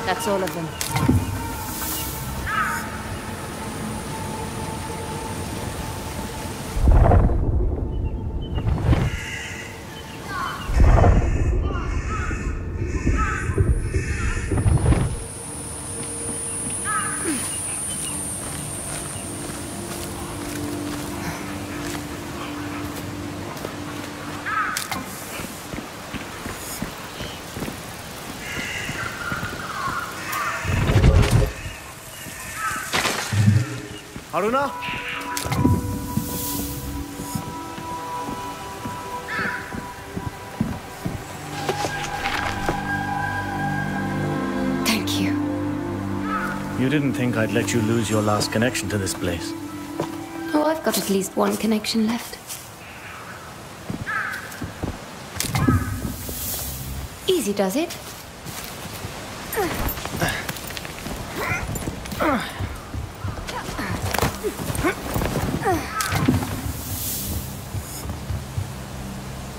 That's all of them. Haruna? Thank you. You didn't think I'd let you lose your last connection to this place. Oh, I've got at least one connection left. Easy does it.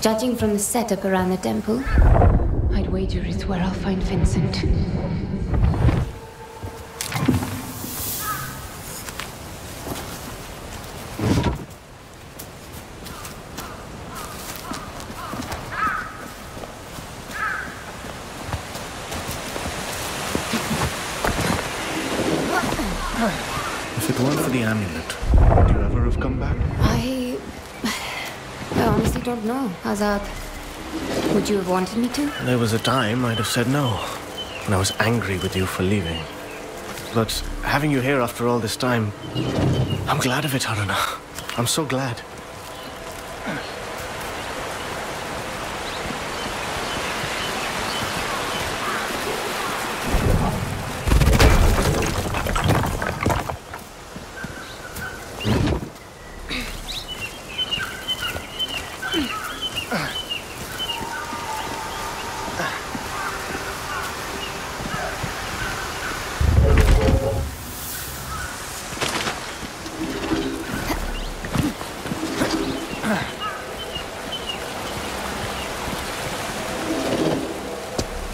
Judging from the setup around the temple, I'd wager it's where I'll find Vincent. If it weren't for the amulet, would you ever have come back? I honestly don't know, Azad. Would you have wanted me to? There was a time I'd have said no, and I was angry with you for leaving. But having you here after all this time, I'm glad of it, Haruna. I'm so glad.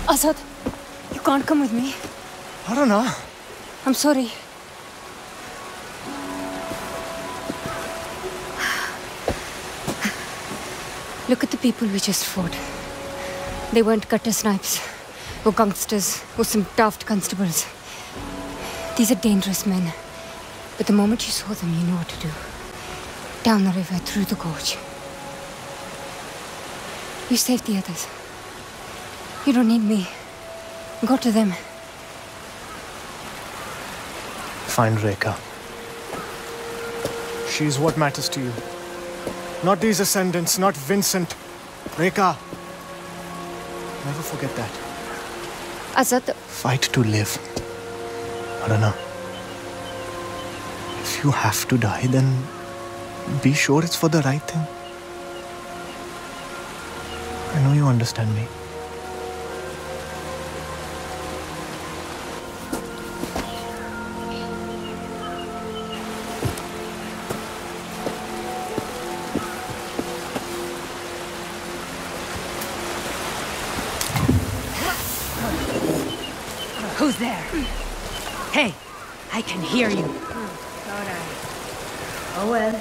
Azad, you can't come with me. Haruna. I'm sorry. Look at the people we just fought. They weren't gutter snipes, or gangsters, or some daft constables. These are dangerous men. But the moment you saw them, you knew what to do. Down the river, through the gorge. You saved the others. You don't need me. Go to them. Find Rekha. She's what matters to you. Not these ascendants, not Vincent. Rekha. Never forget that. Azad... Fight to live. Haruna. If you have to die, then be sure it's for the right thing. I know you understand me. Who's there? Hey, I can hear you. Thought I... Oh well.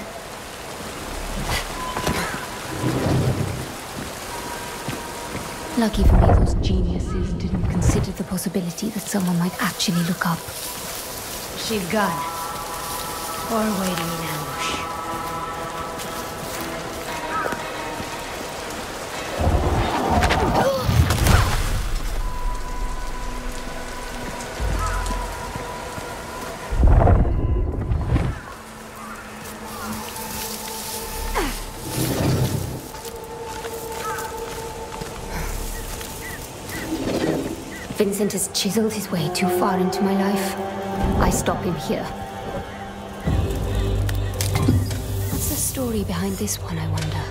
Lucky for me, those geniuses didn't consider the possibility that someone might actually look up. She's gone. Or waiting in ambush. Vincent has chiseled his way too far into my life. I stop him here. What's the story behind this one, I wonder?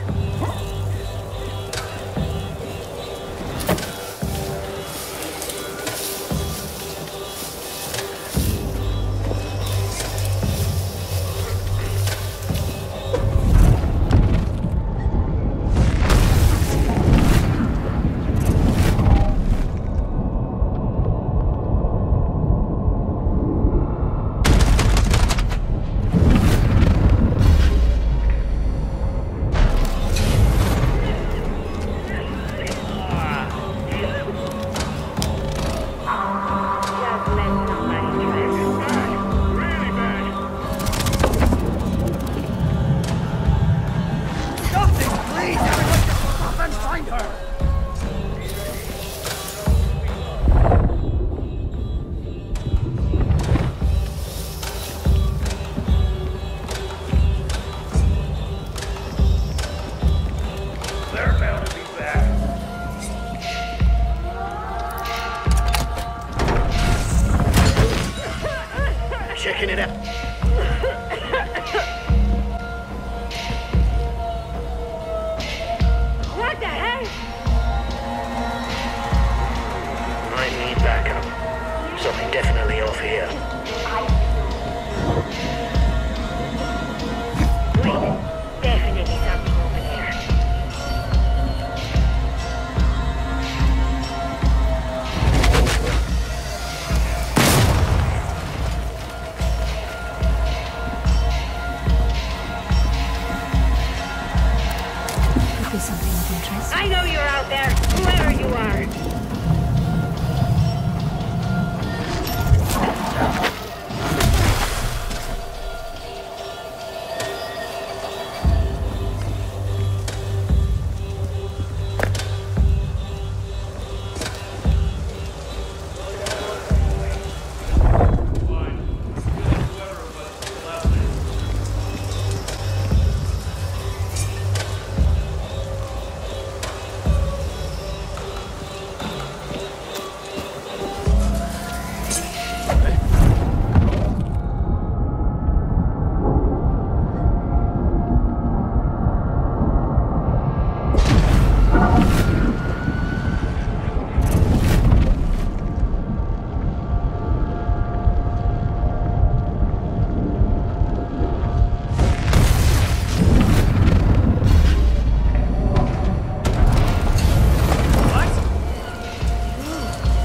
something of interest? I know you're out there, whoever you are.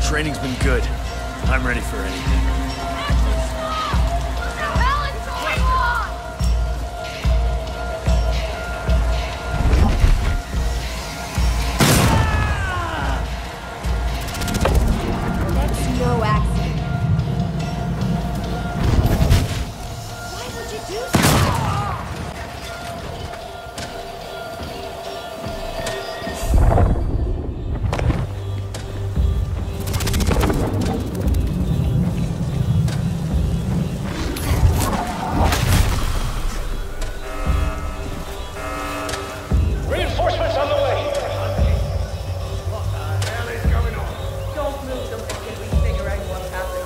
Training's been good. I'm ready for anything. That's no accident. Why would you do so? Reinforcements on the way! What the hell is going on? Don't move them until we figure out what's happening.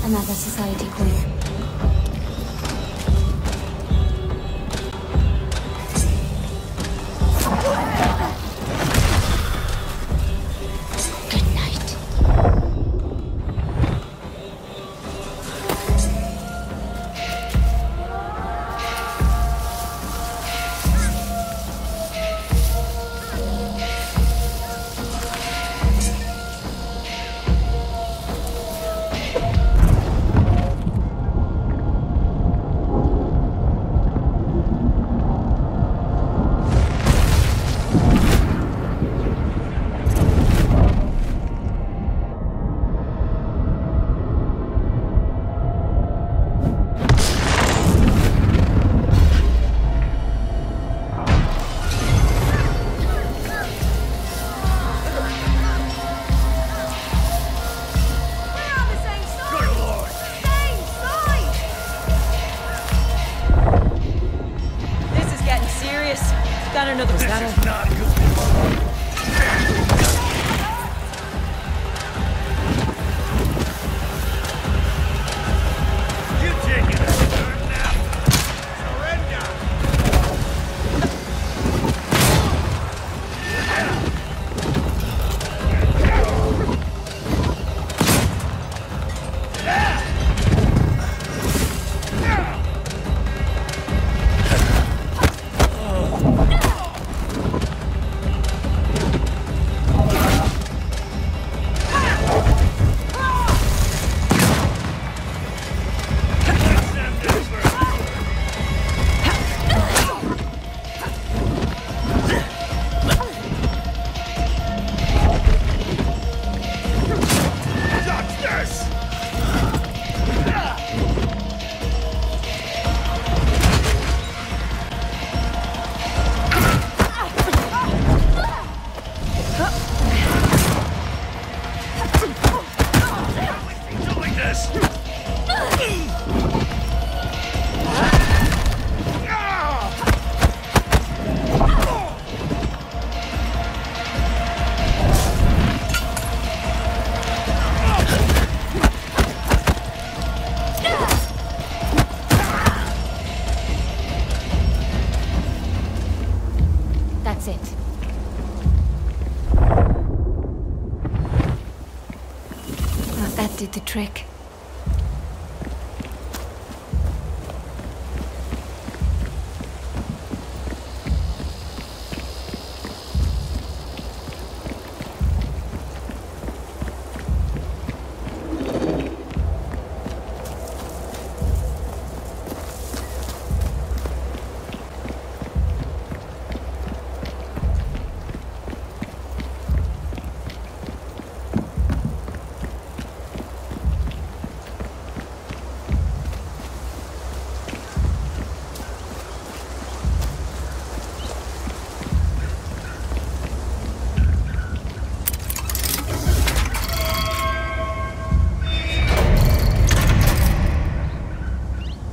Another society corner. Good night. This is getting serious. Got another battle. Not good. You taking a turn now? Surrender! That's it. did the trick.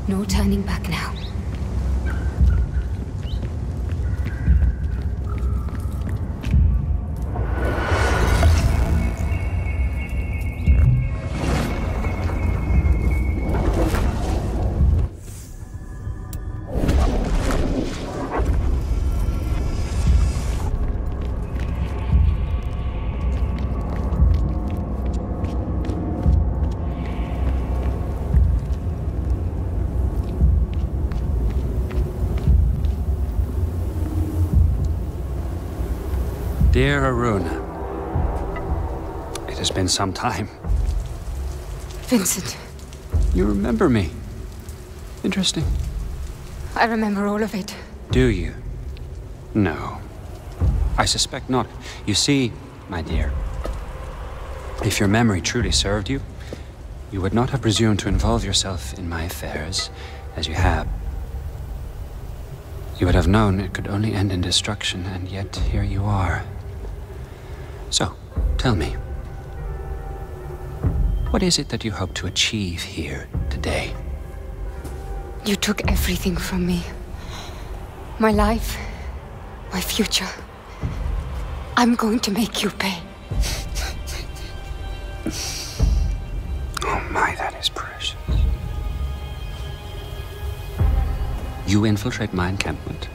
No turning back now. Dear Aruna, it has been some time. Vincent. You remember me. Interesting. I remember all of it. Do you? No. I suspect not. You see, my dear, if your memory truly served you, you would not have presumed to involve yourself in my affairs as you have. You would have known it could only end in destruction, and yet here you are. So, tell me, what is it that you hope to achieve here today? You took everything from me. My life, my future. I'm going to make you pay. Oh my, that is precious. You infiltrate my encampment,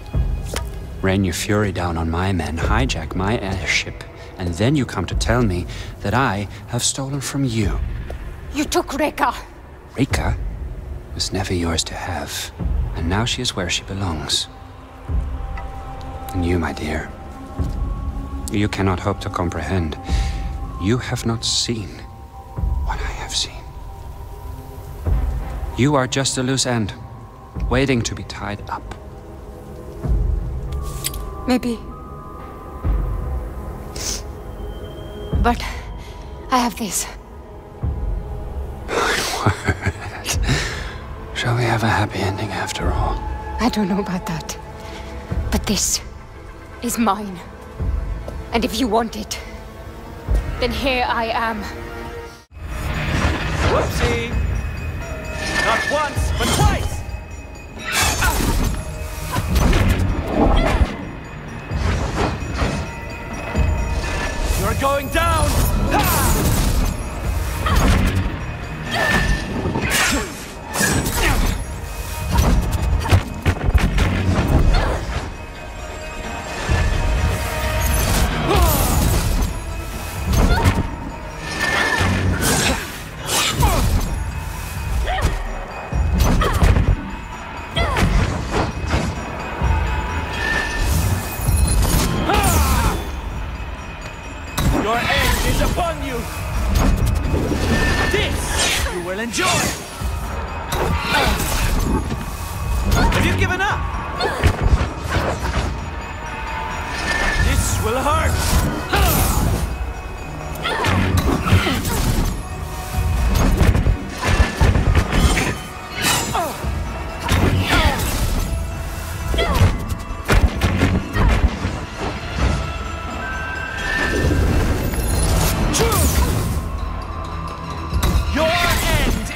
rain your fury down on my men, hijack my airship, and then you come to tell me that I have stolen from you. You took Reka. Reka was never yours to have, and now she is where she belongs. And you, my dear, you cannot hope to comprehend. You have not seen what I have seen. You are just a loose end, waiting to be tied up. Maybe. But I have this. Shall we have a happy ending after all? I don't know about that. But this is mine. And if you want it, then here I am. Whoopsie! Not once, but twice! You're going down! Your end is upon you! This you will enjoy! Have you given up? This will hurt!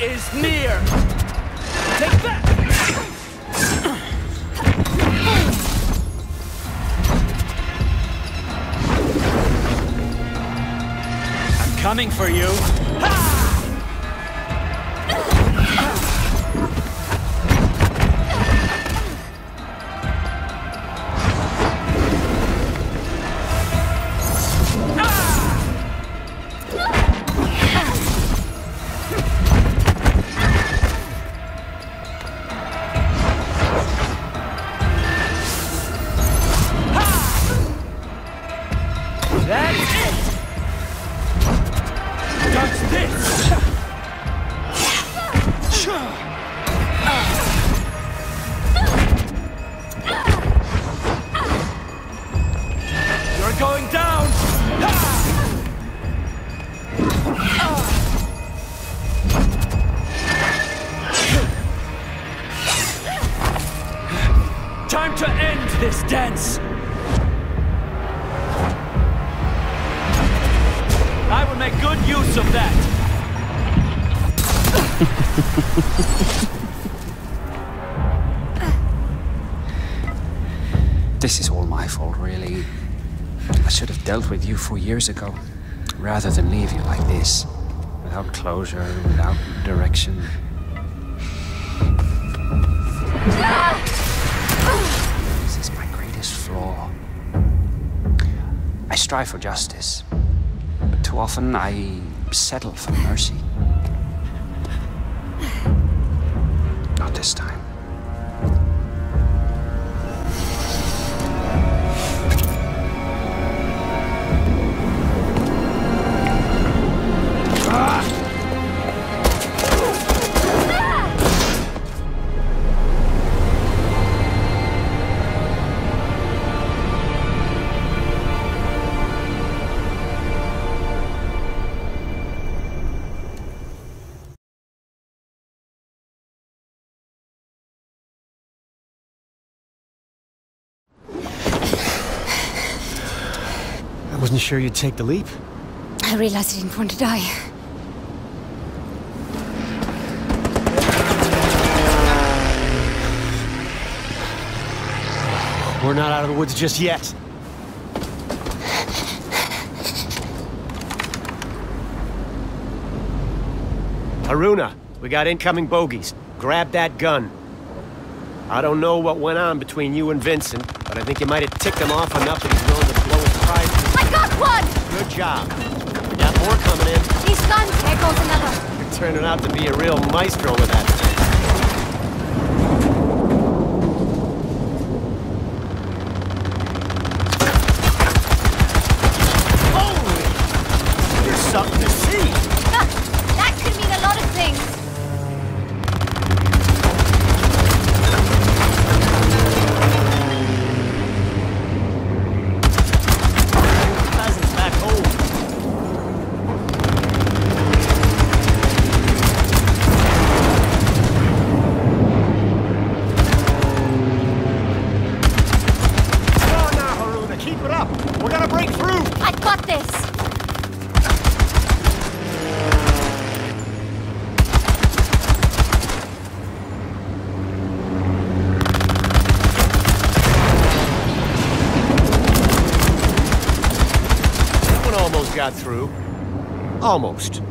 Is near. Take that. I'm coming for you. going down! Time to end this dance! I will make good use of that! This is all my fault, really. I should have dealt with you 4 years ago, rather than leave you like this, without closure, without direction. This is my greatest flaw. I strive for justice, but too often I settle for mercy. Not this time. I wasn't sure you'd take the leap. I realized I didn't want to die. We're not out of the woods just yet. Haruna, we got incoming bogeys. Grab that gun. I don't know what went on between you and Vincent, but I think you might have ticked him off enough that he's willing to blow his pride. I got one! Good job. We got more coming in. He's done. There goes another. You're turning out to be a real maestro with that thing. Holy! You're something to see! That could mean a lot of things. Cousins back home. Come on now, Haruna, keep it up. We're gonna break through. I got this. That one almost got through. Almost.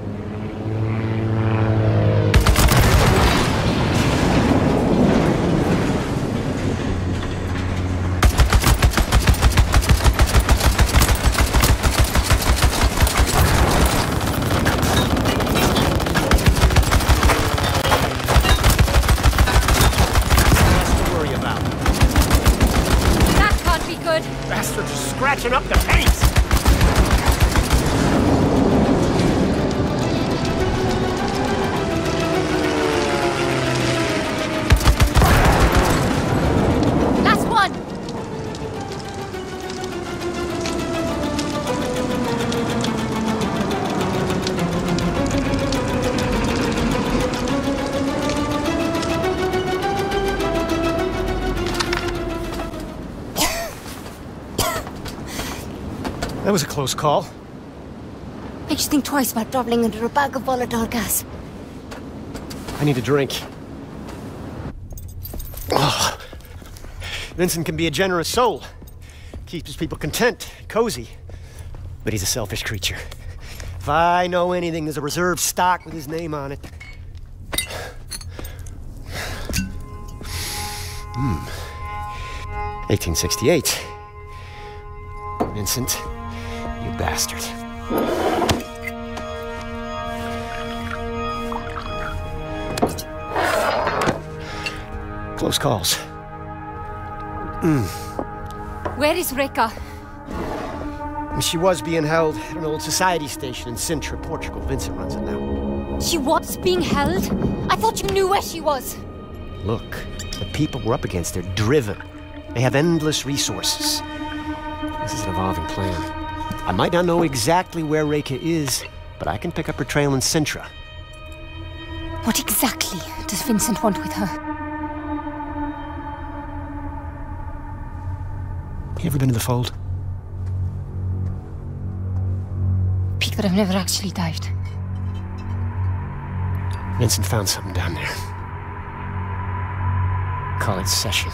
Less to worry about. That can't be good. Bastards are scratching up the paint! Last one. That was a close call. I just think twice about traveling under a bag of volatile gas. I need a drink. Oh. Vincent can be a generous soul. Keeps his people content, cozy. But he's a selfish creature. If I know anything, there's a reserve stock with his name on it. 1868. Vincent, you bastard. Close calls. Where is Reka? She was being held at an old society station in Sintra, Portugal. Vincent runs it now. She was being held? I thought you knew where she was. Look, the people we're up against, they're driven. They have endless resources. This is an evolving plan. I might not know exactly where Reika is, but I can pick up her trail in Sintra. What exactly does Vincent want with her? You ever been to the Fold? Peak that I've never actually dived. Vincent found something down there. Call it Session.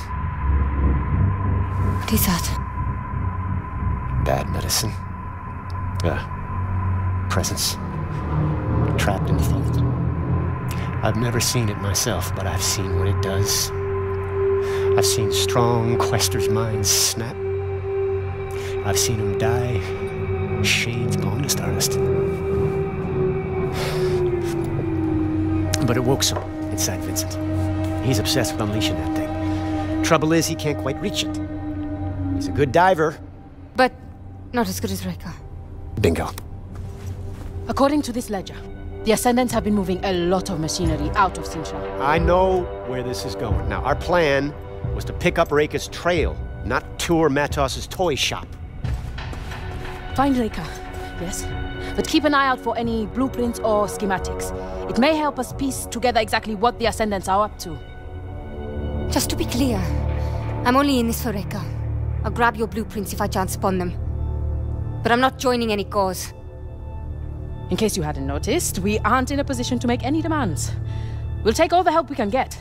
What is that? Bad medicine. Presence. Trapped in the Fold. I've never seen it myself, but I've seen what it does. I've seen strong questers' minds snap. I've seen them die. Shades blown to stardust. But it woke some inside Vincent. He's obsessed with unleashing that thing. Trouble is, he can't quite reach it. He's a good diver. But not as good as Reika. Bingo. According to this ledger, the Ascendants have been moving a lot of machinery out of Sintra. I know where this is going. Now, our plan was to pick up Reika's trail, not tour Matos's toy shop. Find Reika, yes. But keep an eye out for any blueprints or schematics. It may help us piece together exactly what the Ascendants are up to. Just to be clear, I'm only in this for Reika. I'll grab your blueprints if I chance upon them. But I'm not joining any cause. In case you hadn't noticed, we aren't in a position to make any demands. We'll take all the help we can get.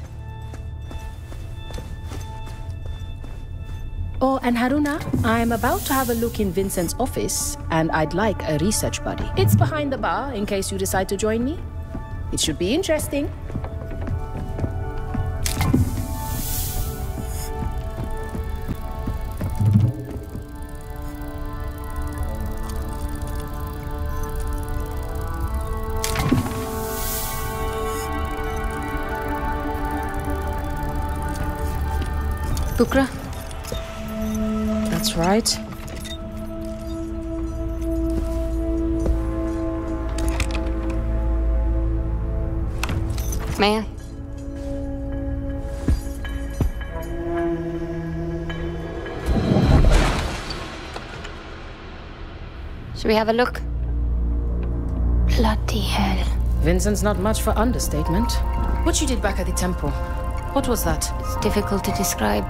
Oh, and Haruna, I'm about to have a look in Vincent's office, and I'd like a research buddy. It's behind the bar, in case you decide to join me. It should be interesting. Bukra? That's right. May I? Should we have a look? Bloody hell. Vincent's not much for understatement. What you did back at the temple, what was that? It's difficult to describe.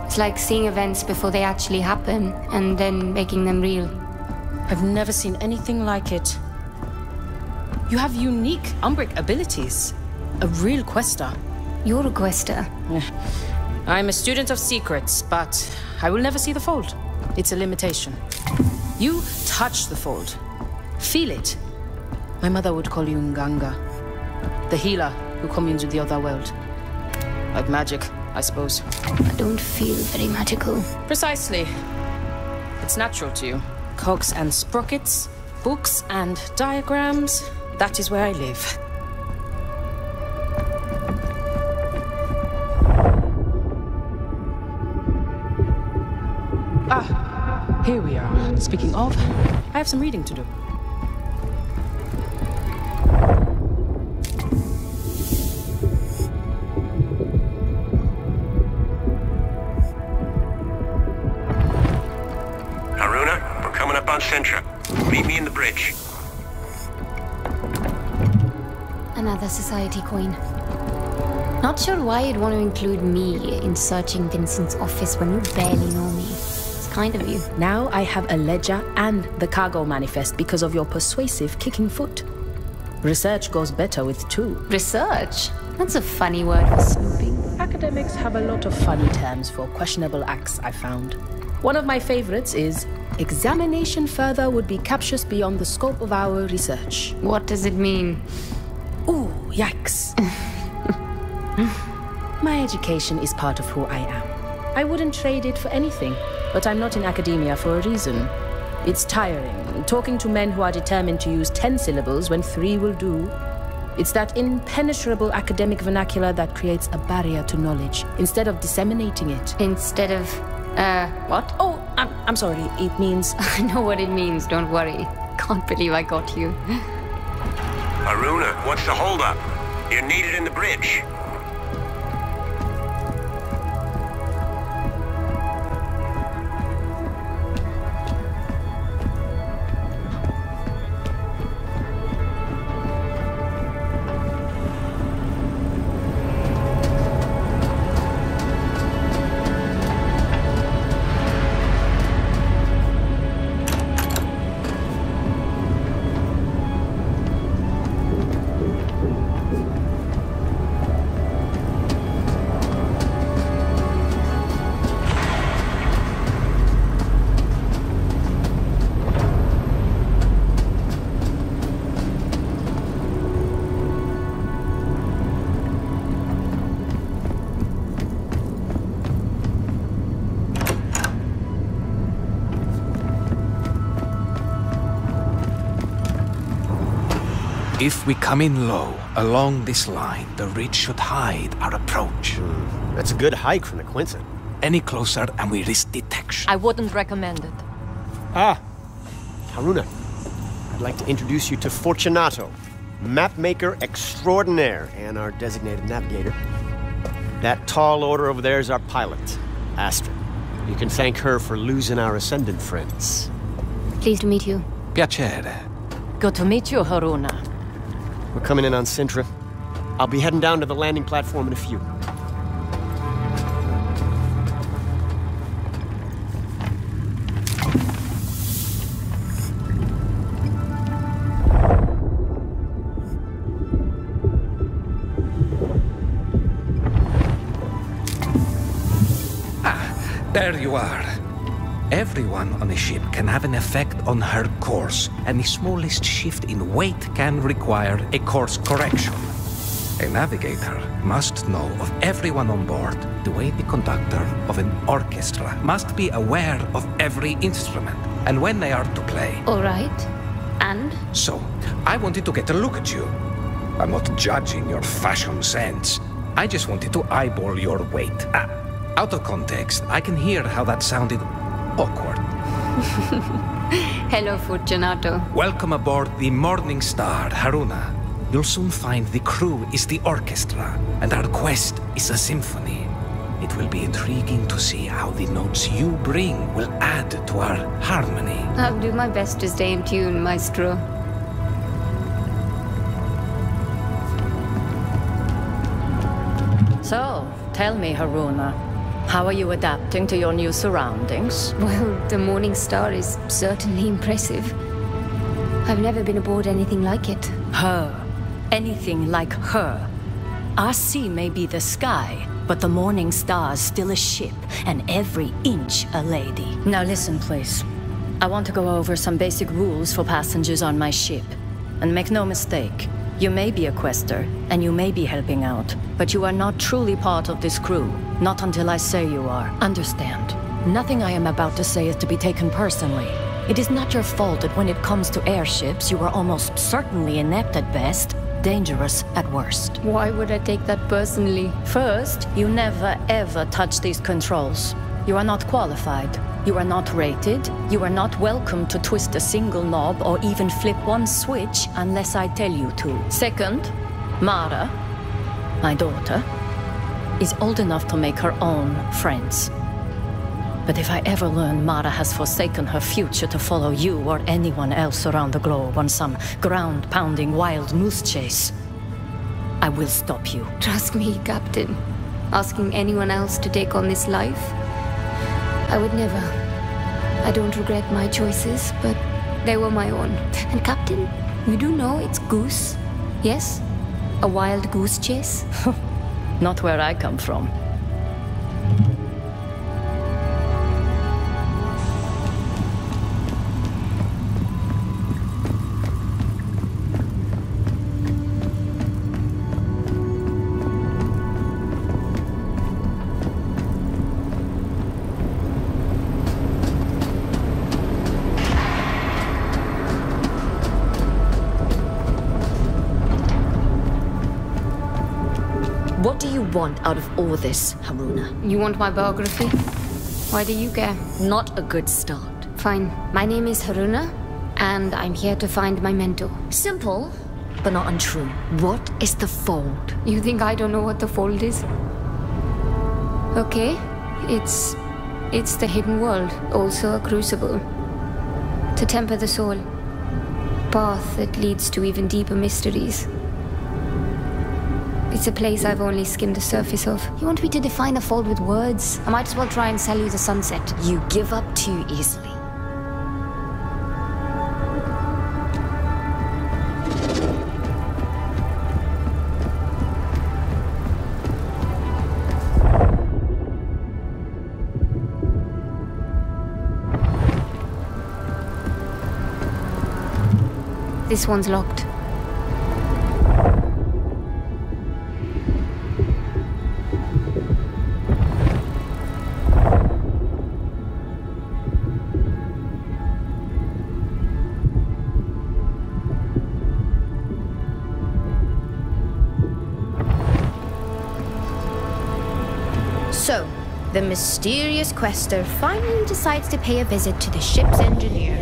It's like seeing events before they actually happen, and then making them real. I've never seen anything like it. You have unique Umbric abilities. A real quester. You're a quester. I'm a student of secrets, but I will never see the Fold. It's a limitation. You touch the Fold. Feel it. My mother would call you Nganga. The healer who communes with the other world. Like magic, I suppose. I don't feel very magical. Precisely. It's natural to you. Cogs and sprockets, books and diagrams. That is where I live. Ah, here we are. Speaking of, I have some reading to do. Sintra. Meet me in the bridge. Another society coin. Not sure why you'd want to include me in searching Vincent's office when you barely know me. It's kind of you. Now I have a ledger and the cargo manifest because of your persuasive kicking foot. Research goes better with two. Research? That's a funny word for snooping. Academics have a lot of funny terms for questionable acts, I found. One of my favorites is examination further would be captious beyond the scope of our research. What does it mean? Ooh, yikes. My education is part of who I am. I wouldn't trade it for anything, but I'm not in academia for a reason. It's tiring, talking to men who are determined to use 10 syllables when 3 will do. It's that impenetrable academic vernacular that creates a barrier to knowledge, instead of disseminating it. Instead of, what? Oh, I'm sorry, it means... I know what it means, don't worry. Can't believe I got you. Haruna, what's the holdup? You're needed in the bridge. If we come in low along this line, the ridge should hide our approach. That's a good hike from the Quinta. Any closer and we risk detection. I wouldn't recommend it. Haruna, I'd like to introduce you to Fortunato, mapmaker extraordinaire and our designated navigator. That tall order over there is our pilot, Astrid. You can thank her for losing our Ascendant friends. Pleased to meet you. Piacere. Good to meet you, Haruna. We're coming in on Sintra. I'll be heading down to the landing platform in a few. There you are. Everyone on a ship can have an effect on her course, and the smallest shift in weight can require a course correction. A navigator must know of everyone on board, the way the conductor of an orchestra must be aware of every instrument, and when they are to play. All right. And? So, I wanted to get a look at you. I'm not judging your fashion sense. I just wanted to eyeball your weight. Out of context, I can hear how that sounded awkward. Hello, Fortunato. Welcome aboard the Morning Star, Haruna. You'll soon find the crew is the orchestra, and our quest is a symphony. It will be intriguing to see how the notes you bring will add to our harmony. I'll do my best to stay in tune, Maestro. So, tell me, Haruna, how are you adapting to your new surroundings? Well, the Morning Star is certainly impressive. I've never been aboard anything like it. Her. Anything like her. Our sea may be the sky, but the Morning Star's still a ship, and every inch a lady. Now listen, please. I want to go over some basic rules for passengers on my ship. And make no mistake, you may be a quester, and you may be helping out, but you are not truly part of this crew. Not until I say you are. Understand? Nothing I am about to say is to be taken personally. It is not your fault that when it comes to airships, you are almost certainly inept at best, dangerous at worst. Why would I take that personally? First, you never ever touch these controls. You are not qualified. You are not rated. You are not welcome to twist a single knob or even flip one switch unless I tell you to. Second, Mara, my daughter, is old enough to make her own friends. But if I ever learn Mara has forsaken her future to follow you or anyone else around the globe on some ground-pounding wild moose chase, I will stop you. Trust me, Captain. Asking anyone else to take on this life? I would never. I don't regret my choices, but they were my own. And Captain, you do know it's goose, yes? A wild goose chase? Not where I come from. What do you want out of all this, Haruna? You want my biography? Why do you care? Not a good start. Fine. My name is Haruna, and I'm here to find my mentor. Simple, but not untrue. What is the Fold? You think I don't know what the Fold is? Okay, it's the hidden world, also a crucible. To temper the soul. Path that leads to even deeper mysteries. It's a place I've only skimmed the surface of. You want me to define the Fold with words? I might as well try and sell you the sunset. You give up too easily. This one's locked. the mysterious quester finally decides to pay a visit to the ship's engineer.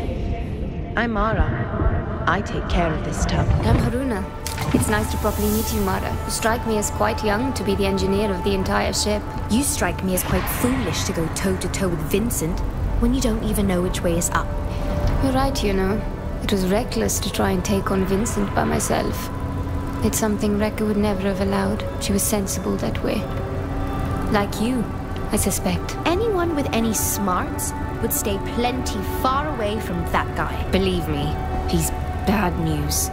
I'm Mara. I take care of this stuff. I'm Haruna. It's nice to properly meet you, Mara. You strike me as quite young to be the engineer of the entire ship. You strike me as quite foolish to go toe-to-toe with Vincent when you don't even know which way is up. You're right, you know. It was reckless to try and take on Vincent by myself. It's something Rekka would never have allowed. She was sensible that way. Like you, I suspect. Anyone with any smarts would stay plenty far away from that guy. Believe me, he's bad news.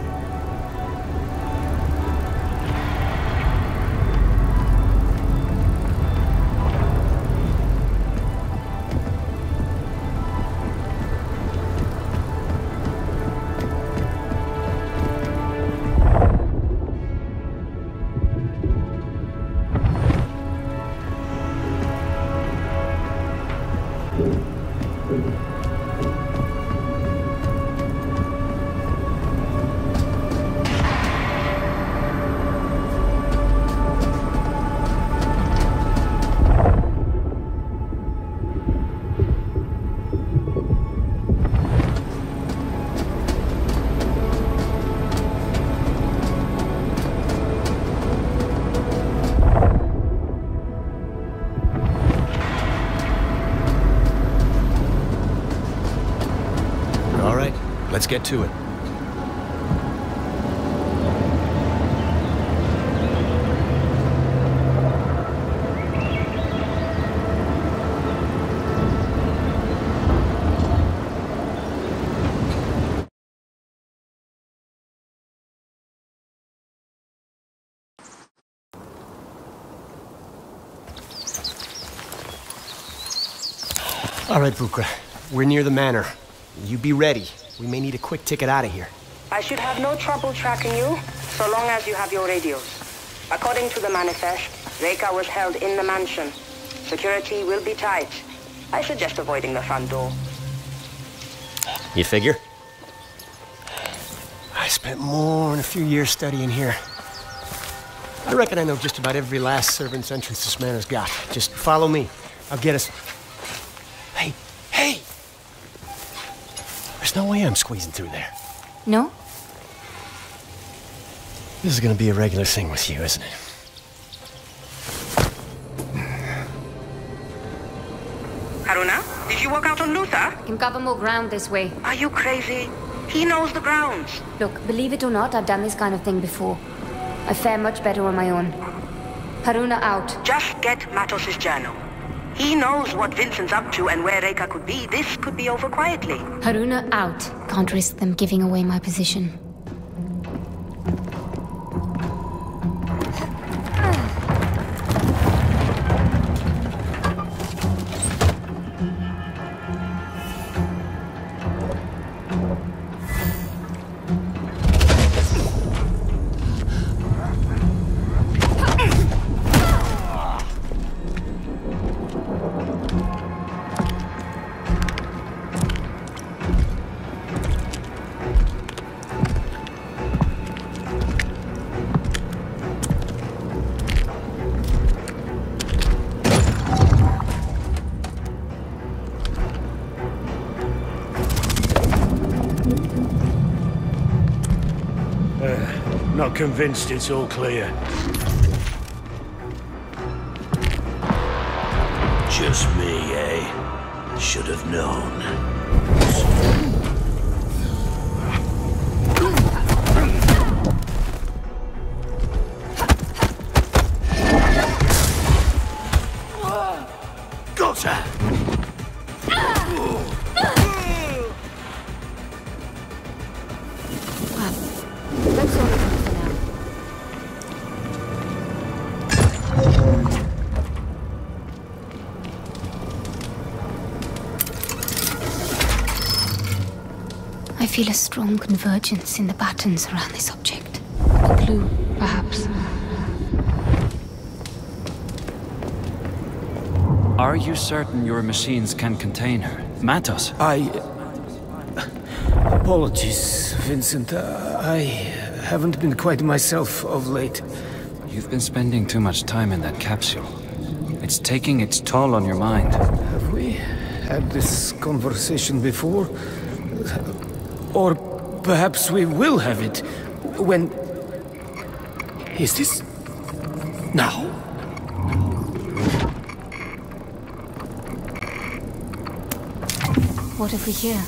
Let's get to it. All right, Bukra. We're near the manor. You be ready. We may need a quick ticket out of here. I should have no trouble tracking you, so long as you have your radios. According to the manifest, Rekka was held in the mansion. Security will be tight. I suggest avoiding the front door. You figure? I spent more than a few years studying here. I reckon I know just about every last servant's entrance this manor's got. Just follow me. I'll get us... Hey! Hey! There's no way I'm squeezing through there. No? This is gonna be a regular thing with you, isn't it? Haruna, did you walk out on Luther? Can cover more ground this way. Are you crazy? He knows the grounds. Look, believe it or not, I've done this kind of thing before. I fare much better on my own. Haruna out. Just get Matos' journal. He knows what Vincent's up to and where Rekka could be. This could be over quietly. Haruna out. Can't risk them giving away my position. Not convinced it's all clear. Just me, eh? Should have known. Gotcha! I feel a strong convergence in the patterns around this object. A clue, perhaps. Are you certain your machines can contain her? Matos? Apologies, Vincent. I haven't been quite myself of late. You've been spending too much time in that capsule. It's taking its toll on your mind. Have we had this conversation before? Or perhaps we will have it when... Is this... now? What have we here?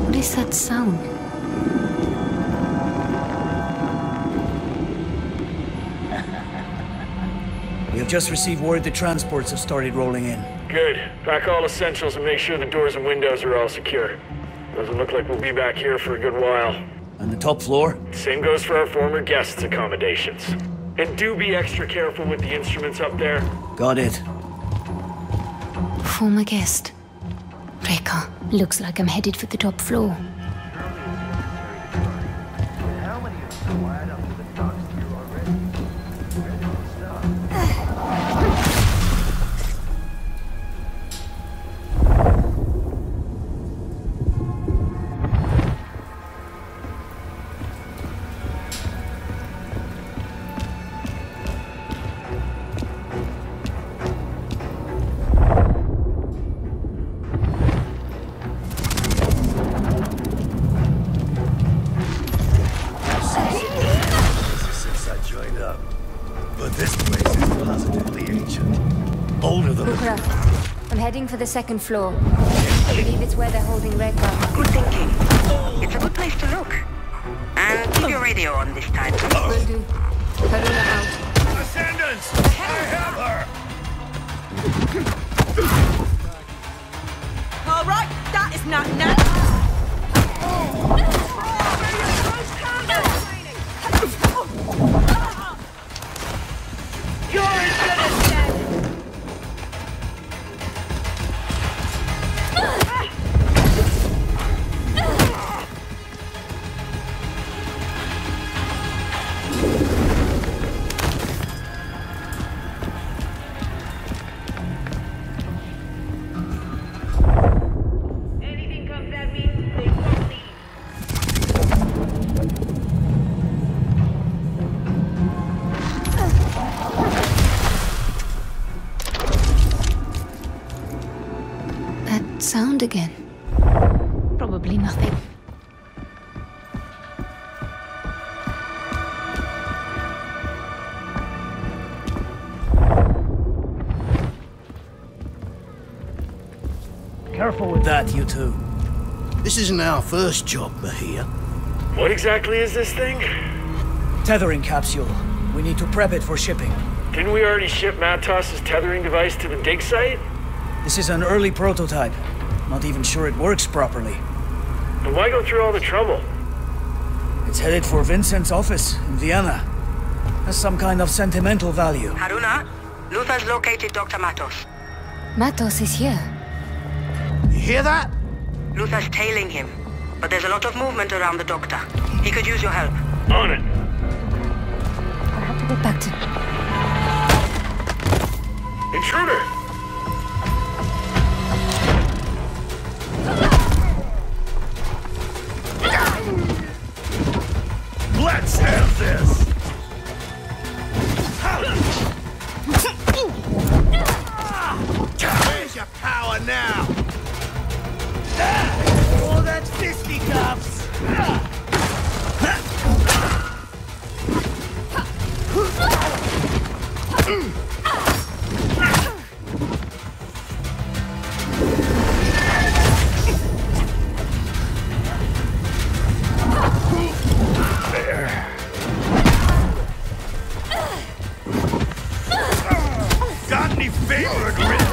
What is that sound? We have just received word the transports have started rolling in. Good. Pack all essentials and make sure the doors and windows are all secure. Doesn't look like we'll be back here for a good while. On the top floor? Same goes for our former guests' accommodations. And do be extra careful with the instruments up there. Got it. Former guest. Rekka, looks like I'm headed for the top floor. For the second floor. I believe it's where they're holding Rekka. Good thinking. It's a good place to look. And keep your radio on this time. Will do. Haruna out. Descendants! I have her! All right, that is not natural. You're as good as dead! Sound again. Probably nothing. Careful with that, you two. This isn't our first job, Mahia. What exactly is this thing? Tethering capsule. We need to prep it for shipping. Didn't we already ship Matos' tethering device to the dig site? This is an early prototype. Not even sure it works properly. Then why go through all the trouble? It's headed for Vincent's office in Vienna. Has some kind of sentimental value. Haruna, Luther's located Dr. Matos. Matos is here. You hear that? Luther's tailing him. But there's a lot of movement around the doctor. He could use your help. On it. Perhaps Back to... Intruder! Let's have this! Where's your power now? Oh, that's fisticuffs! Got any favorite rhythm?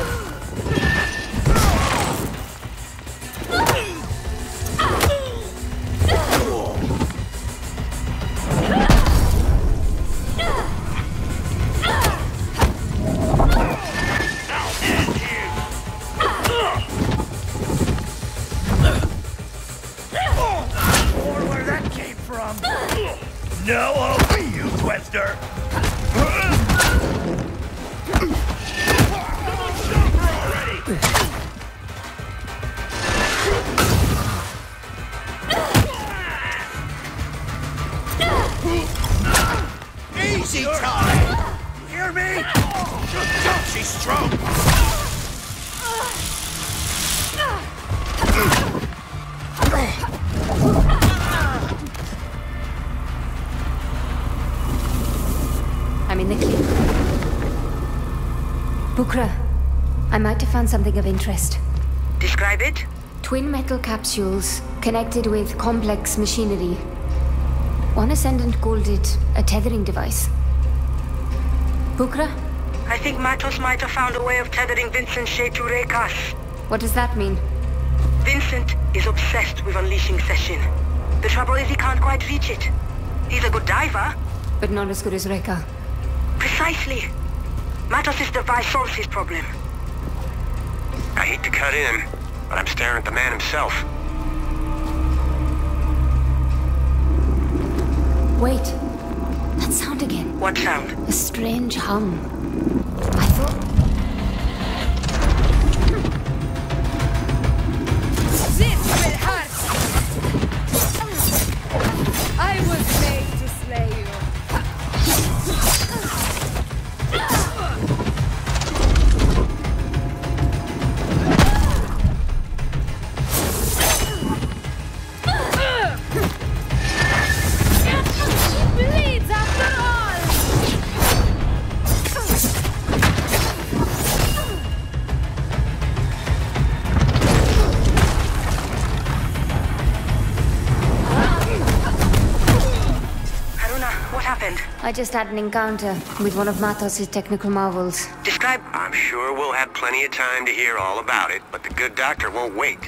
Or where that came from? No, I'll be you, Quester! Easy time! Hear me? She's strong! I'm in the clear. Bukra, I might have found something of interest. Describe it? Twin metal capsules connected with complex machinery. One ascendant called it a tethering device. Bukra? I think Matos might have found a way of tethering Vincent Shea to Rekas. What does that mean? Vincent is obsessed with unleashing Session. The trouble is he can't quite reach it. He's a good diver. But not as good as Reka. Precisely. Matos' device solves his problem. I hate to cut in, but I'm staring at the man himself. Wait. That sound again. What sound? A strange hum. I thought... This will hurt! I was made to slay you. Bleeds after all! I just had an encounter with one of Matos' technical marvels. Describe... I'm sure we'll have plenty of time to hear all about it, but the good doctor won't wait.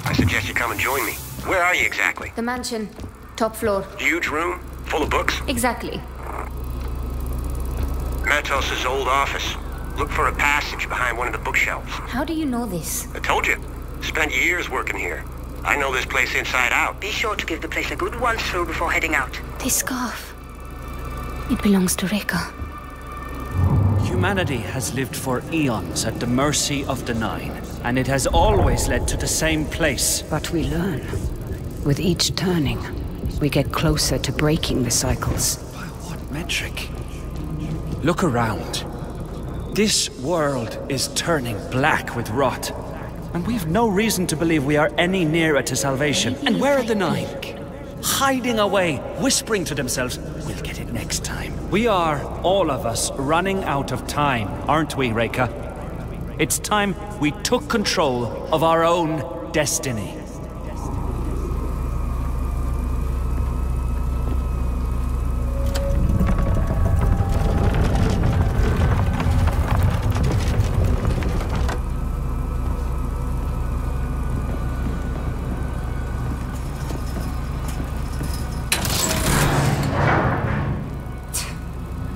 I suggest you come and join me. Where are you exactly? The mansion. Top floor. Huge room? Full of books? Exactly. Matos' old office. Look for a passage behind one of the bookshelves. How do you know this? I told you. Spent years working here. I know this place inside out. Be sure to give the place a good once through before heading out. This scarf. It belongs to Reka. Humanity has lived for eons at the mercy of the Nine, and it has always led to the same place. But we learn. With each turning, we get closer to breaking the cycles. By what metric? Look around. This world is turning black with rot, and we've no reason to believe we are any nearer to salvation. And where are the Nine? Hiding away, whispering to themselves, we'll get it next time. We are, all of us, running out of time, aren't we, Reka? It's time we took control of our own destiny.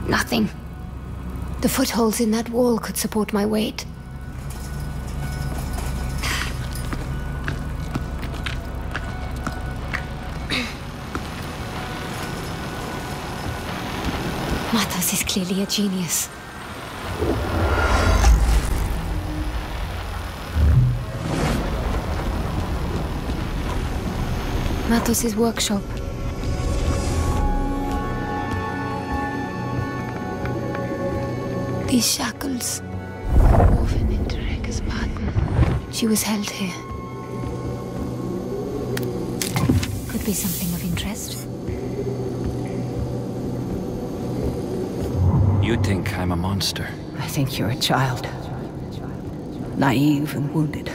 Nothing. The footholds in that wall could support my weight. Matos This is clearly a genius. Matos' workshop. These shackles, woven into Rekka's pattern. She was held here. Could be something of interest. You think I'm a monster? I think you're a child. Naive and wounded.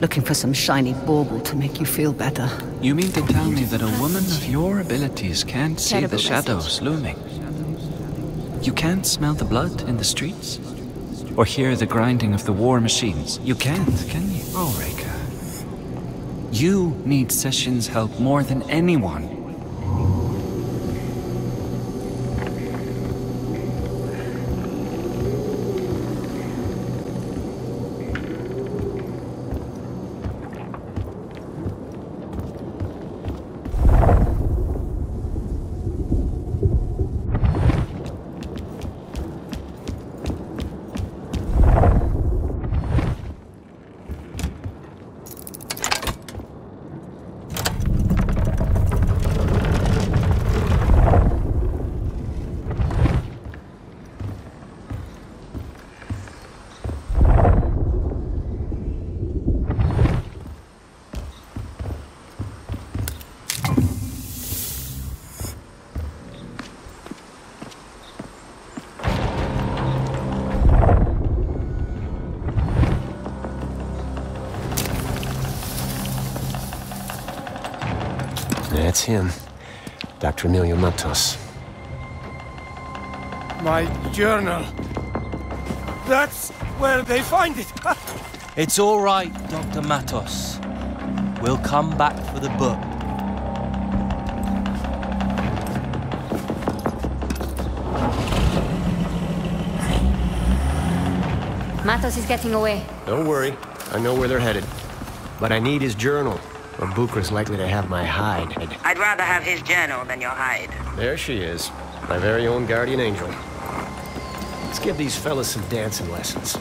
Looking for some shiny bauble to make you feel better. You mean to tell me that a woman of your abilities can't see the shadows looming? You can't smell the blood in the streets? Or hear the grinding of the war machines? You can't, can you? Oh, Rekka. You need Session's help more than anyone. That's him. Dr. Emilio Matos. My journal. That's where they find it. It's all right, Dr. Matos. We'll come back for the book. Matos is getting away. Don't worry. I know where they're headed. But I need his journal, or Bukra's likely to have my hide. I'd rather have his journal than your hide. There she is. My very own guardian angel. Let's give these fellas some dancing lessons.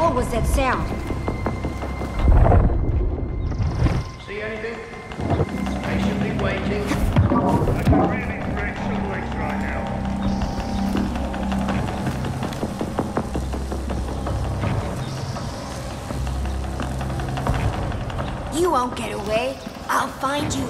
What was that sound? See anything? Patiently waiting. I can really break some legs right now. You won't get away. I'll find you.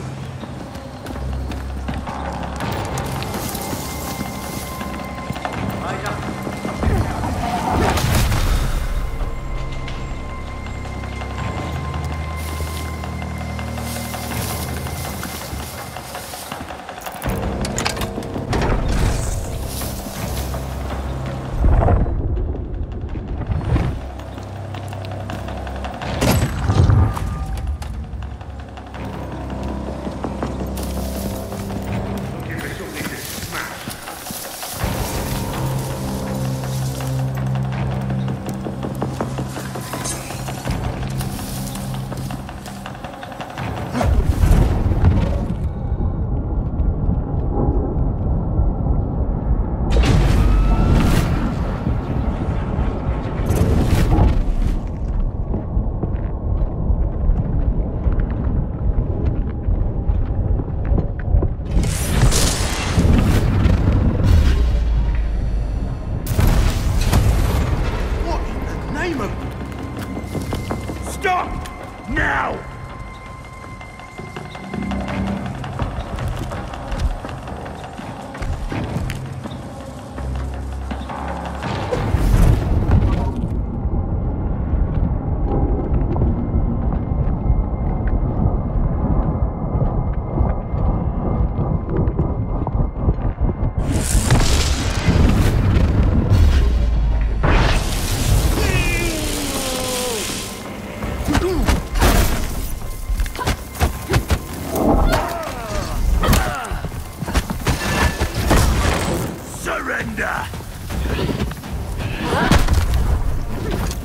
surrender!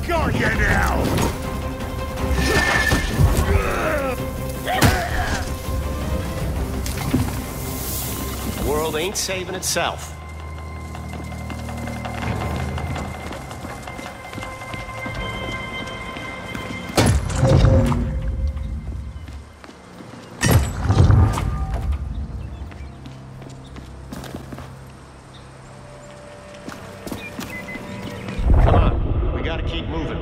Got you now! The world ain't saving itself. Come on, we gotta keep moving.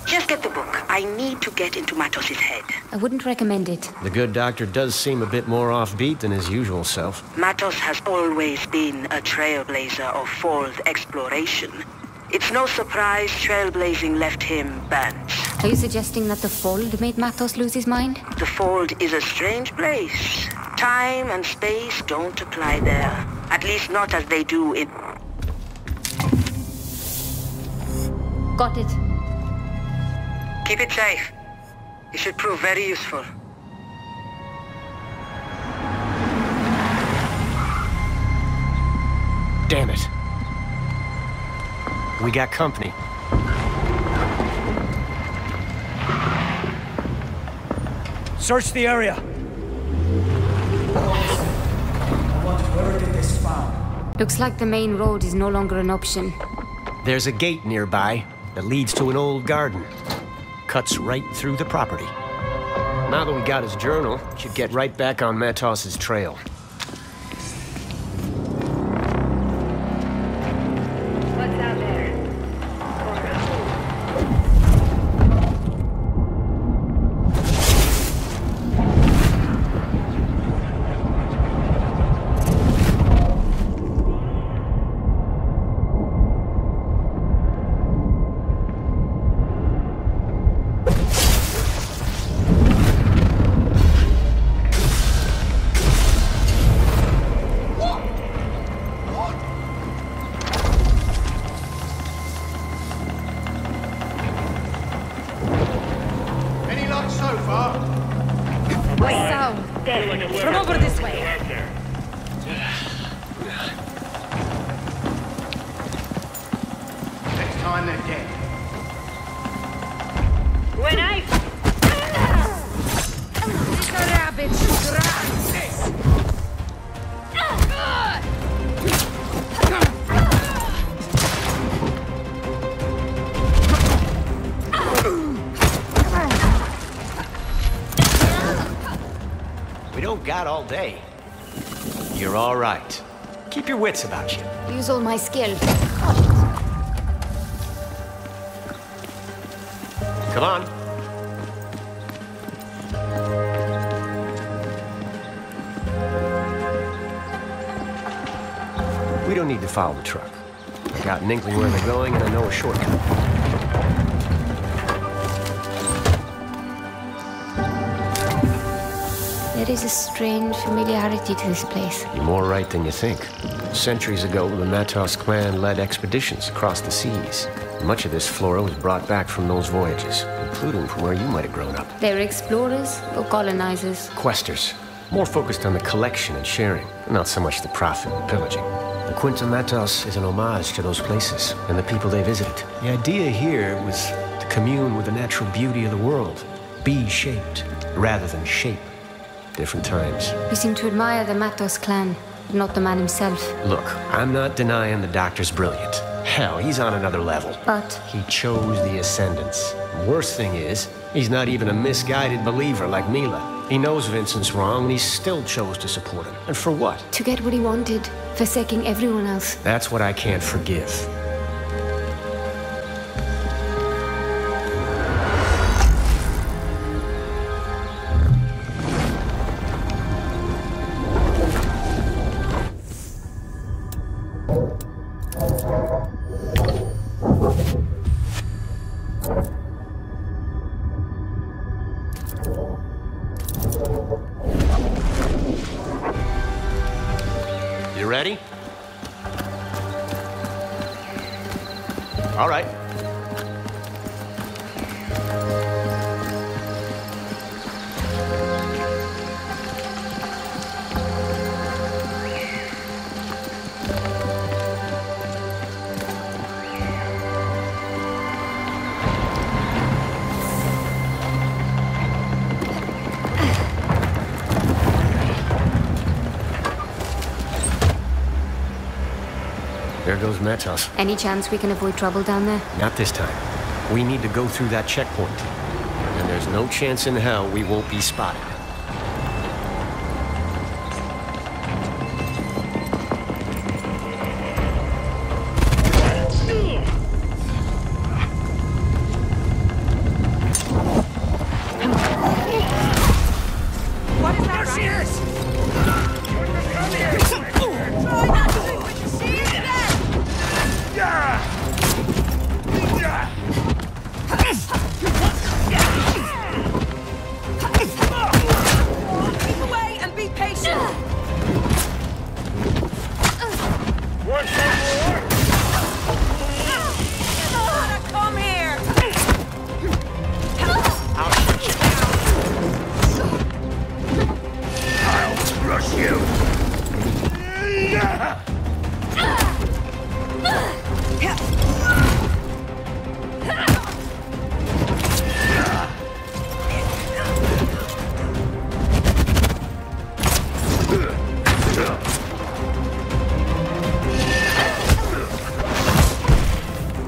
Just get the book. I need to get into Matos's head. I wouldn't recommend it. The good doctor does seem a bit more offbeat than his usual self. Matos has always been a trailblazer of Fold exploration. It's no surprise trailblazing left him banned. Are you suggesting that the Fold made Matos lose his mind? The Fold is a strange place. Time and space don't apply there. At least not as they do in... Got it. Keep it safe. It should prove very useful. Damn it. We got company. Search the area. I want whoever did this found. Looks like the main road is no longer an option. There's a gate nearby that leads to an old garden. Cuts right through the property. Now that we got his journal, we should get right back on Matos's trail. What's out there? Any luck so far? From over this way. Next time they're dead. When I... Rabbit grasses. We don't got all day. You're all right. Keep your wits about you. Use all my skill. Come on. We don't need to follow the truck. I got an inkling where they're going, and I know a shortcut. There is a strange familiarity to this place. You're more right than you think. Centuries ago, the Matos clan led expeditions across the seas. Much of this flora was brought back from those voyages, including from where you might have grown up. They're explorers or colonizers? Questers. More focused on the collection and sharing, not so much the profit and pillaging. The Quinta Matos is an homage to those places and the people they visited. The idea here was to commune with the natural beauty of the world. Be shaped, rather than shape. Different times. You seem to admire the Matos clan, but not the man himself. Look, I'm not denying the doctor's brilliant. Hell, he's on another level. But he chose the Ascendants. Worst thing is, he's not even a misguided believer like Mila. He knows Vincent's wrong, and he still chose to support him. And for what? to get what he wanted, forsaking everyone else. That's what I can't forgive. You ready? goes Matos. Any chance we can avoid trouble down there? Not this time. We need to go through that checkpoint. And there's no chance in hell we won't be spotted.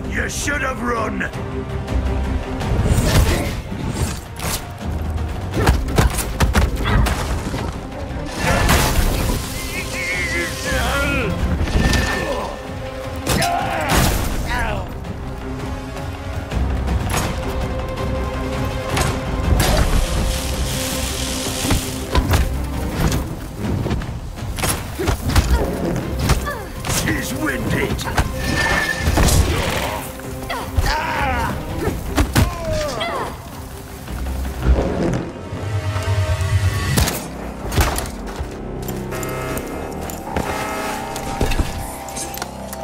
You should have run! She's winded!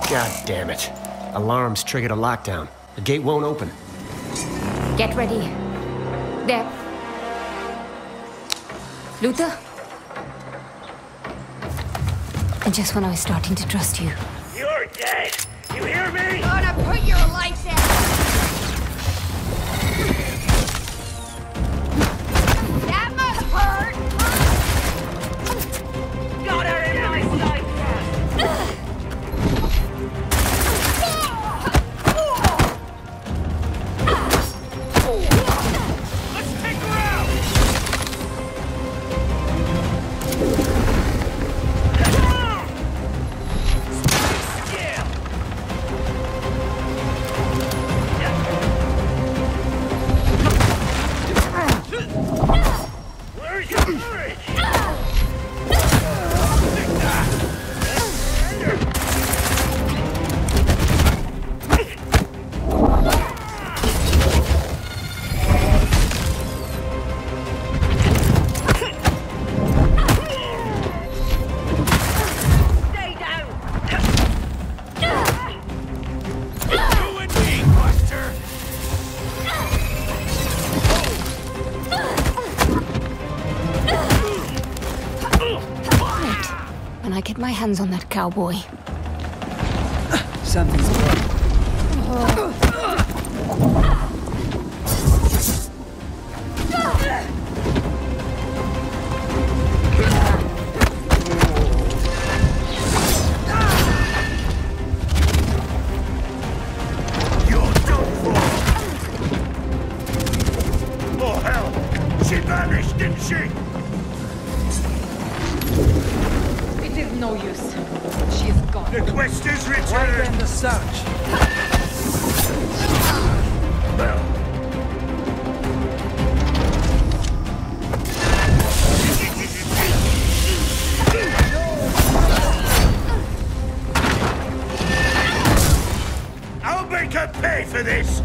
God damn it. Alarms triggered a lockdown. The gate won't open. Get ready. There. Luther? And just when I was starting to trust you. You're dead! You hear me? Gonna put your lights out! That must hurt! Got her in my sight! Let's take her out! Where's your courage? Stay down! You and me, Buster! When I get my hands on that cowboy. Something's wrong. You're done for! Oh, hell! She vanished, didn't she? It is no use. She is gone. The quest is Why returned! then the search? Well, I'll make her pay for this!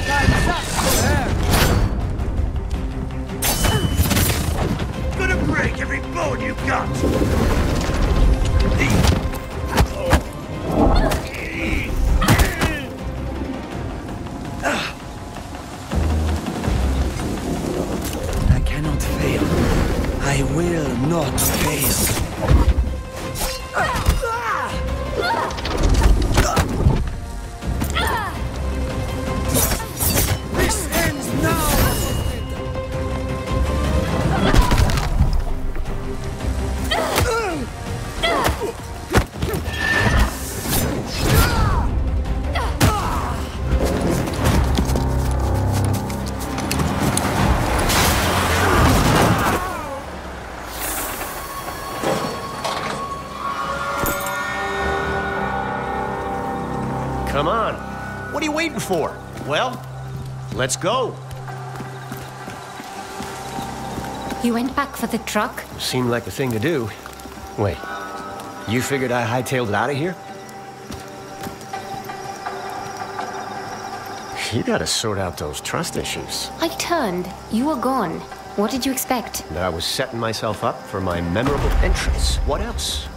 That hurts! Gonna break every bone you've got! I cannot fail. I will not fail. This ends now! Come on. What are you waiting for? Well, let's go. You went back for the truck? Seemed like the thing to do. Wait, you figured I hightailed it out of here? You gotta sort out those trust issues. I turned. You were gone. What did you expect? That I was setting myself up for my memorable entrance. What else?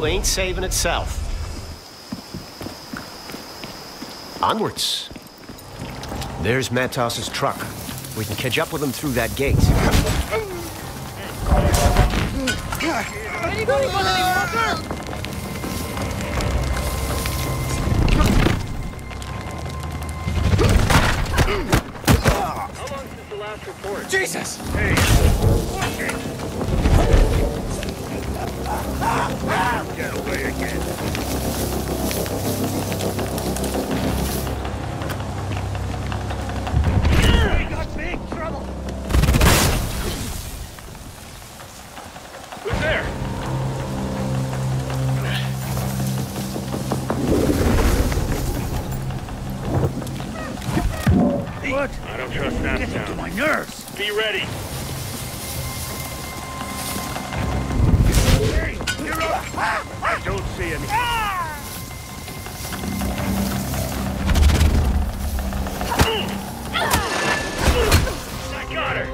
Ain't saving itself. Onwards. There's Matos's truck. We can catch up with him through that gate. Anybody want any water? How long since the last report? Jesus! Hey, watch it! Get away again. We got big trouble. Who's there? What? I don't trust that Get sound. to my nerves. Be ready. Hey, you're up. I don't see any. I got her.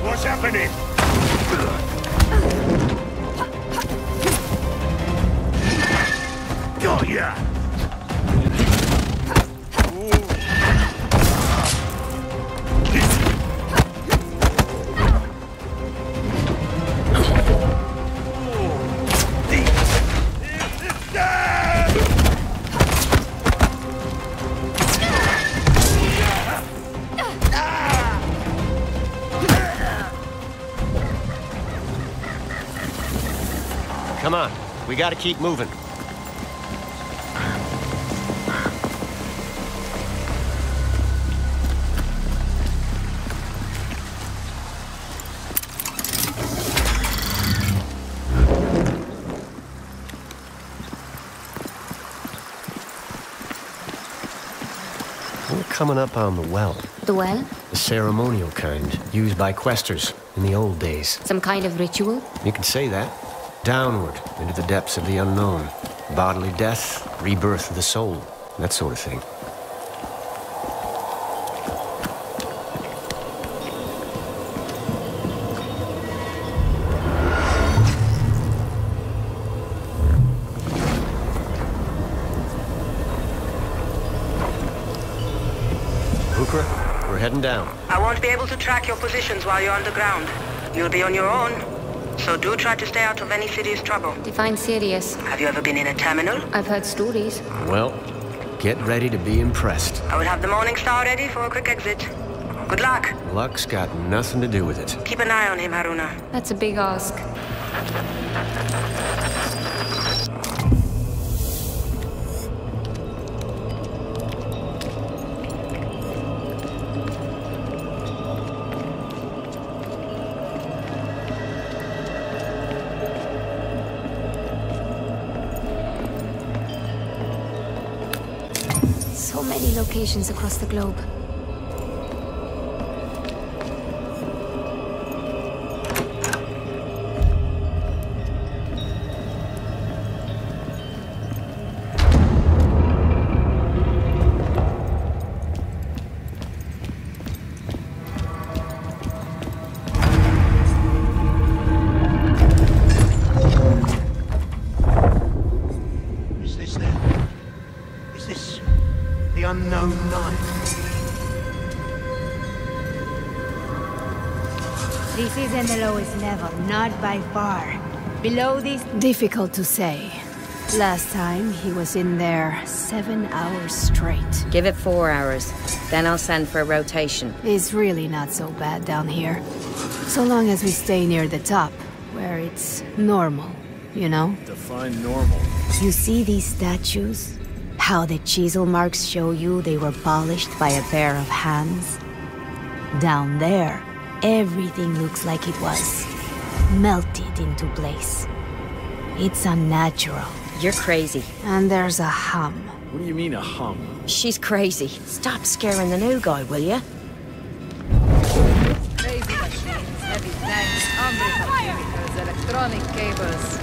What's happening? Oh, yeah. Come on, we gotta keep moving. We're coming up on the well. The well? The ceremonial kind, used by questers in the old days. Some kind of ritual? You could say that. Downward, into the depths of the unknown. Bodily death, rebirth of the soul, that sort of thing. Bukra, we're heading down. I won't be able to track your positions while you're underground. You'll be on your own. So do try to stay out of any serious trouble. Define serious. Have you ever been in a terminal? I've heard stories. Well, get ready to be impressed. I will have the Morning Star ready for a quick exit. Good luck. Luck's got nothing to do with it. Keep an eye on him, Haruna. That's a big ask. So many locations across the globe. the unknown knife. This isn't the lowest level, not by far. Below this... Difficult to say. Last time, he was in there 7 hours straight. Give it 4 hours. Then I'll send for a rotation. It's really not so bad down here. So long as we stay near the top, where it's normal, you know? Define normal. You see these statues? How the chisel marks show you they were polished by a pair of hands? Down there, everything looks like it was melted into place. It's unnatural. You're crazy. And there's a hum. What do you mean, a hum? She's crazy. Stop scaring the new guy, will ya? Crazy machines, heavy tanks, umbilicals, electronic cables.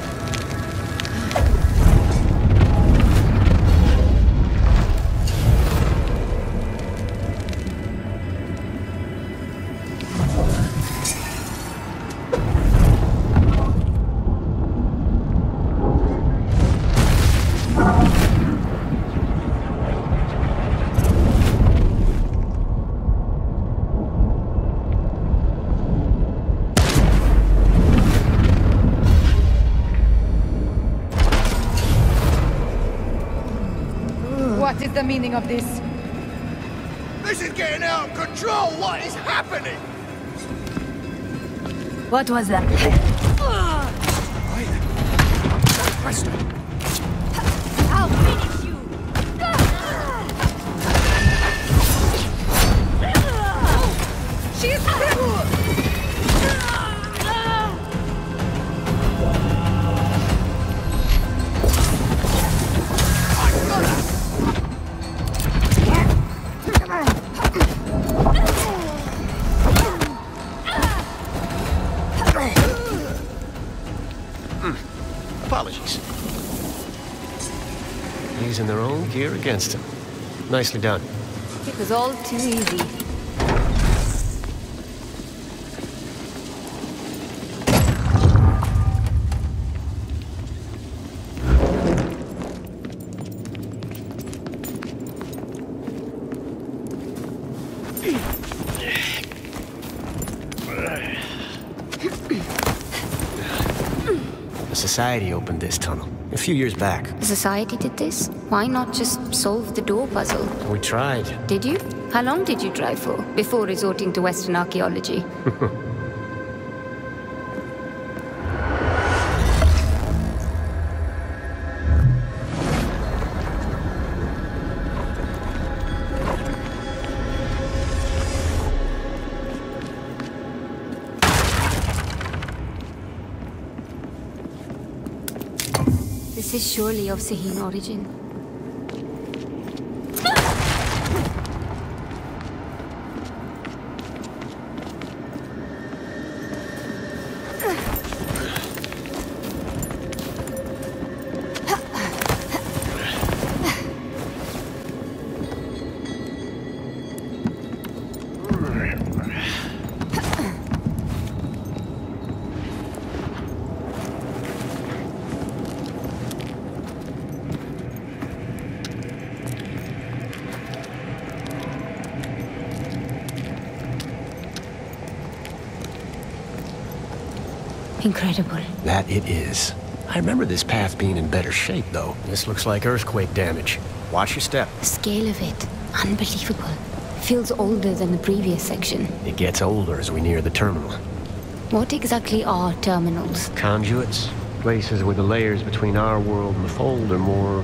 What is the meaning of this? This is getting out of control! What is happening? What was that? I'll finish you! She's Apologies. Using their own gear against him. Nicely done. It was all too easy. The Society opened this tunnel a few years back. The Society did this? Why not just solve the door puzzle? We tried. Did you? How long did you try for, before resorting to Western archaeology? This is surely of Sahin origin. Incredible. That it is. I remember this path being in better shape, though. This looks like earthquake damage. Watch your step. The scale of it, unbelievable. Feels older than the previous section. It gets older as we near the terminal. What exactly are terminals? Conduits. Places where the layers between our world and the Fold are more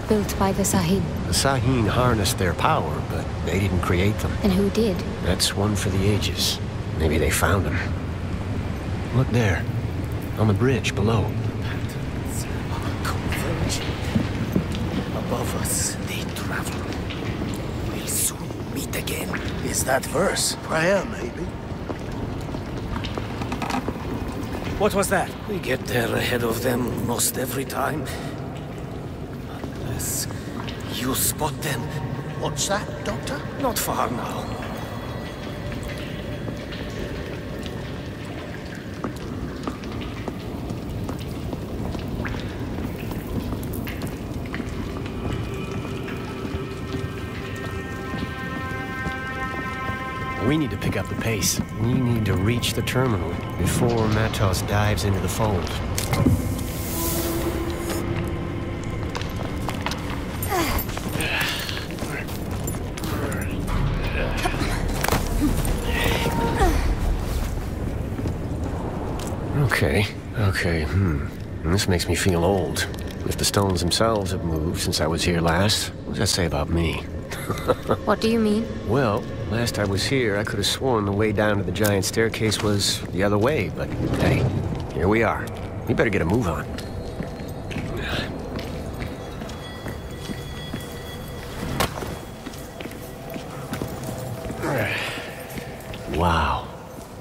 Built by the Sahin. The Sahin harnessed their power, but they didn't create them. And who did? That's one for the ages. Maybe they found them. Look there. On the bridge below. Patterns are converging. Above us, they travel. We'll soon meet again. Is that verse? Prayer, maybe? What was that? We get there ahead of them most every time. Unless you spot them. What's that, Doctor? Not far now. We need to pick up the pace. We need to reach the terminal before Matos dives into the fold. Okay. This makes me feel old. If the stones themselves have moved since I was here last, what does that say about me? What do you mean? Well, last I was here, I could have sworn the way down to the giant staircase was the other way, but hey, here we are. We better get a move on.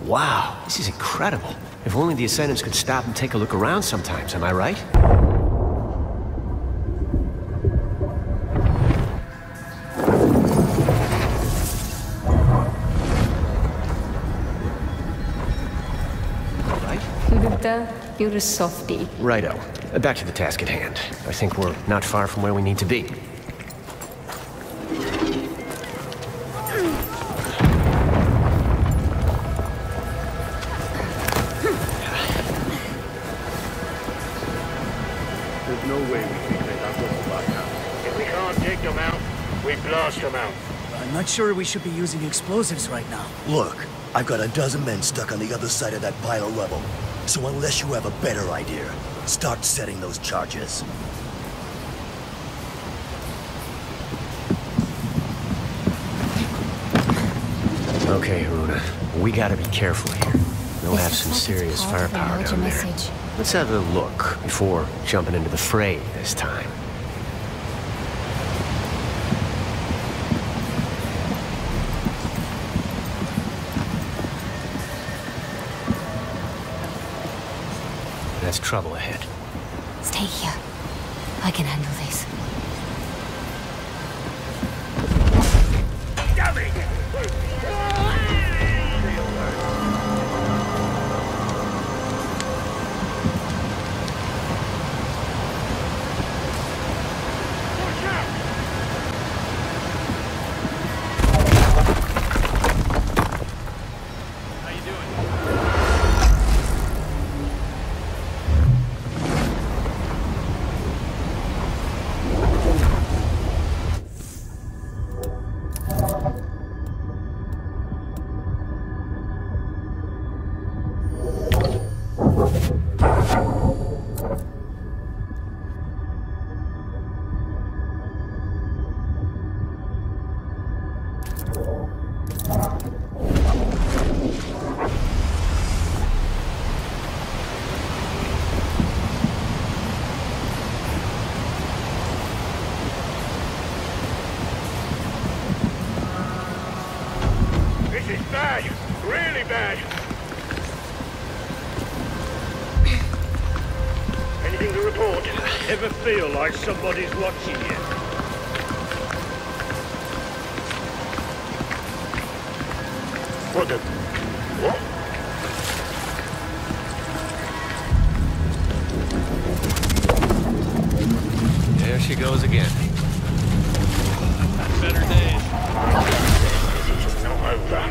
Wow, this is incredible. If only the Ascendants could stop and take a look around sometimes, am I right? You're a softie. Righto. Back to the task at hand. I think we're not far from where we need to be. There's no way we can take that rubble back now. If we can't take them out, we blast them out. I'm not sure we should be using explosives right now. Look, I've got a dozen men stuck on the other side of that pile of rubble. So unless you have a better idea, start setting those charges. Okay, Haruna. We gotta be careful here. They'll have some serious firepower down there. Let's have a look before jumping into the fray this time. That's trouble ahead. Stay here. I can handle this. Ever feel like somebody's watching you? What the... What? There she goes again. Better days. This is not over.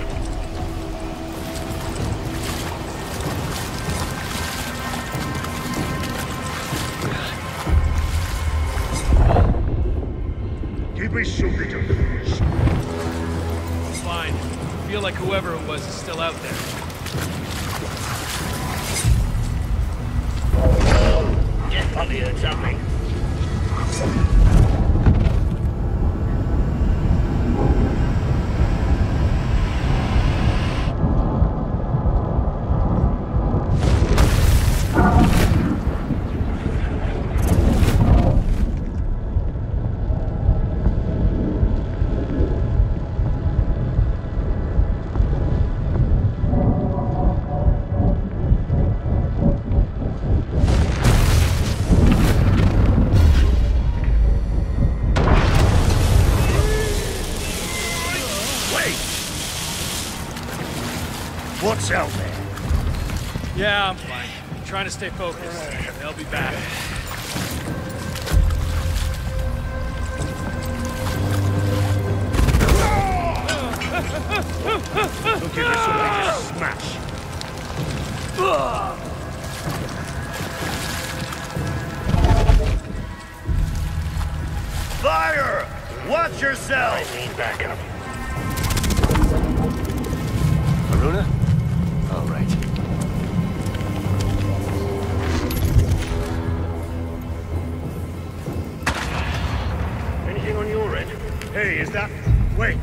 Give me something to lose. Fine. I feel like whoever it was is still out there. Just probably heard something. What's out there? Yeah, I'm fine. I'm trying to stay focused. They'll be back. We'll give you something to smash. Fire! Watch yourself! I need backup. Aruna? All right. Anything on your end? Hey, is that... Wait.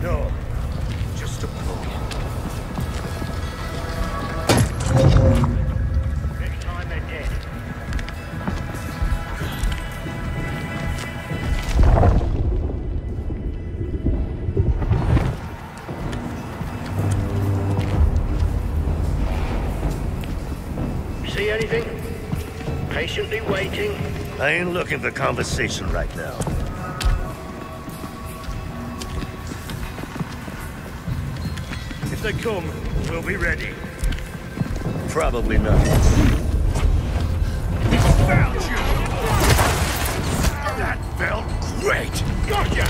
No. Just a plug. Next time they're dead. See anything? Patiently waiting. I ain't looking for conversation right now. If they come, we'll be ready. Probably not. We found you! That felt great! Gotcha!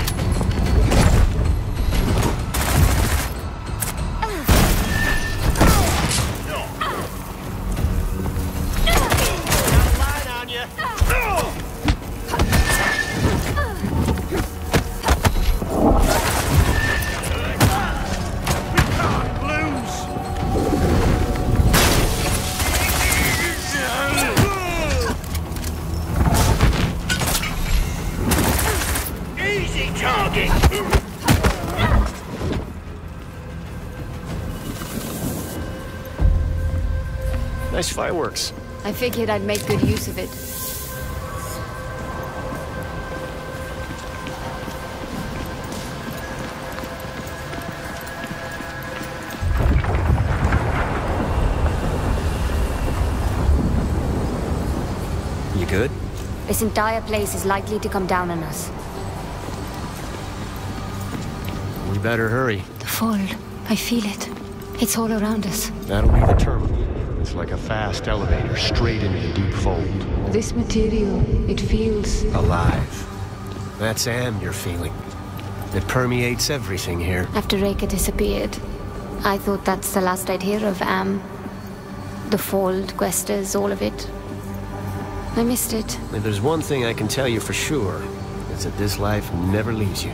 Nice fireworks. I figured I'd make good use of it. You good? This entire place is likely to come down on us. We better hurry. The fold. I feel it. It's all around us. That'll be the terminal. It's like a fast elevator straight into the deep fold. This material, it feels... alive. That's Am you're feeling. It permeates everything here. After Reika disappeared, I thought that's the last I'd hear of Am. The fold, Questers, all of it. I missed it. If there's one thing I can tell you for sure, it's that this life never leaves you.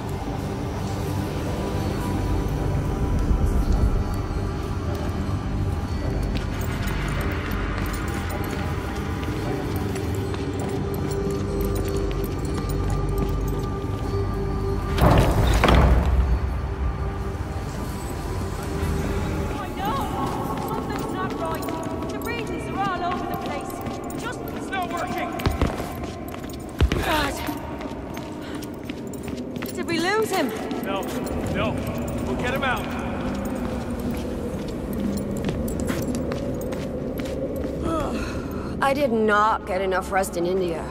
I did not get enough rest in India.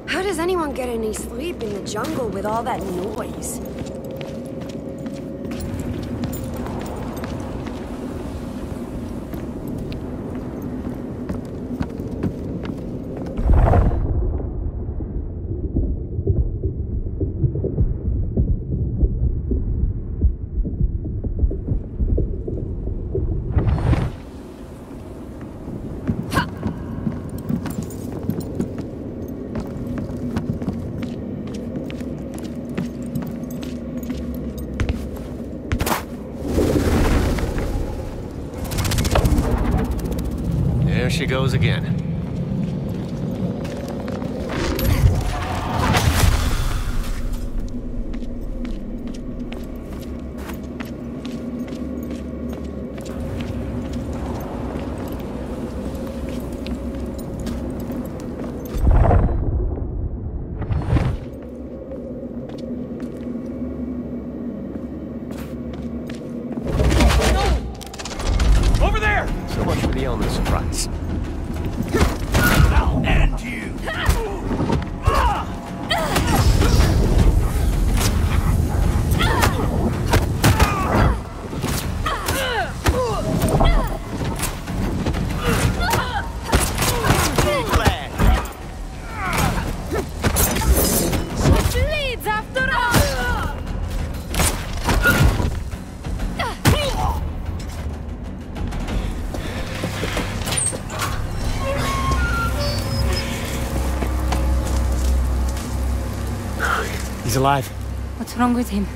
How does anyone get any sleep in the jungle with all that noise? There she goes again. Over there! So much for the element of surprise. I'll end you! Bleeds after all! He's alive. What's wrong with him?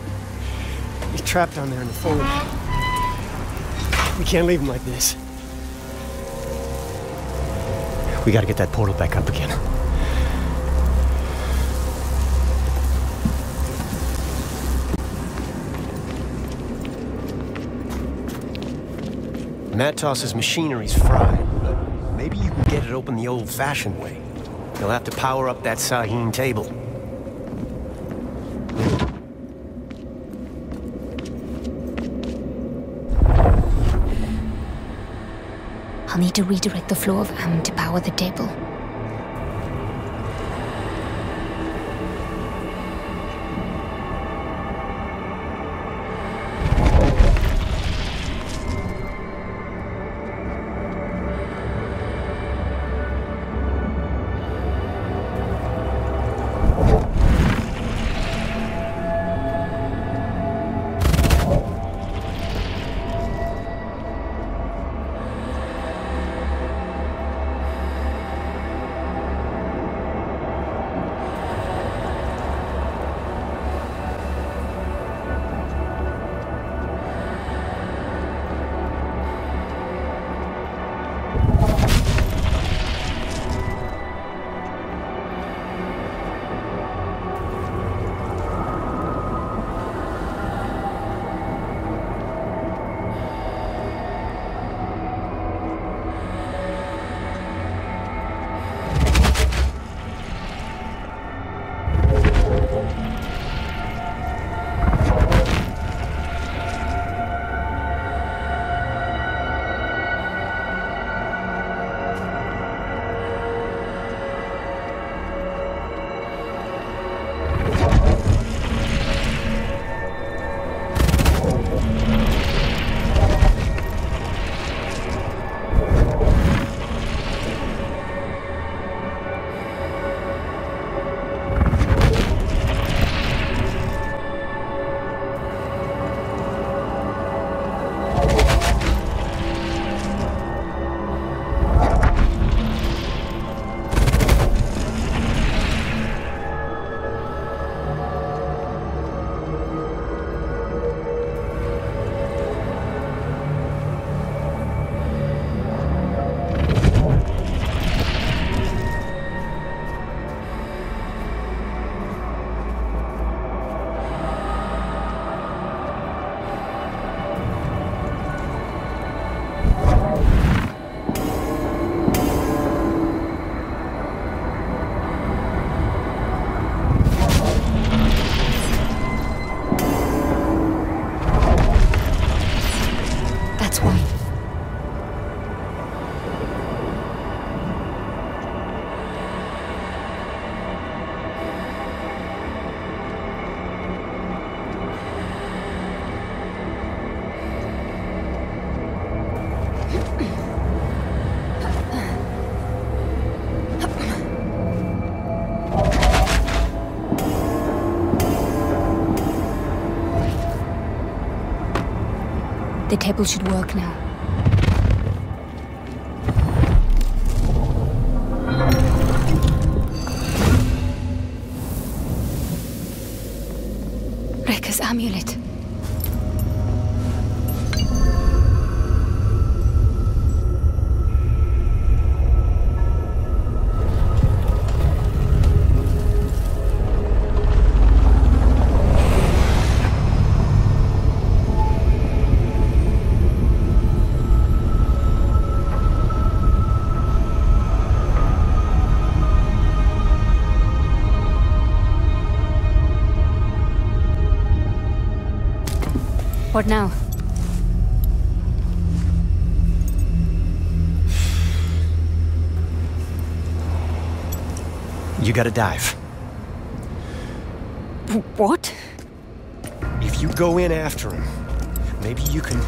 He's trapped down there in the fold. We can't leave him like this. We gotta get that portal back up again. Matos's machinery's fried, but maybe you can get it open the old-fashioned way. You'll have to power up that Sahine table. I'll need to redirect the flow of Am to power the table. The table should work now. Rekka's amulet. What now? You gotta dive. What? If you go in after him, maybe you can,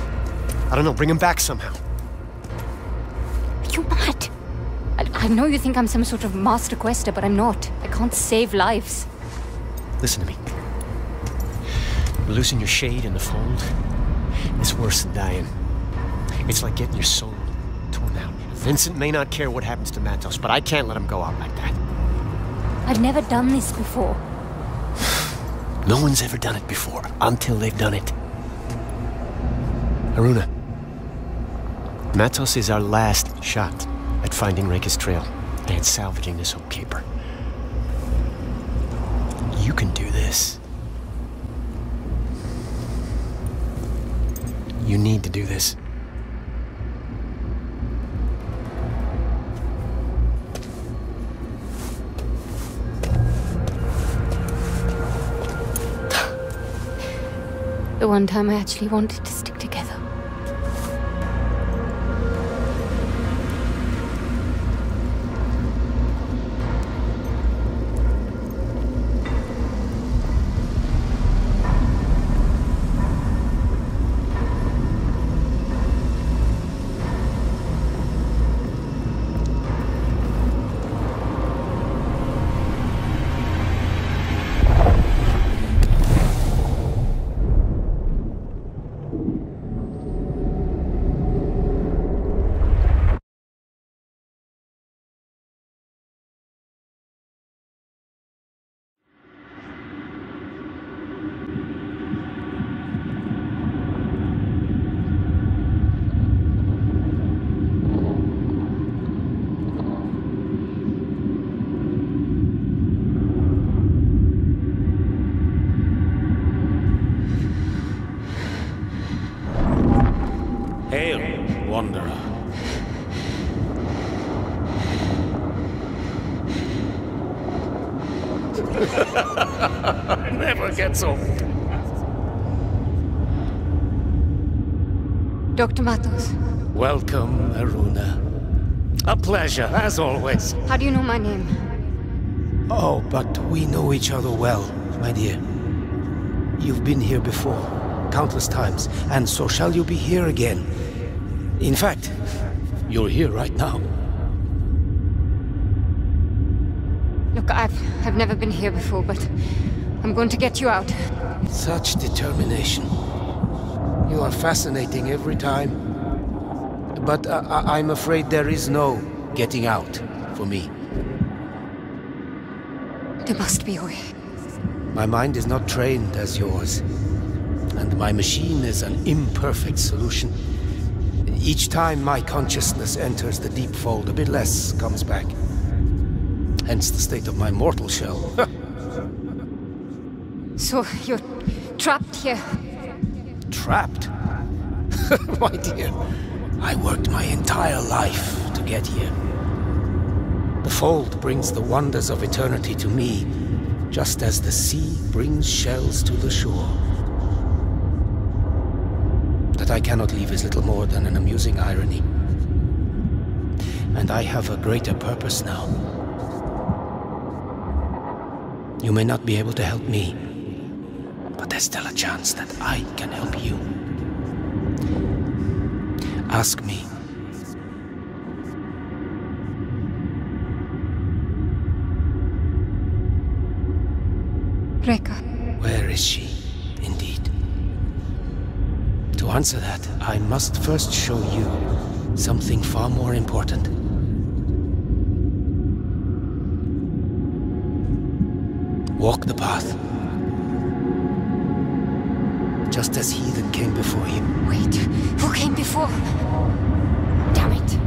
I don't know, bring him back somehow. Are you mad? I know you think I'm some sort of master quester, but I'm not. I can't save lives. Listen to me. Losing your shade in the fold, it's worse than dying. It's like getting your soul torn out. Vincent may not care what happens to Matos, but I can't let him go out like that. I've never done this before. No one's ever done it before, until they've done it. Haruna, Matos is our last shot at finding Reka's trail and salvaging this whole caper. You can do this. You need to do this. The one time I actually wanted to stick together. Hail, wanderer. Never gets old. Dr. Matos. Welcome, Haruna. A pleasure, as always. How do you know my name? Oh, but we know each other well, my dear. You've been here before, countless times, and so shall you be here again. In fact, you're here right now. Look, I've never been here before, but I'm going to get you out. Such determination. You are fascinating every time. But I'm afraid there is no getting out for me. There must be a way. My mind is not trained as yours, and my machine is an imperfect solution. Each time my consciousness enters the deep fold, a bit less comes back. Hence the state of my mortal shell. So, you're trapped here? Trapped? My dear, I worked my entire life to get here. The fold brings the wonders of eternity to me, just as the sea brings shells to the shore. That I cannot leave is little more than an amusing irony. And I have a greater purpose now. You may not be able to help me, but there's still a chance that I can help you. Ask me. Reka. Where is she, indeed? To answer that, I must first show you something far more important. Walk the path. Just as he that came before you. Wait, who came before? Damn it.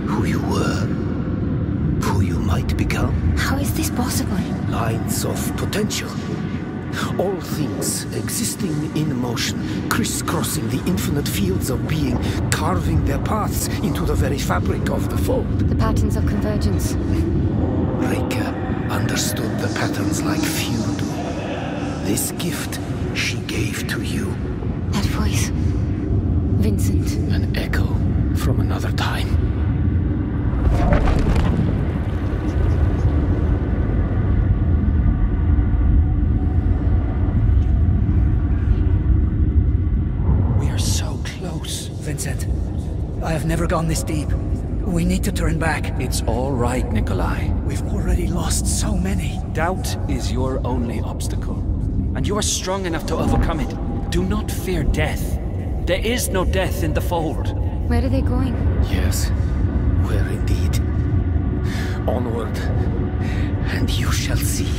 Who you were. Who you might become. How is this possible? Lines of potential. All things existing in motion, crisscrossing the infinite fields of being, carving their paths into the very fabric of the fold. The patterns of convergence. Reika understood the patterns like few do. This gift she gave to you. That voice. Vincent. An echo from another time. Vincent, I have never gone this deep. We need to turn back. It's all right, Nikolai. We've already lost so many. Doubt is your only obstacle, and you are strong enough to overcome it. Do not fear death. There is no death in the fold. Where are they going? Yes, where indeed. Onward, and you shall see.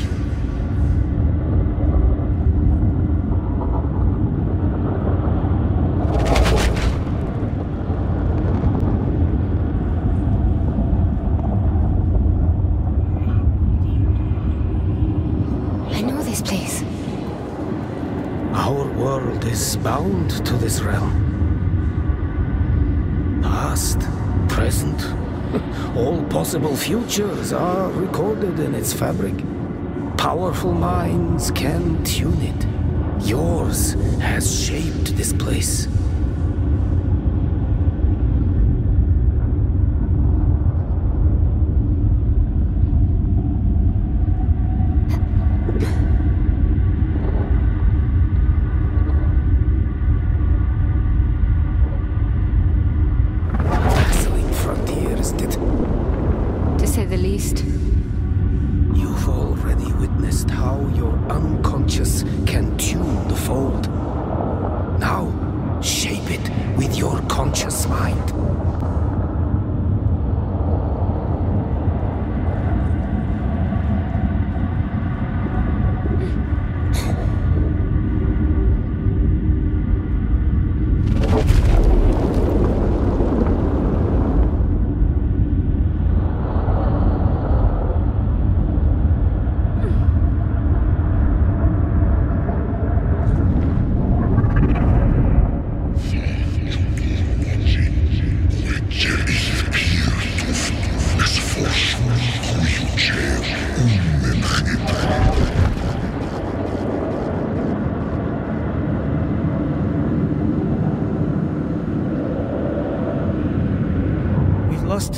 Is bound to this realm. Past, present, all possible futures are recorded in its fabric. Powerful minds can tune it. Yours has shaped this place. You've already witnessed how your unconscious can tune the fold. Now, shape it with your conscious mind.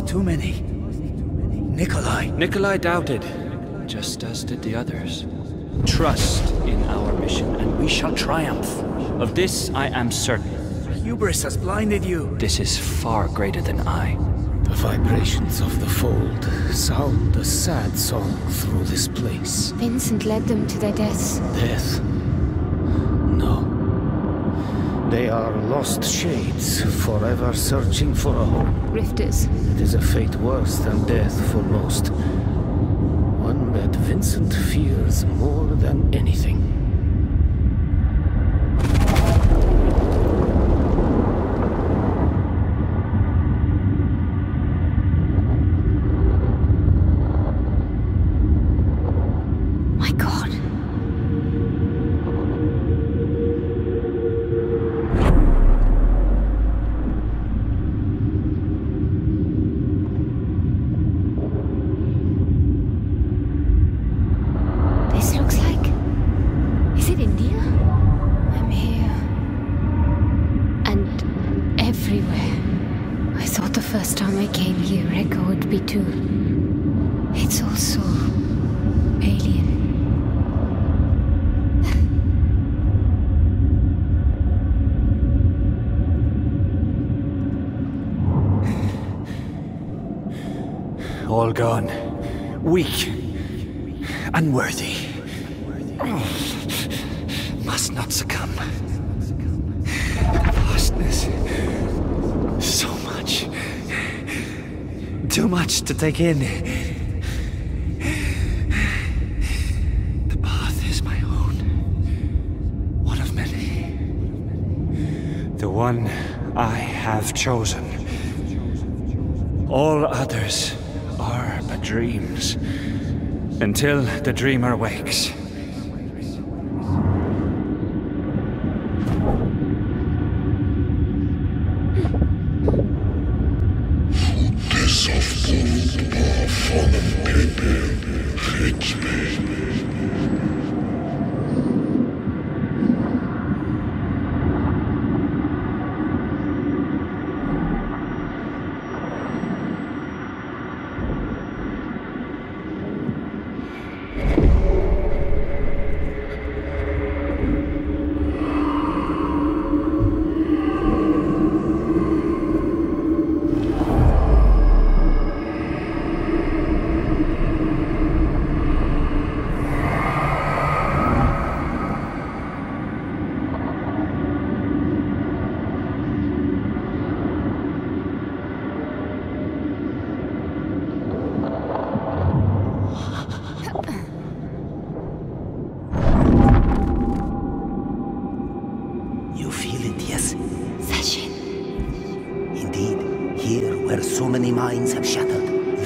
Too many. Nikolai doubted, just as did the others. Trust in our mission, and we shall triumph. Of this I am certain. Hubris has blinded you. This is far greater than I. The vibrations of the fold sound a sad song through this place. Vincent led them to their deaths. Death? No. They are lost shades, forever searching for a home. Rifters. It is a fate worse than death for most. One that Vincent fears more than anything. My God. It's also alien. All gone. Weak. Unworthy. Must not succumb. Vastness. So much. Too much to take in. The path is my own. One of many. The one I have chosen. All others are but dreams, until the dreamer wakes.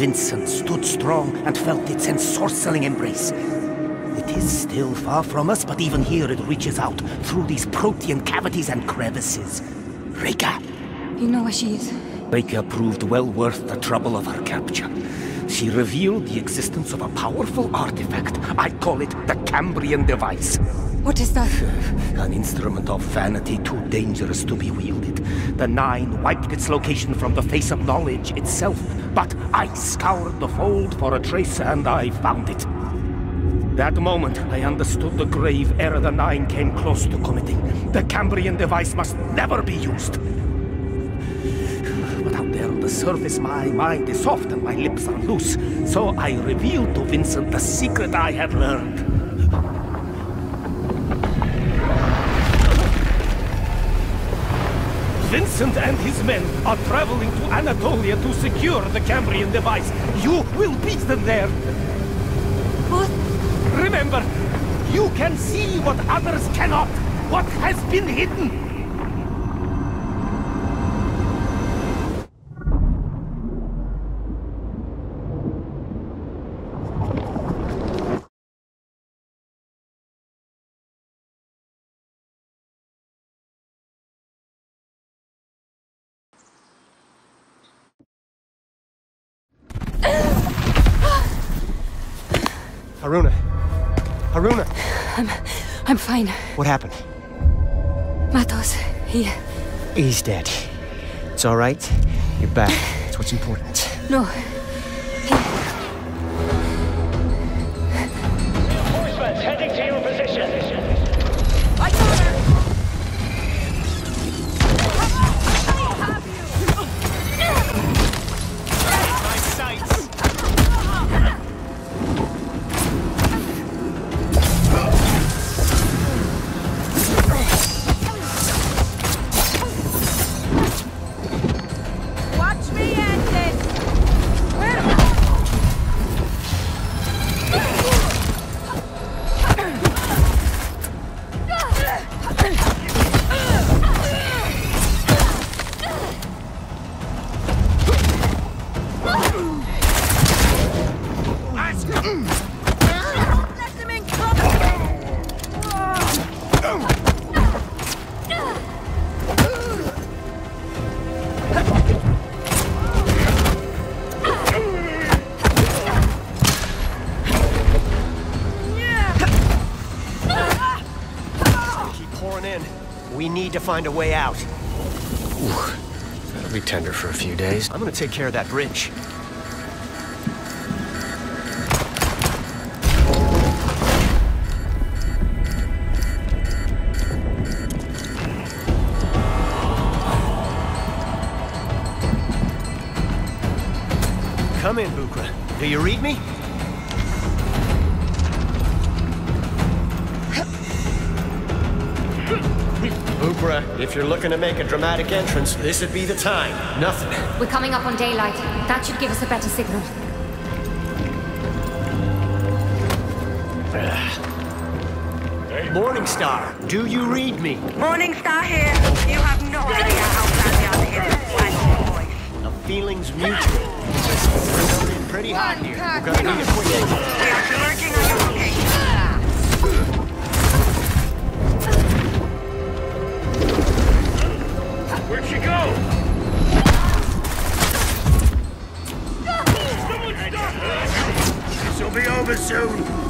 Vincent stood strong and felt its ensorceling embrace. It is still far from us, but even here it reaches out through these protean cavities and crevices. Rika! You know where she is? Rika proved well worth the trouble of her capture. She revealed the existence of a powerful artifact. I call it the Cambrian device. What is that? An instrument of vanity too dangerous to be wielded. The Nine wiped its location from the face of knowledge itself, but I scoured the fold for a trace and I found it. That moment, I understood the grave error the Nine came close to committing. The Cambrian device must never be used. But out there on the surface, my mind is soft and my lips are loose. So I revealed to Vincent the secret I had learned. Vincent and his men are traveling to Anatolia to secure the Cambrian device. You will beat them there. What? Remember, you can see what others cannot. What has been hidden. Haruna! I'm fine. What happened? Matos, He's dead. It's all right. You're back. That's what's important. No. Reinforcements heading to your position. I got her! My sights! Watch me end this! Let them in Keep pouring in. We need to find a way out. Ooh, that'll be tender for a few days. I'm gonna take care of that bridge. Come in, Bukra. Do you read me? Bukra, if you're looking to make a dramatic entrance, this would be the time. Nothing. We're coming up on daylight. That should give us a better signal. Morning Star, do you read me? Morning Star here. You have no idea how badly I'm hit. feelings mutual. Listen, we're building in pretty hot here. We're gonna need a quick exit. We are converging on your location. Where'd she go? This'll be over soon.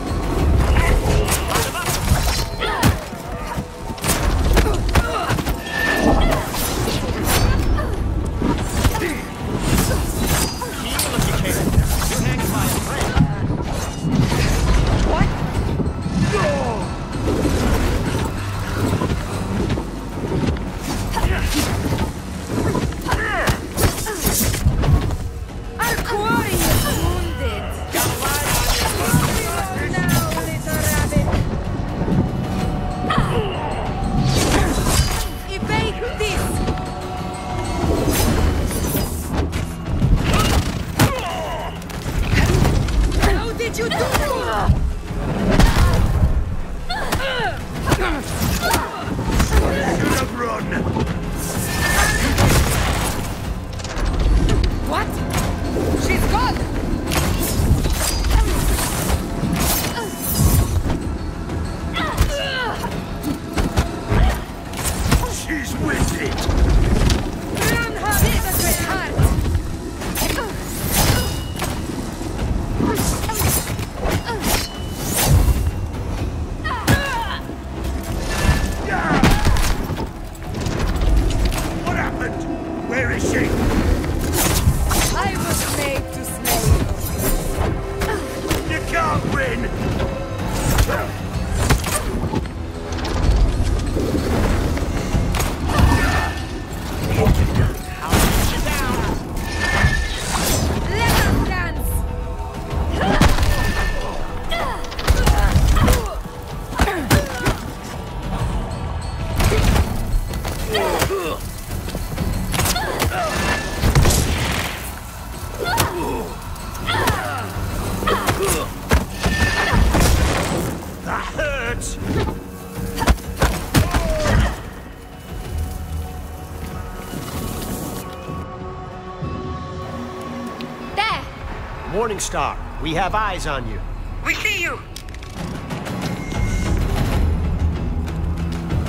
Morning Star, we have eyes on you. We see you!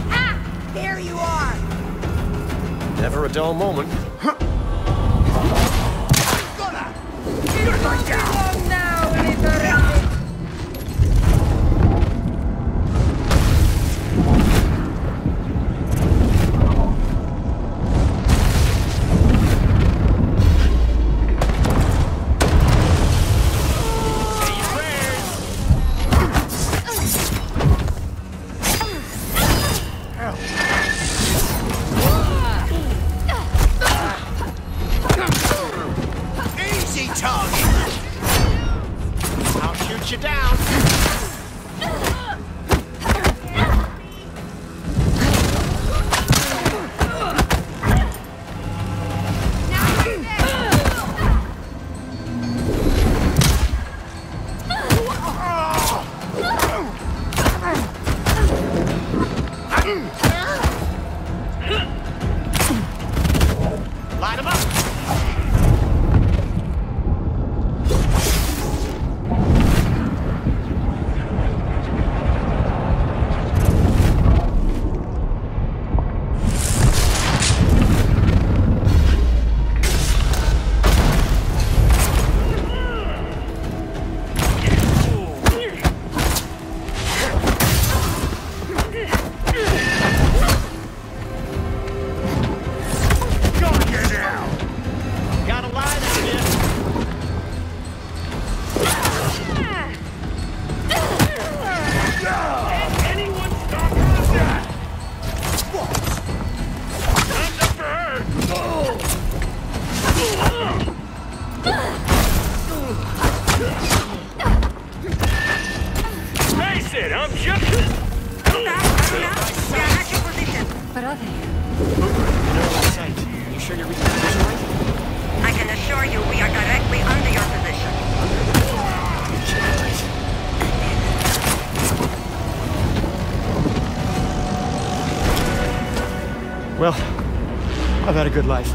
Ah! There you are! Never a dull moment. Long now, little rabbit! Well, I've had a good life.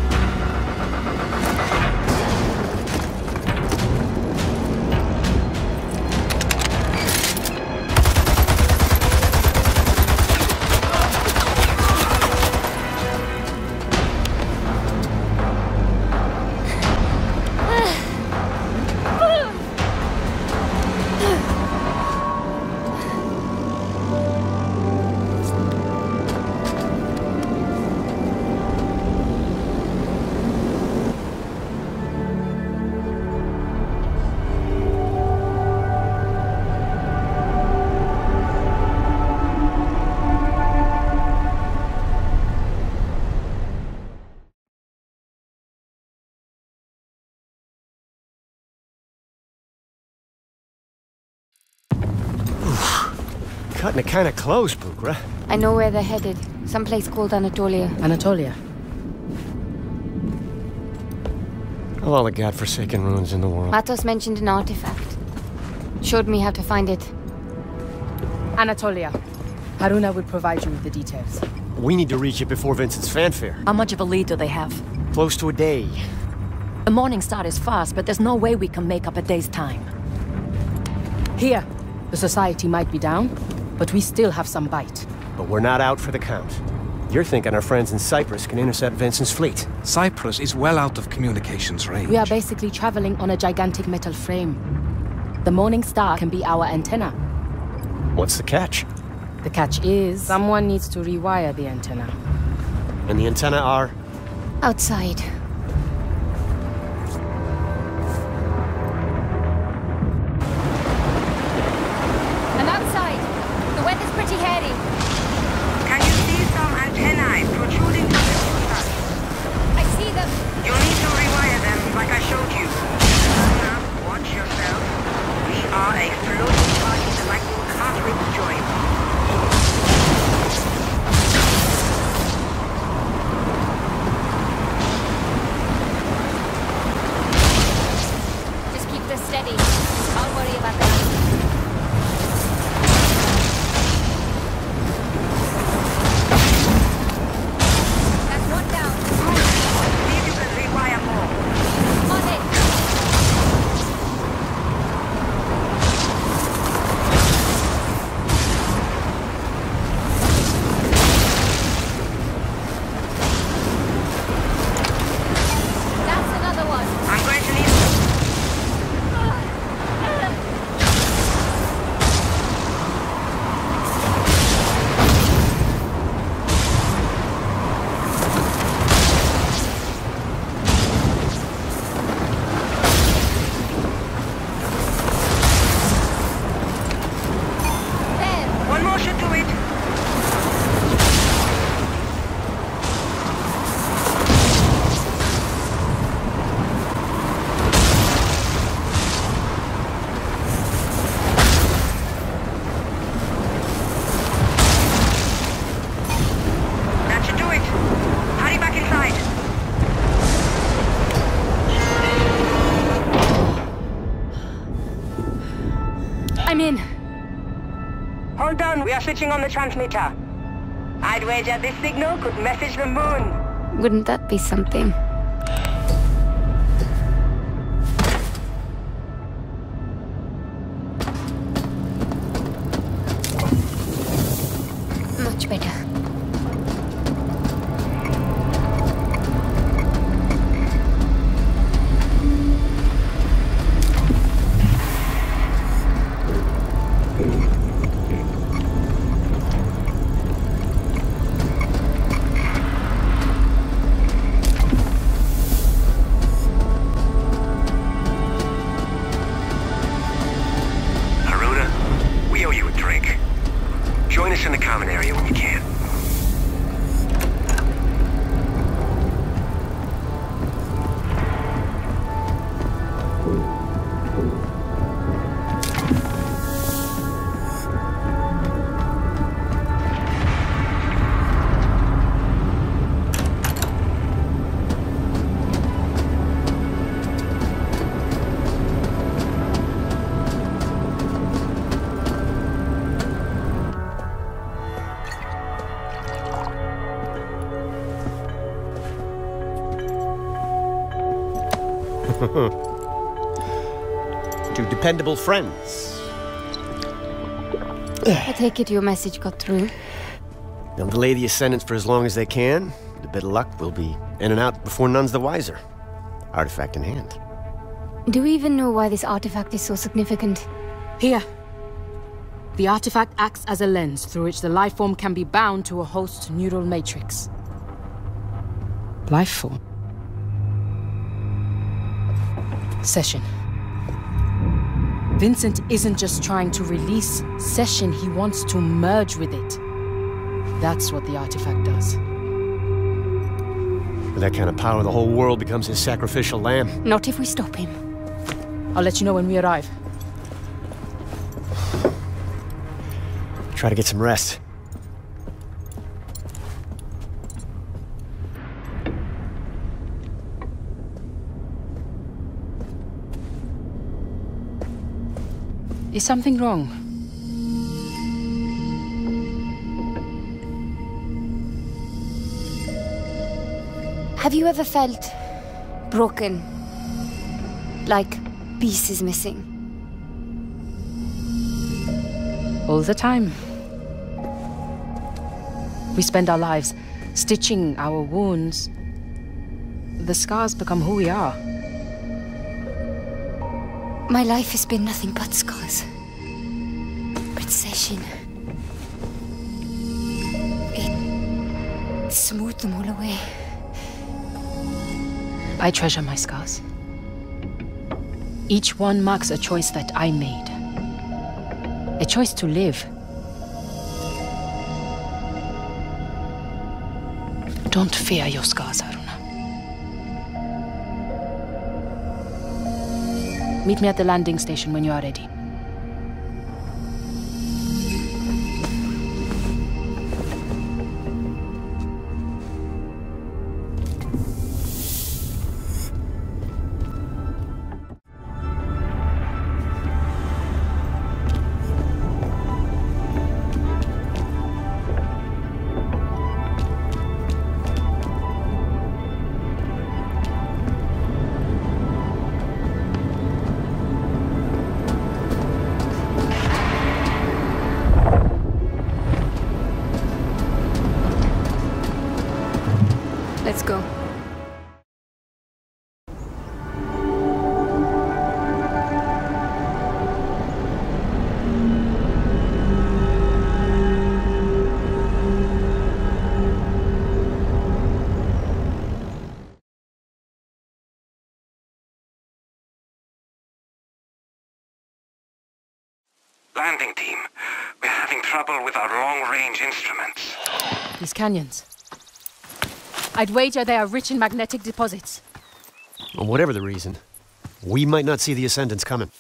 Cutting it kind of close, Bugra. I know where they're headed. Someplace called Anatolia. Anatolia? Of all the godforsaken ruins in the world. Matos mentioned an artifact. Showed me how to find it. Anatolia. Haruna will provide you with the details. We need to reach it before Vincent's fanfare. How much of a lead do they have? Close to a day. The Morning Star is fast, but there's no way we can make up a day's time. Here, the Society might be down, but we still have some bite. But we're not out for the count. You're thinking our friends in Cyprus can intercept Vincent's fleet. Cyprus is well out of communications range. We are basically traveling on a gigantic metal frame. The Morning Star can be our antenna. What's the catch? The catch is, someone needs to rewire the antenna. And the antenna are? Outside. I'm outside. The weather's pretty hairy. Can you see some antennae protruding from the water? I see them. You'll need to rewire them like I showed you. Now, watch yourself. We are a floating party the lightning can't reach join. Just keep this steady. I'll worry about that. That's one down. See if you can rewire more. On it. That's another one. I'm going to need... One more should do it. That should do it. Hurry back inside. I'm in. Hold on, we are switching on the transmitter. I'd wager this signal could message the moon. Wouldn't that be something? Much better. Haruna, we owe you a drink. Join us in the common area when you can. Two dependable friends. I take it your message got through. They'll delay the ascendance for as long as they can. With a bit of luck, we'll be in and out before none's the wiser. Artifact in hand. Do we even know why this artifact is so significant? Here. The artifact acts as a lens through which the life form can be bound to a host neural matrix. Life form. Session. Vincent isn't just trying to release Session, he wants to merge with it. That's what the artifact does. With that kind of power, the whole world becomes his sacrificial lamb. Not if we stop him. I'll let you know when we arrive. Try to get some rest. Is something wrong? Have you ever felt broken? Like pieces missing? All the time. We spend our lives stitching our wounds. The scars become who we are. My life has been nothing but scars. Precision. It smoothed them all away. I treasure my scars. Each one marks a choice that I made. A choice to live. Don't fear your scars, Haruna. Meet me at the landing station when you are ready. Let's go. Landing team, we're having trouble with our long-range instruments. These canyons. I'd wager they are rich in magnetic deposits. Well, whatever the reason, we might not see the Ascendants coming.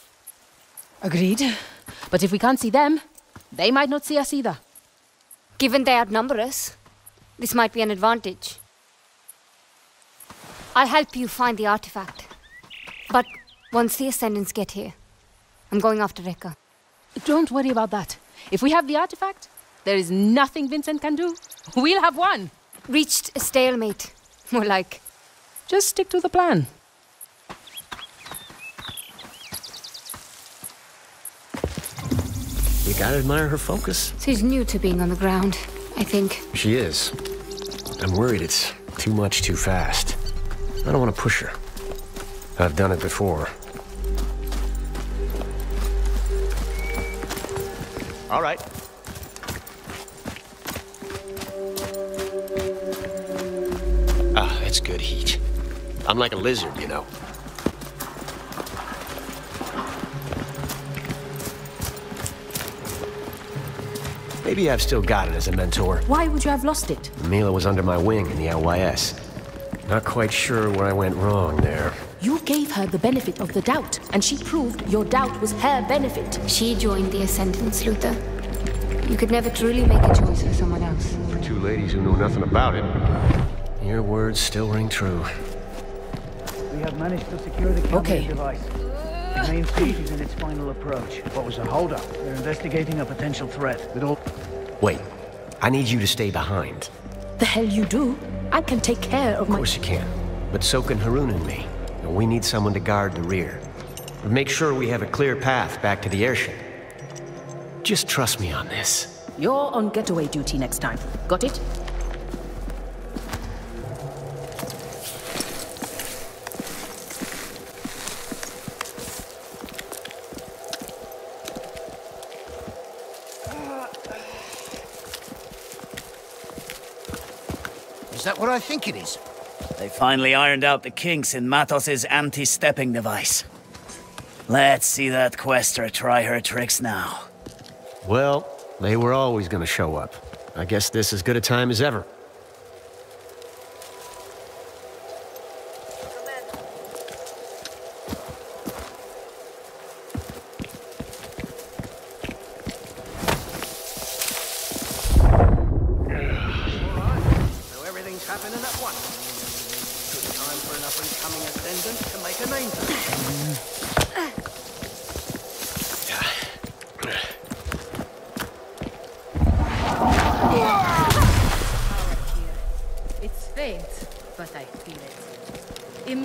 Agreed. But if we can't see them, they might not see us either. Given they outnumber us, this might be an advantage. I'll help you find the artifact. But once the Ascendants get here, I'm going after Rekka. Don't worry about that. If we have the artifact, there is nothing Vincent can do. We'll have one. Reached a stalemate. More like... Just stick to the plan. You gotta admire her focus. She's new to being on the ground, I think. She is. I'm worried it's too much too fast. I don't want to push her. I've done it before. All right. Ah, that's good heat. I'm like a lizard, you know. Maybe I've still got it as a mentor. Why would you have lost it? Mila was under my wing in the LYS. Not quite sure where I went wrong there. You gave her the benefit of the doubt, and she proved your doubt was her benefit. She joined the Ascendants, Luther. You could never truly make a choice for someone else. For two ladies who know nothing about it, your words still ring true. We have managed to secure the camera device. The main stage is in its final approach. What was the holdup? They're investigating a potential threat. Wait, I need you to stay behind. The hell you do? I can take care of my... Of course you can, but so can Harun and me. And we need someone to guard the rear. Make sure we have a clear path back to the airship. Just trust me on this. You're on getaway duty next time. Got it? Is that what I think it is? They finally ironed out the kinks in Matos's anti-stepping device. Let's see that Quester try her tricks now. Well, they were always gonna show up. I guess this is as good a time as ever.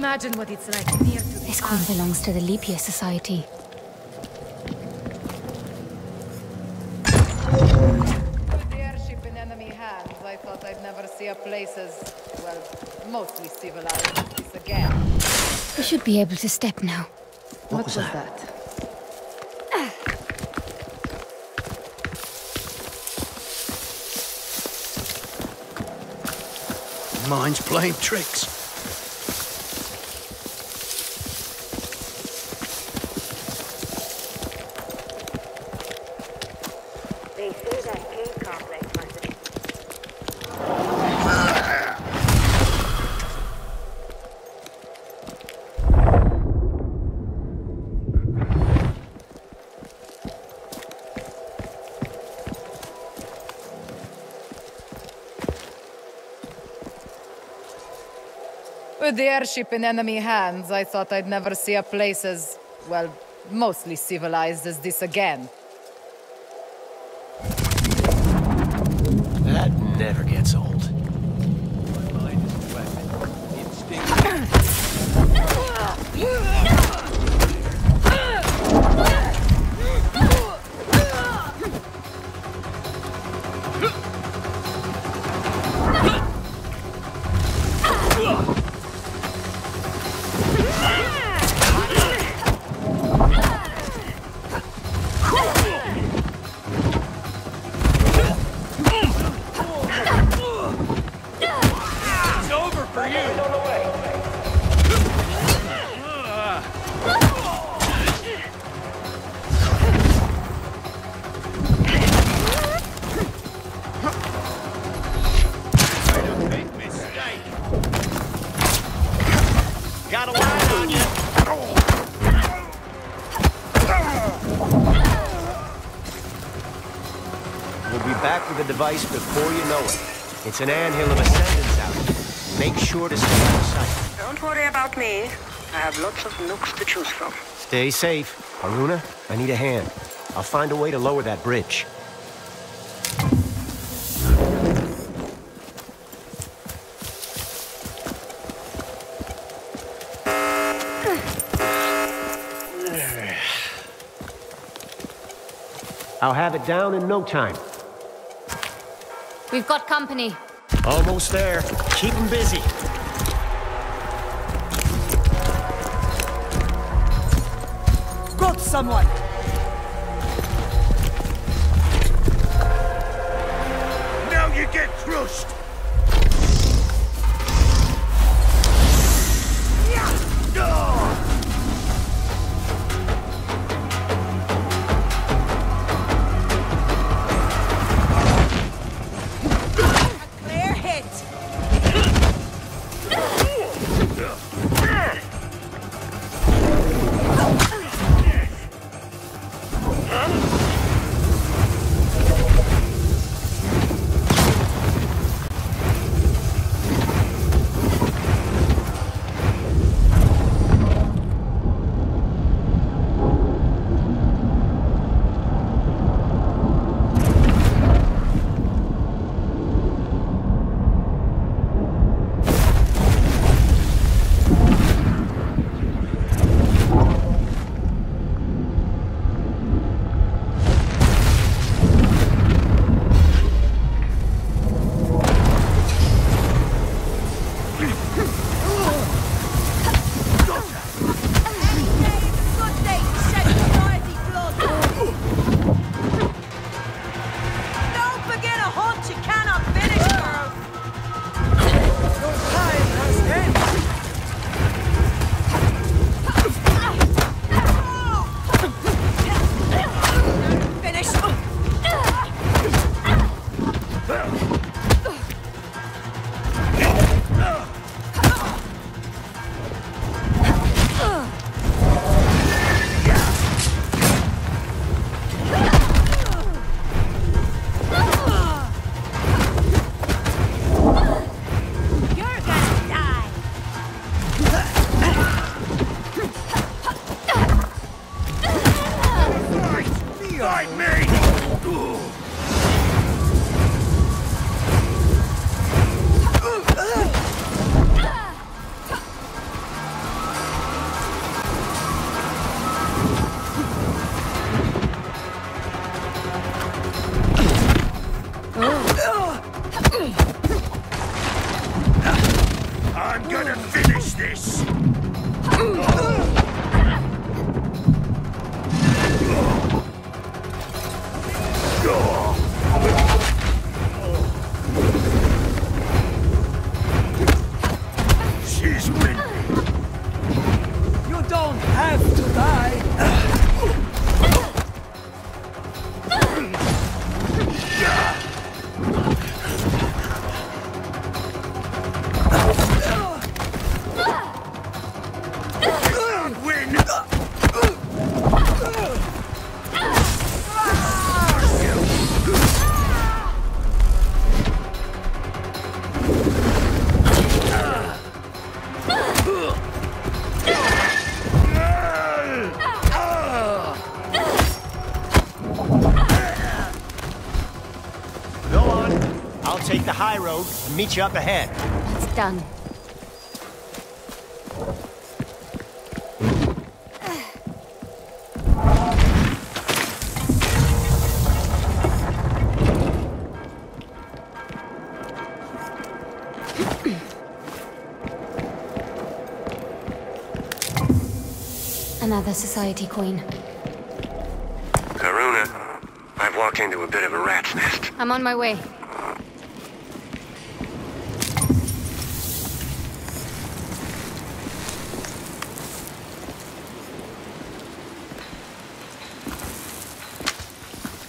imagine what it's like near to This coin belongs to the Leap Year Society. With the airship in enemy hands, I thought I'd never see a place as, well, mostly civilized as this again. We should be able to step now. What was that? Mine's playing tricks. They say that cave complex must have... With the airship in enemy hands, I thought I'd never see a place as, well, mostly civilized as this again. That never gets old. Got a line on you. We'll be back with the device before you know it. It's an anthill of ascendance out here. Make sure to stay out of sight. Don't worry about me. I have lots of nooks to choose from. Stay safe. Haruna, I need a hand. I'll find a way to lower that bridge. I'll have it down in no time. We've got company. Almost there. Keep them busy. Got someone! Now you get crushed! Clear hit! take the high road and meet you up ahead. It's done. Another society coin. Karuna, I've walked into a bit of a rat's nest. I'm on my way.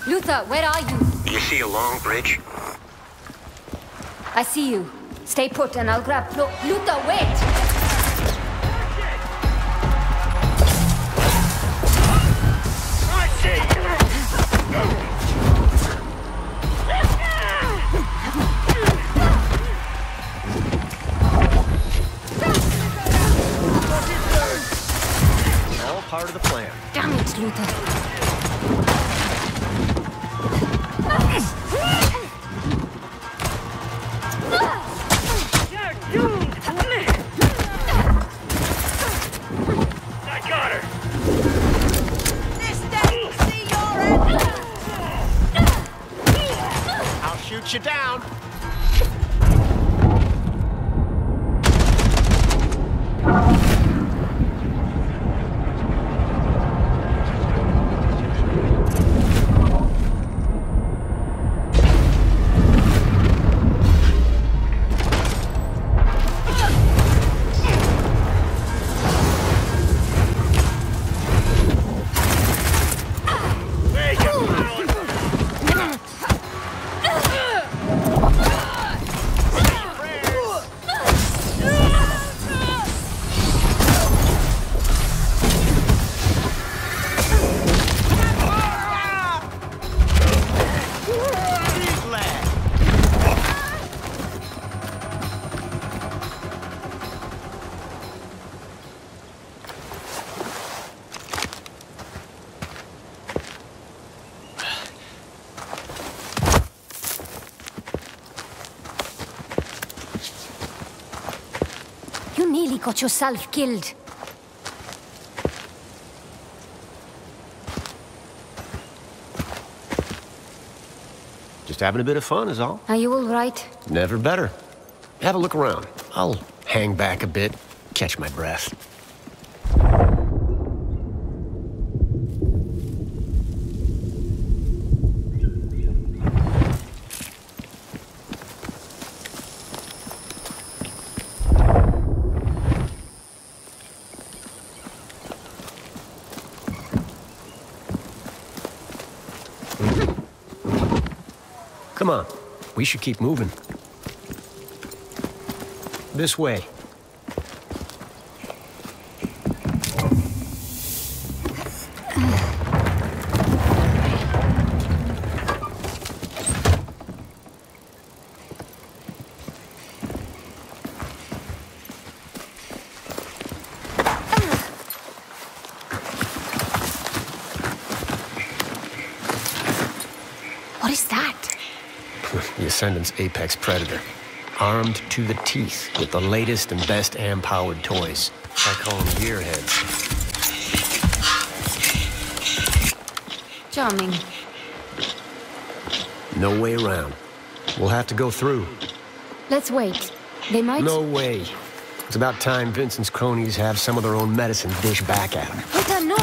Luther, where are you? You see a long bridge? I see you. Stay put and I'll grab Luther, wait! All part of the plan. Damn it, Luther. I got her! This day, see your end! I'll shoot you down. You nearly got yourself killed. Just having a bit of fun is all. Are you all right? Never better. Have a look around. I'll hang back a bit, catch my breath. Come on, we should keep moving. This way. What is that? The Ascendant's apex predator. Armed to the teeth with the latest and best AM-powered toys. I call them gearheads. Charming. No way around. We'll have to go through. Let's wait. They might... No way. It's about time Vincent's cronies have some of their own medicine dish back at them. Luther, no!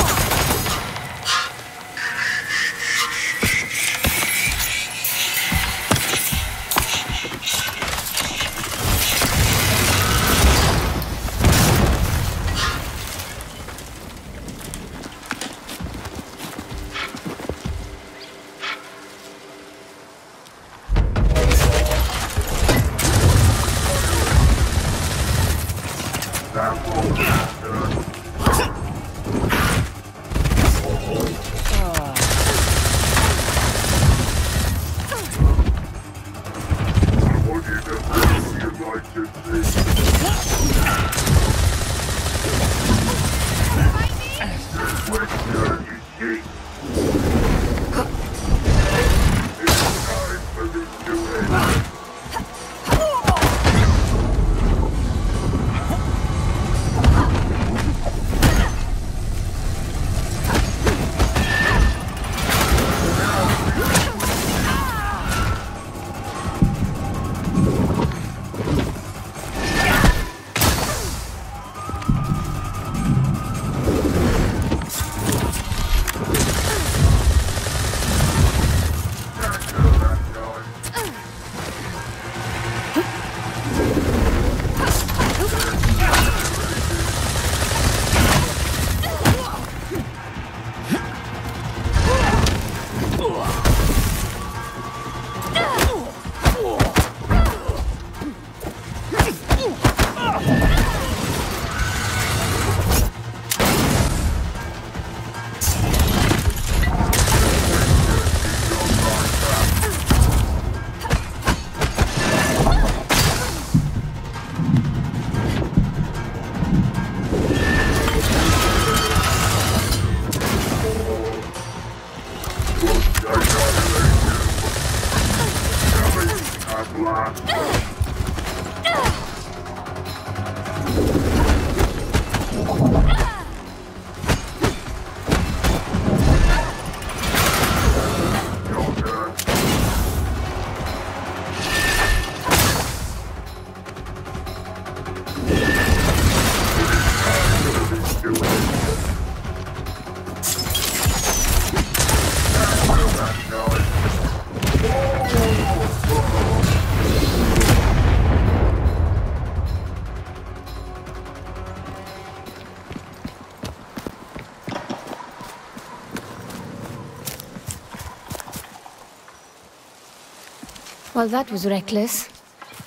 Well, that was reckless.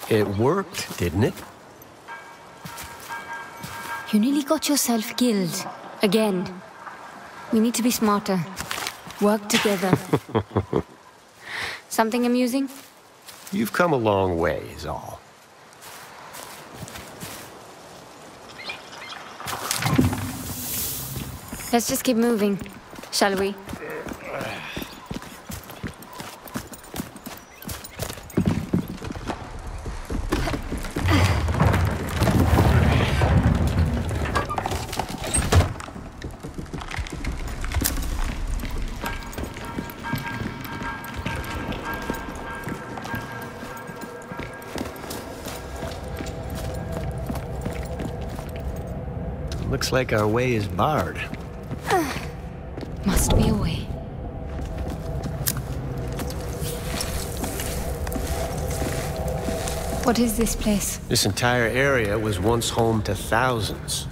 It worked, didn't it? You nearly got yourself killed. Again. We need to be smarter. Work together. Something amusing? You've come a long way, is all. Let's just keep moving, shall we? Looks like our way is barred. Must be a way. What is this place? This entire area was once home to thousands.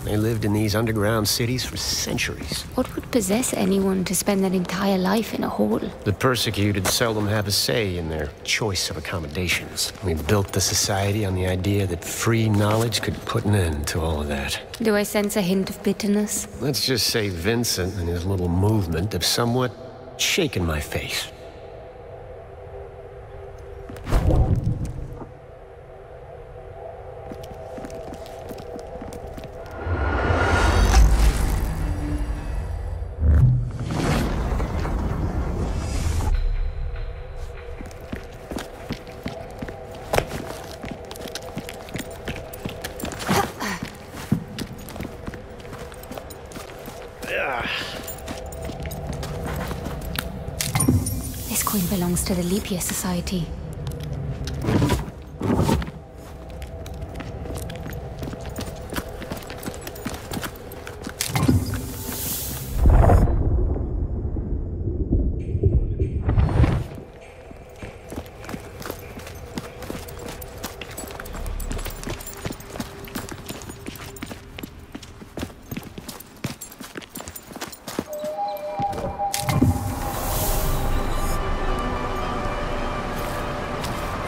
They lived in these underground cities for centuries. What would possess anyone to spend their entire life in a hole? The persecuted seldom have a say in their choice of accommodations. We built the society on the idea that free knowledge could put an end to all of that. Do I sense a hint of bitterness? Let's just say Vincent and his little movement have somewhat shaken my faith. This coin belongs to the Leap Year Society.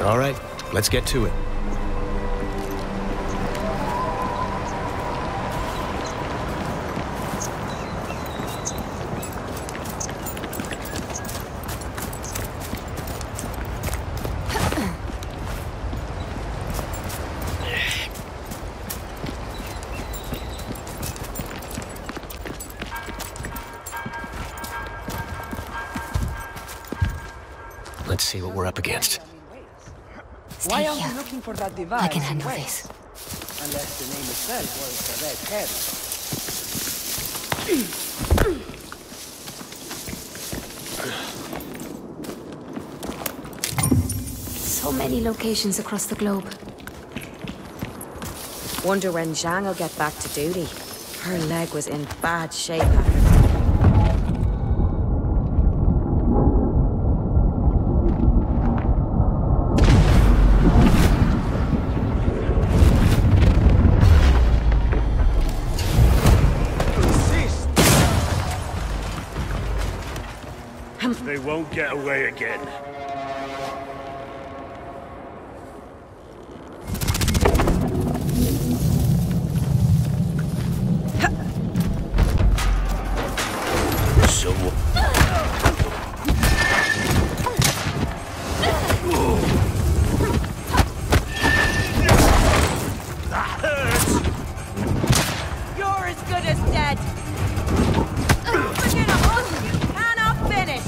All right, let's get to it. Let's see what we're up against. Why are we looking for that device? I can handle this. Unless the name itself was the Red Herring. So many locations across the globe. Wonder when Zhang will get back to duty. Her leg was in bad shape after... They won't get away again. That hurts! You're as good as dead! Begin a hunt you cannot finish!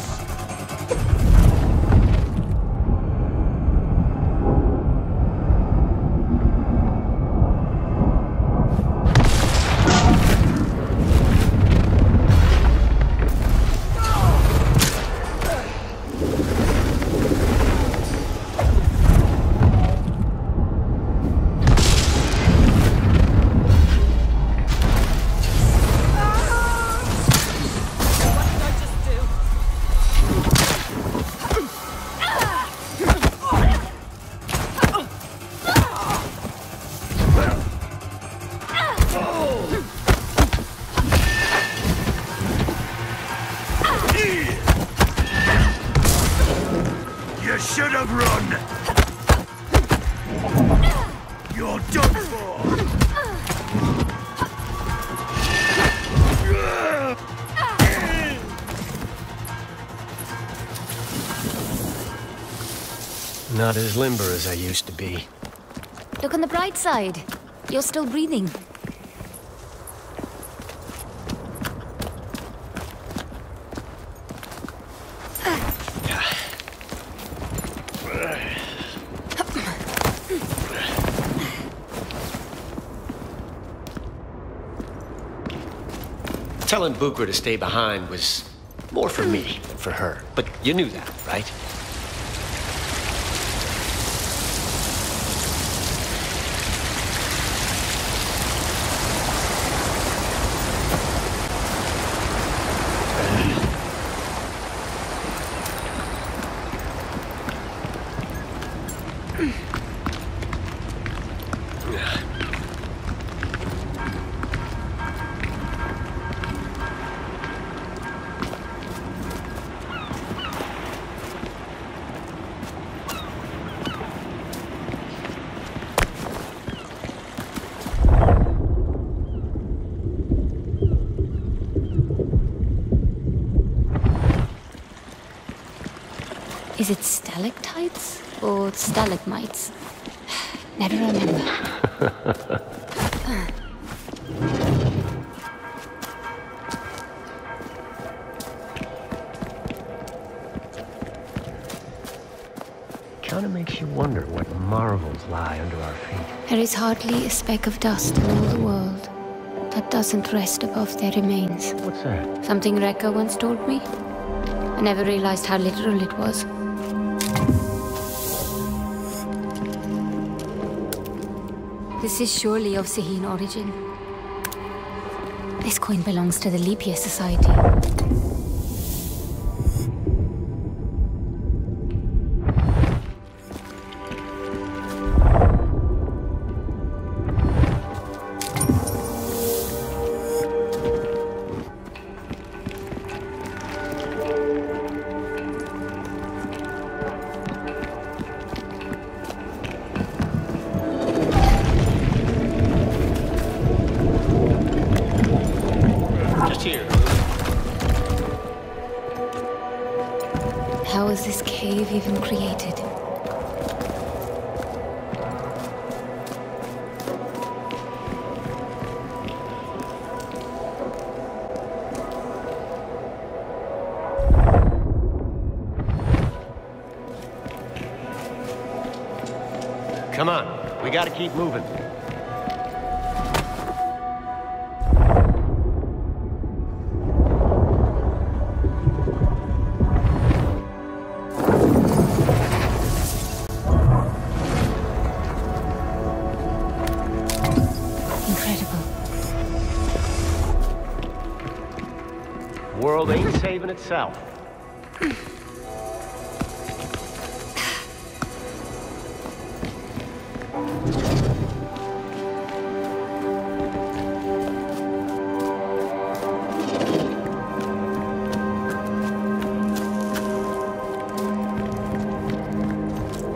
have run! You're done for! Not as limber as I used to be. Look on the bright side. You're still breathing. Telling Bukra to stay behind was more for me than for her. But you knew that, right? Is it stalactites or stalagmites? Never remember. Kinda makes you wonder what marvels lie under our feet. There is hardly a speck of dust in all the world that doesn't rest above their remains. What's that? Something Rekka once told me. I never realized how literal it was. This is surely of Saheen origin. This coin belongs to the Leap Year Society. How was this cave even created? Come on, we gotta keep moving. World ain't saving itself.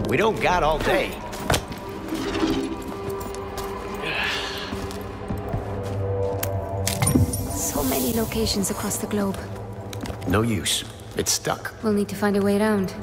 We don't got all day. So many locations across the globe. No use. It's stuck. We'll need to find a way around.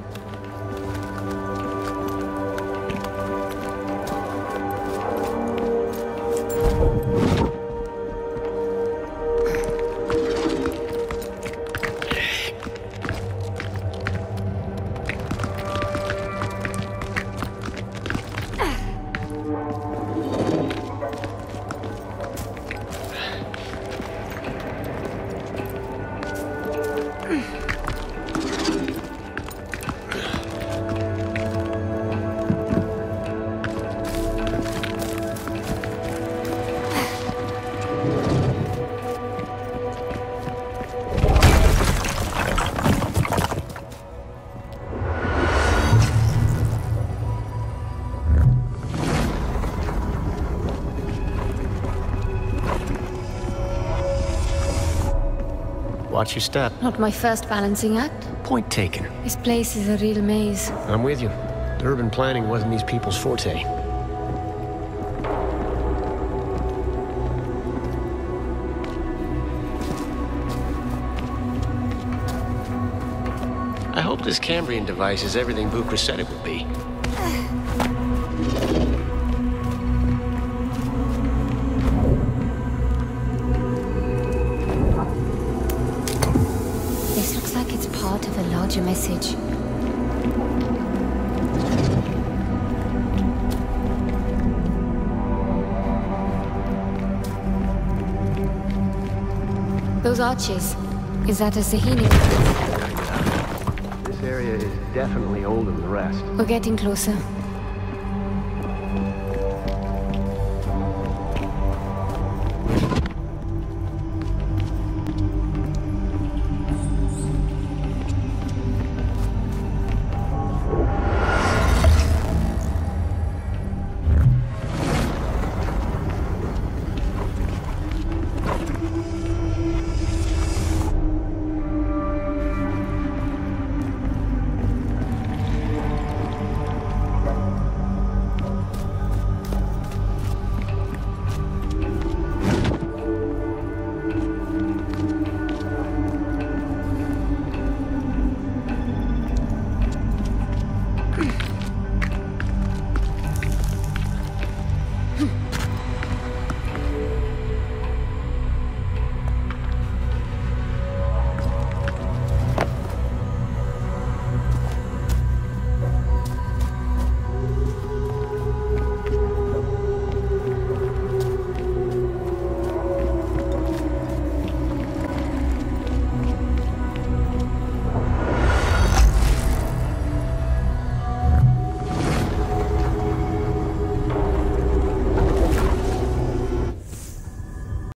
Watch your step. Not my first balancing act. Point taken. This place is a real maze. I'm with you. urban planning wasn't these people's forte. I hope this Cambrian device is everything Bucra said it would be. This looks like it's part of a larger message. Those arches, is that a Sahini? This area is definitely older than the rest. We're getting closer.